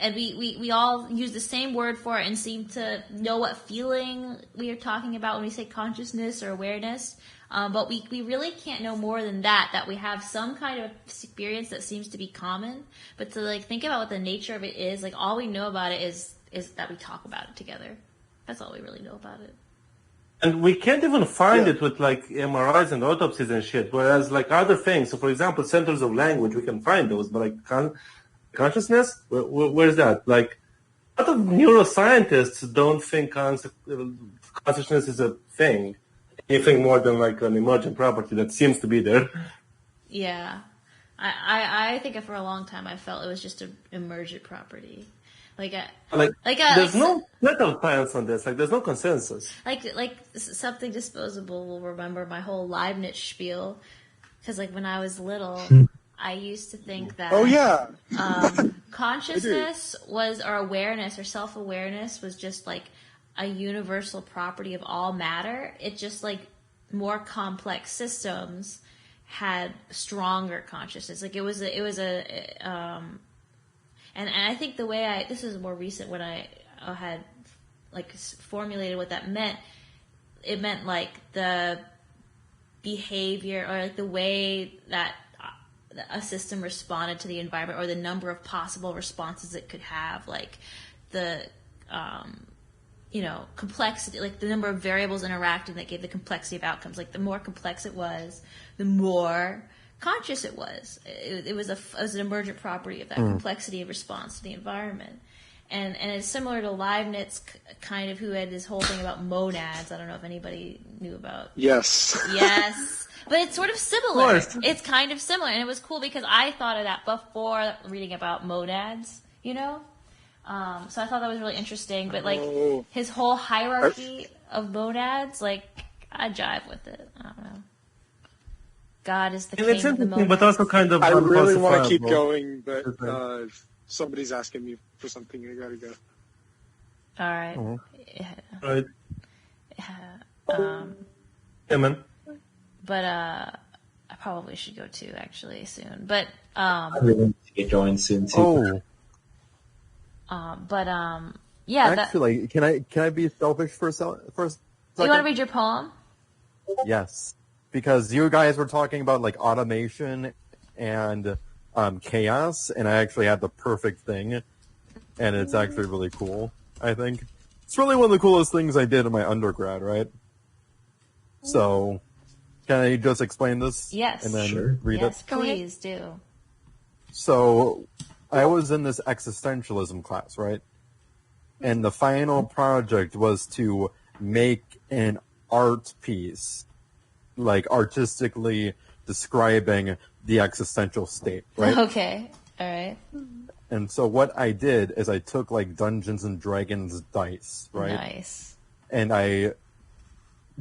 and we all use the same word for it and seem to know what feeling we are talking about when we say consciousness or awareness. But we really can't know more than that we have some kind of experience that seems to be common. But to like think about what the nature of it is, like all we know about it is that we talk about it together. That's all we really know about it. And we can't even find it with like MRIs and autopsies and shit. Whereas like other things, so for example, centers of language, we can find those, but like consciousness, where's that? Like a lot of neuroscientists don't think consciousness is a thing. Anything more than like an emergent property that seems to be there. Yeah. I think for a long time I felt it was just an emergent property. There's no set of science on this. Like, there's no consensus. Like something disposable will remember my whole Leibniz spiel. Because, like, when I was little, I used to think that... Oh, yeah. Consciousness was, or awareness, or self-awareness was just, like, a universal property of all matter. It just, like, more complex systems had stronger consciousness. Like, it was and I think the way this is more recent when I had like formulated what that meant. It meant like the behavior or like the way that a system responded to the environment or the number of possible responses it could have, like the complexity, like the number of variables interacting that gave the complexity of outcomes. Like the more complex it was, the more conscious it was. It was an emergent property of that complexity of response to the environment. And it's similar to Leibniz, kind of, who had this whole thing about monads. I don't know if anybody knew about. Yes. Yes. But it's sort of similar. It's kind of similar. And it was cool because I thought of that before reading about monads, you know? So I thought that was really interesting. But, like, his whole hierarchy of monads, like, I jive with it. I don't know. God is the king it's of the interesting, monads. but also kind of I really want to keep unfalsifiable. going, but somebody's asking me for something. I gotta go. All right. Right. Yeah, man. But I probably should go too, actually, soon. But I really need to get going soon too. yeah. Actually, can I be selfish for a second? You want to read your poem? Yes, because you guys were talking about like automation and chaos, and I actually had the perfect thing, and it's actually really cool. I think it's really one of the coolest things I did in my undergrad, right? So, can I just explain this? Yes. And then Sure. read Yes, it? please do. So, I was in this existentialism class, right? And the final project was to make an art piece, like artistically describing the existential state, right? Okay. All right. And so what I did is I took like Dungeons and Dragons dice, right? Nice. And I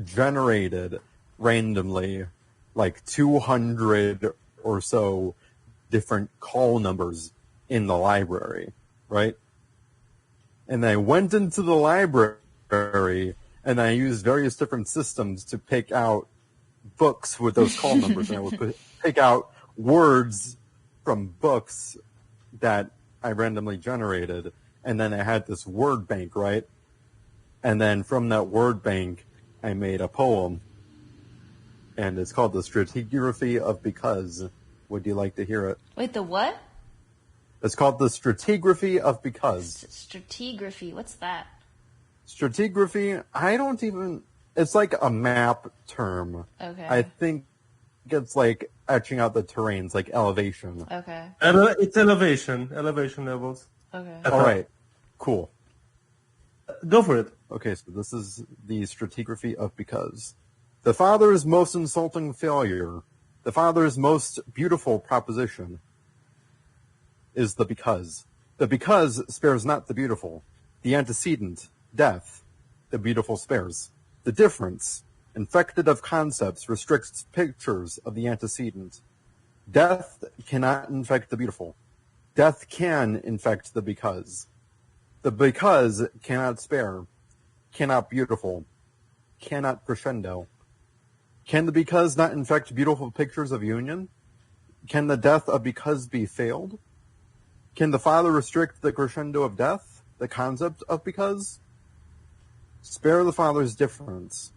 generated randomly like 200 or so different call numbers in the library, right? And I went into the library and I used various different systems to pick out books with those call numbers. And I would pick out words from books that I randomly generated. And then I had this word bank, right? And then from that word bank, I made a poem. And it's called The Stratigraphy of Because. Would you like to hear it? Wait, the what? It's called The Stratigraphy of Because. Stratigraphy. What's that? Stratigraphy, I don't even... It's like a map term. Okay. I think it's like etching out the terrains, like elevation. Okay. It's elevation levels. Okay. All right. Cool. Go for it. Okay, so this is the stratigraphy of because. The father's most insulting failure, the father's most beautiful proposition, is the because. The because spares not the beautiful. The antecedent, death, the beautiful spares. The difference, infected of concepts, restricts pictures of the antecedent. Death cannot infect the beautiful. Death can infect the because. The because cannot spare, cannot beautiful, cannot crescendo. Can the because not infect beautiful pictures of union? Can the death of because be failed? Can the Father restrict the crescendo of death, the concept of because? Spare the Father's difference.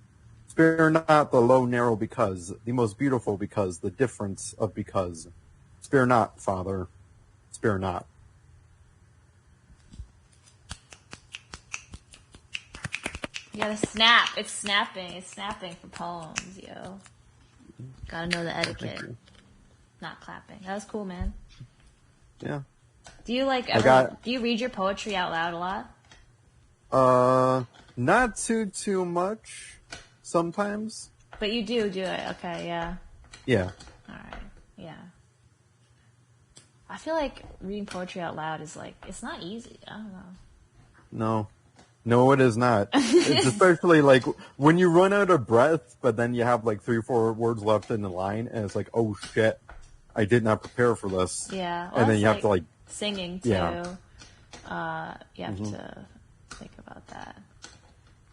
Spare not the low, narrow because, the most beautiful because, the difference of because. Spare not, Father. Spare not. You gotta snap. It's snapping. It's snapping for poems, yo. Gotta know the etiquette. Not clapping. That was cool, man. Yeah. Do you do you read your poetry out loud a lot? Not too much. Sometimes. But you do it. Okay, yeah. Yeah. Alright, yeah. I feel like reading poetry out loud is like, it's not easy. I don't know. No, it is not. It's especially like when you run out of breath, but then you have like 3 or 4 words left in the line, and it's like, oh shit, I did not prepare for this. Yeah. Well, and then you have to like singing too. Yeah. You have to think about that.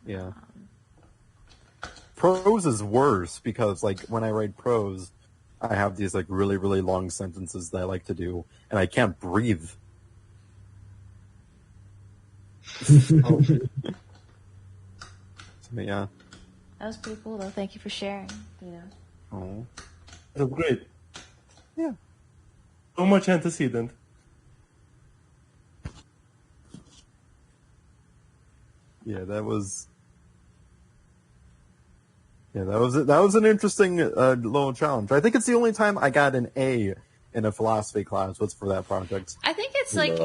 Yeah. Prose is worse because like when I write prose, I have these like really, really long sentences that I like to do, and I can't breathe. So, yeah. That was pretty cool though. Thank you for sharing. Oh. That's great. Yeah. So much antecedent. Yeah, that was an interesting little challenge. I think it's the only time I got an A in a philosophy class was for that project. I think it's like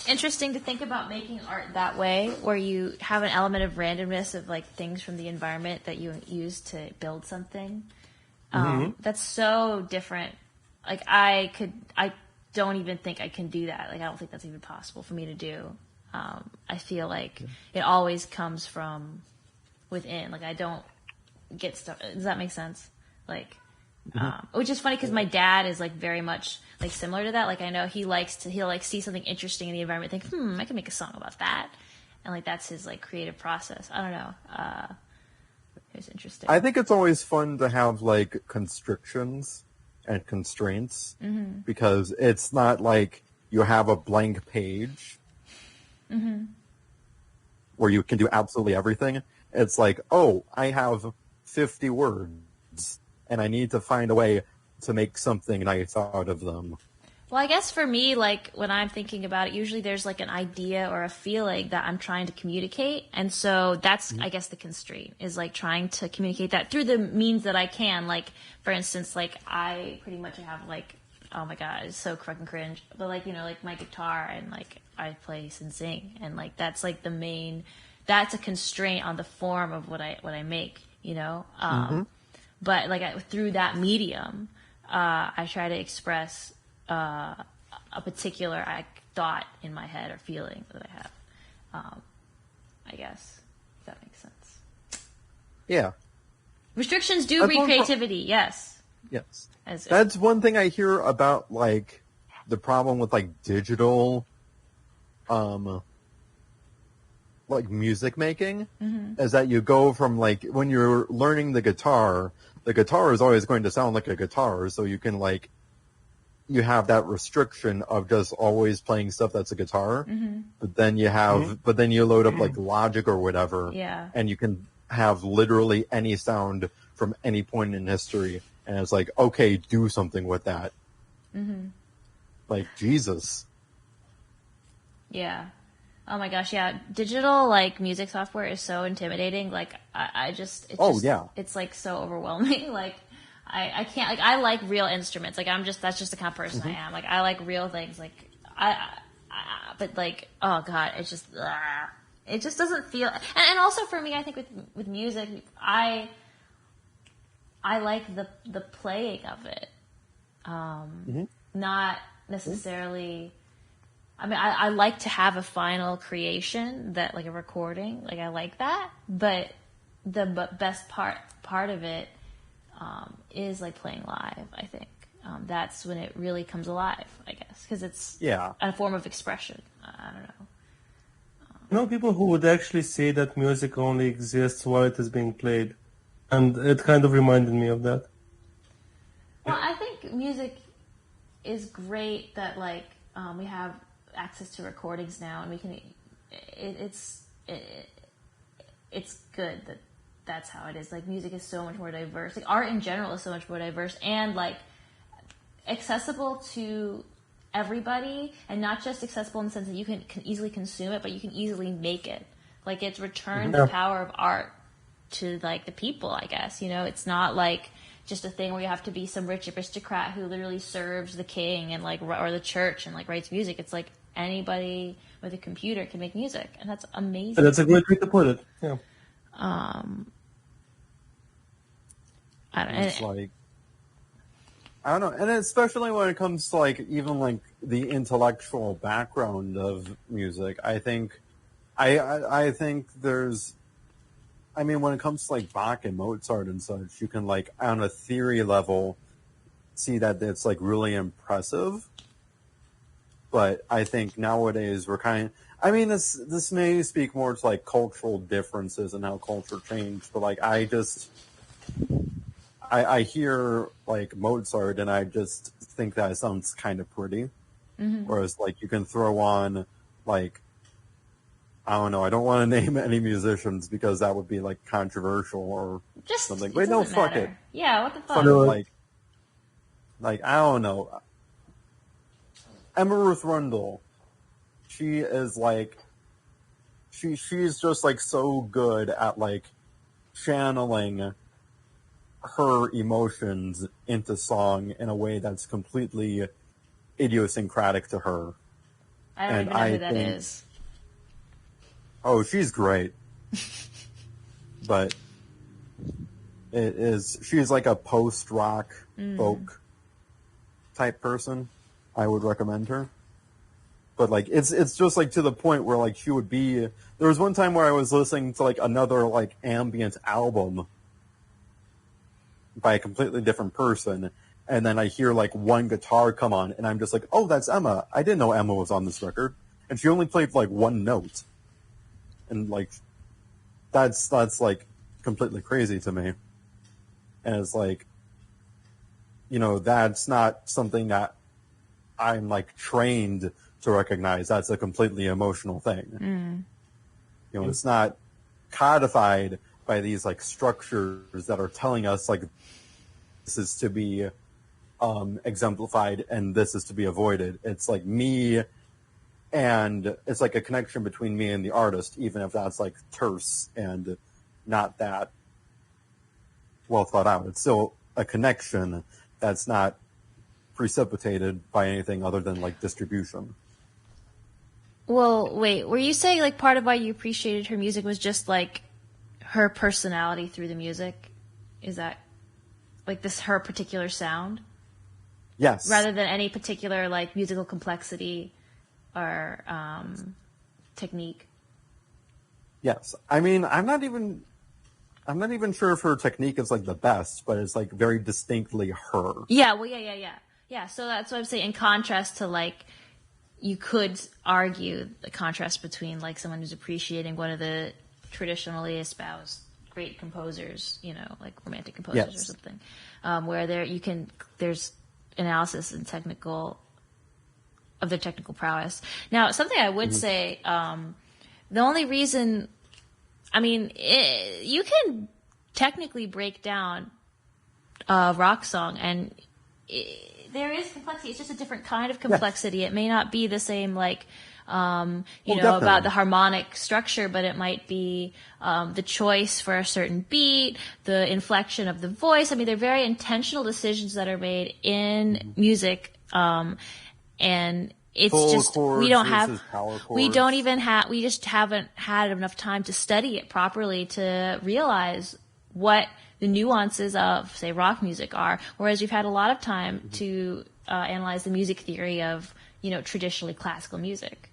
interesting to think about making art that way, where you have an element of randomness of like things from the environment that you use to build something. That's so different. Like I don't even think I can do that. Like I don't think that's even possible for me to do. I feel like it always comes from within. Like I don't get stuff. Does that make sense? Like, which is funny because my dad is like very much like similar to that. Like I know he'll like see something interesting in the environment, think, I can make a song about that, and like that's his like creative process. I don't know. It's interesting. I think it's always fun to have like constrictions and constraints because it's not like you have a blank page where you can do absolutely everything. It's like, oh, I have 50 words and I need to find a way to make something nice out of them. Well, I guess for me, like when I'm thinking about it, usually there's like an idea or a feeling that I'm trying to communicate. And so that's, I guess, the constraint is like trying to communicate that through the means that I can. Like, for instance, like I pretty much have like, oh my God, it's so fucking cringe. But like, like my guitar and like I play and sing. And like, that's like the main, that's a constraint on the form of what I make, But like through that medium, I try to express a particular thought in my head or feeling that I have. I guess if that makes sense. Yeah. Restrictions do breed creativity. Yes. Yes. That's one thing I hear about like the problem with like digital, like music making is that you go from like when you're learning the guitar is always going to sound like a guitar, so you can like you have that restriction of just always playing stuff that's a guitar, but then you have but then you load up like Logic or whatever, and you can have literally any sound from any point in history, and it's like, okay, do something with that. Like Jesus. Yeah. Oh my gosh, yeah. Digital like music software is so intimidating. Like it's like so overwhelming. Like I can't, like I like real instruments. Like that's just the kind of person I am. Like I like real things. Like but like, oh God, it just doesn't feel, and also for me, I think with music, I like the playing of it. Not necessarily, I mean, I like to have a final creation that like a recording, like I like that, but the best part of it is like playing live, I think. That's when it really comes alive, I guess, because it's a form of expression. I don't know. I know people who would actually say that music only exists while it is being played, and it kind of reminded me of that. Well, I think music is great that like we have access to recordings now, and we can. It's good that that's how it is. Like, music is so much more diverse. Like, art in general is so much more diverse and like accessible to everybody, and not just accessible in the sense that you can easily consume it, but you can easily make it. Like, it's returned the power of art to like the people, I guess. You know, it's not like just a thing where you have to be some rich aristocrat who literally serves the king and like, or the church and like writes music. It's like anybody with a computer can make music, and that's amazing. And that's a great way to put it. Yeah. It's like, I don't know, and especially when it comes to like even like the intellectual background of music, I think there's, I mean, when it comes to like Bach and Mozart and such, you can like on a theory level see that it's like really impressive. But I think nowadays we're I mean, this may speak more to like cultural differences and how culture changed, but like I hear like Mozart and I just think that it sounds kind of pretty. Mm-hmm. Whereas like you can throw on like, I don't know, I don't want to name any musicians because that would be like controversial or just something. Wait, no, fuck it. Yeah, what the fuck? Like I don't know. Emma Ruth Rundle, she is like, she's just like so good at like channeling her emotions into song in a way that's completely idiosyncratic to her. I don't even know who that is. Oh, she's great. But she's like a post-rock folk type person. I would recommend her. But like it's just like to the point where like she would be, there was one time where I was listening to like another like ambient album by a completely different person, and then I hear like one guitar come on and I'm just like, oh, that's Emma. I didn't know Emma was on this record. And she only played like one note. And like that's like completely crazy to me. And it's like, you know, that's not something that I'm like trained to recognize. That's a completely emotional thing. You know, it's not codified by these like structures that are telling us like this is to be exemplified and this is to be avoided. It's like me, and it's like a connection between me and the artist, even if that's like terse and not that well thought out. It's still a connection that's not precipitated by anything other than like distribution. Well, wait, were you saying like part of why you appreciated her music was just like her personality through the music? Is that like this her particular sound? Yes. Rather than any particular like musical complexity or technique? Yes. I mean, I'm not even sure if her technique is like the best, but it's like very distinctly her. Yeah, well, yeah. So that's what I'm saying. In contrast to like, you could argue the contrast between like someone who's appreciating one of the traditionally espoused great composers, you know, like romantic composers or something, where there's analysis and of their technical prowess. Now, something I would say, the only reason, I mean, you can technically break down a rock song and there is complexity. It's just a different kind of complexity. Yes. It may not be the same, like, about the harmonic structure, but it might be the choice for a certain beat, the inflection of the voice. I mean, they're very intentional decisions that are made in music, and it's just we just haven't had enough time to study it properly to realize what the nuances of, say, rock music are, whereas we've had a lot of time to analyze the music theory of, you know, traditionally classical music.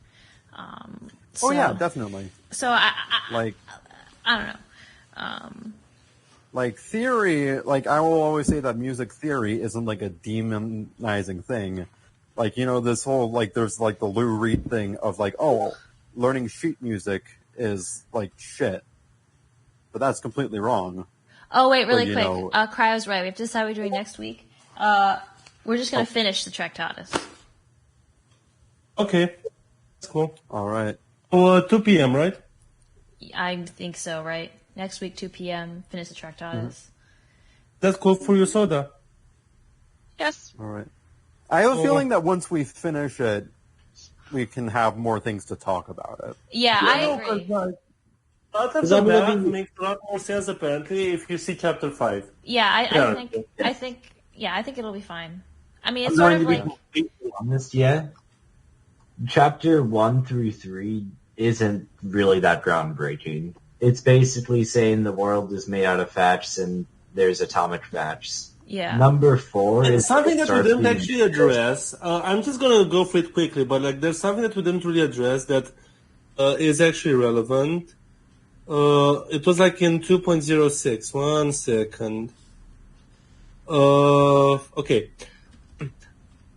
Definitely. So I don't know. Like theory, like I will always say that music theory isn't like a demonizing thing. Like, you know, this whole, like, there's like the Lou Reed thing of like, oh, learning sheet music is like shit. But that's completely wrong. Oh, wait, really quick. Cryo's right. We have to decide what we're doing next week. We're just going to finish the Tractatus. Okay. That's cool. All right. 2 p.m., right? I think so, right? Next week, 2 p.m., finish the Tractatus. That's cool for you, Soda. Yes. All right. I have a feeling that once we finish it, we can have more things to talk about it. Yeah, I agree. Lots of the math makes a lot more sense apparently if you see chapter 5. Yeah, I think it'll be fine. I mean, it's sort of like honest, yeah. Chapter 1 through 3 isn't really that groundbreaking. It's basically saying the world is made out of facts and there's atomic facts. Yeah. Number 4 is something that we didn't actually address. I'm just gonna go for it quickly, but like there's something that we didn't really address that is actually relevant. It was like in 2.06. 1 second. Okay.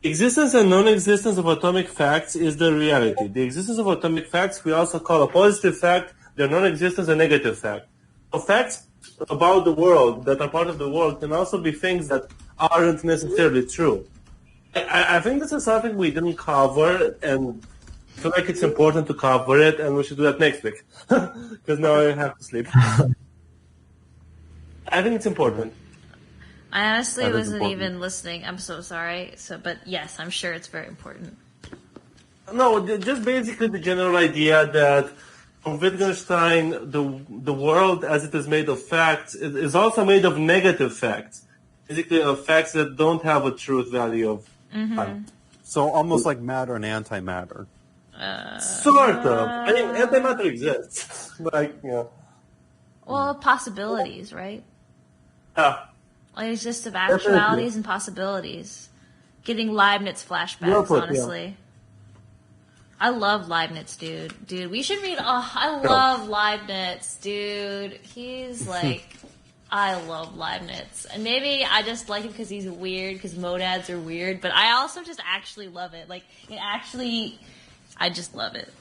Existence and non-existence of atomic facts is the reality. The existence of atomic facts we also call a positive fact. Their non-existence a negative fact. So facts about the world that are part of the world can also be things that aren't necessarily true. I think this is something we didn't cover, and I feel like it's important to cover it, and we should do that next week. Because now I have to sleep. I think it's important. I honestly wasn't even listening. I'm so sorry. But yes, I'm sure it's very important. No, just basically the general idea that from Wittgenstein, the world as it is made of facts is also made of negative facts. Basically of facts that don't have a truth value of time. So almost like matter and antimatter. Sort of. I mean, antimatter exists. Like, you know. Well, possibilities, right? Yeah. Like, it's just of actualities and possibilities. Getting Leibniz flashbacks, honestly. I love Leibniz, dude. Dude, we should read... Oh, I love Leibniz, dude. He's like... I love Leibniz. And maybe I just like him because he's weird, because monads are weird, but I also just actually love it. Like, it actually... I just love it.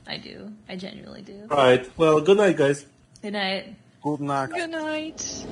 I do. I genuinely do. Right. Well, good night, guys. Good night. Good night. Good night.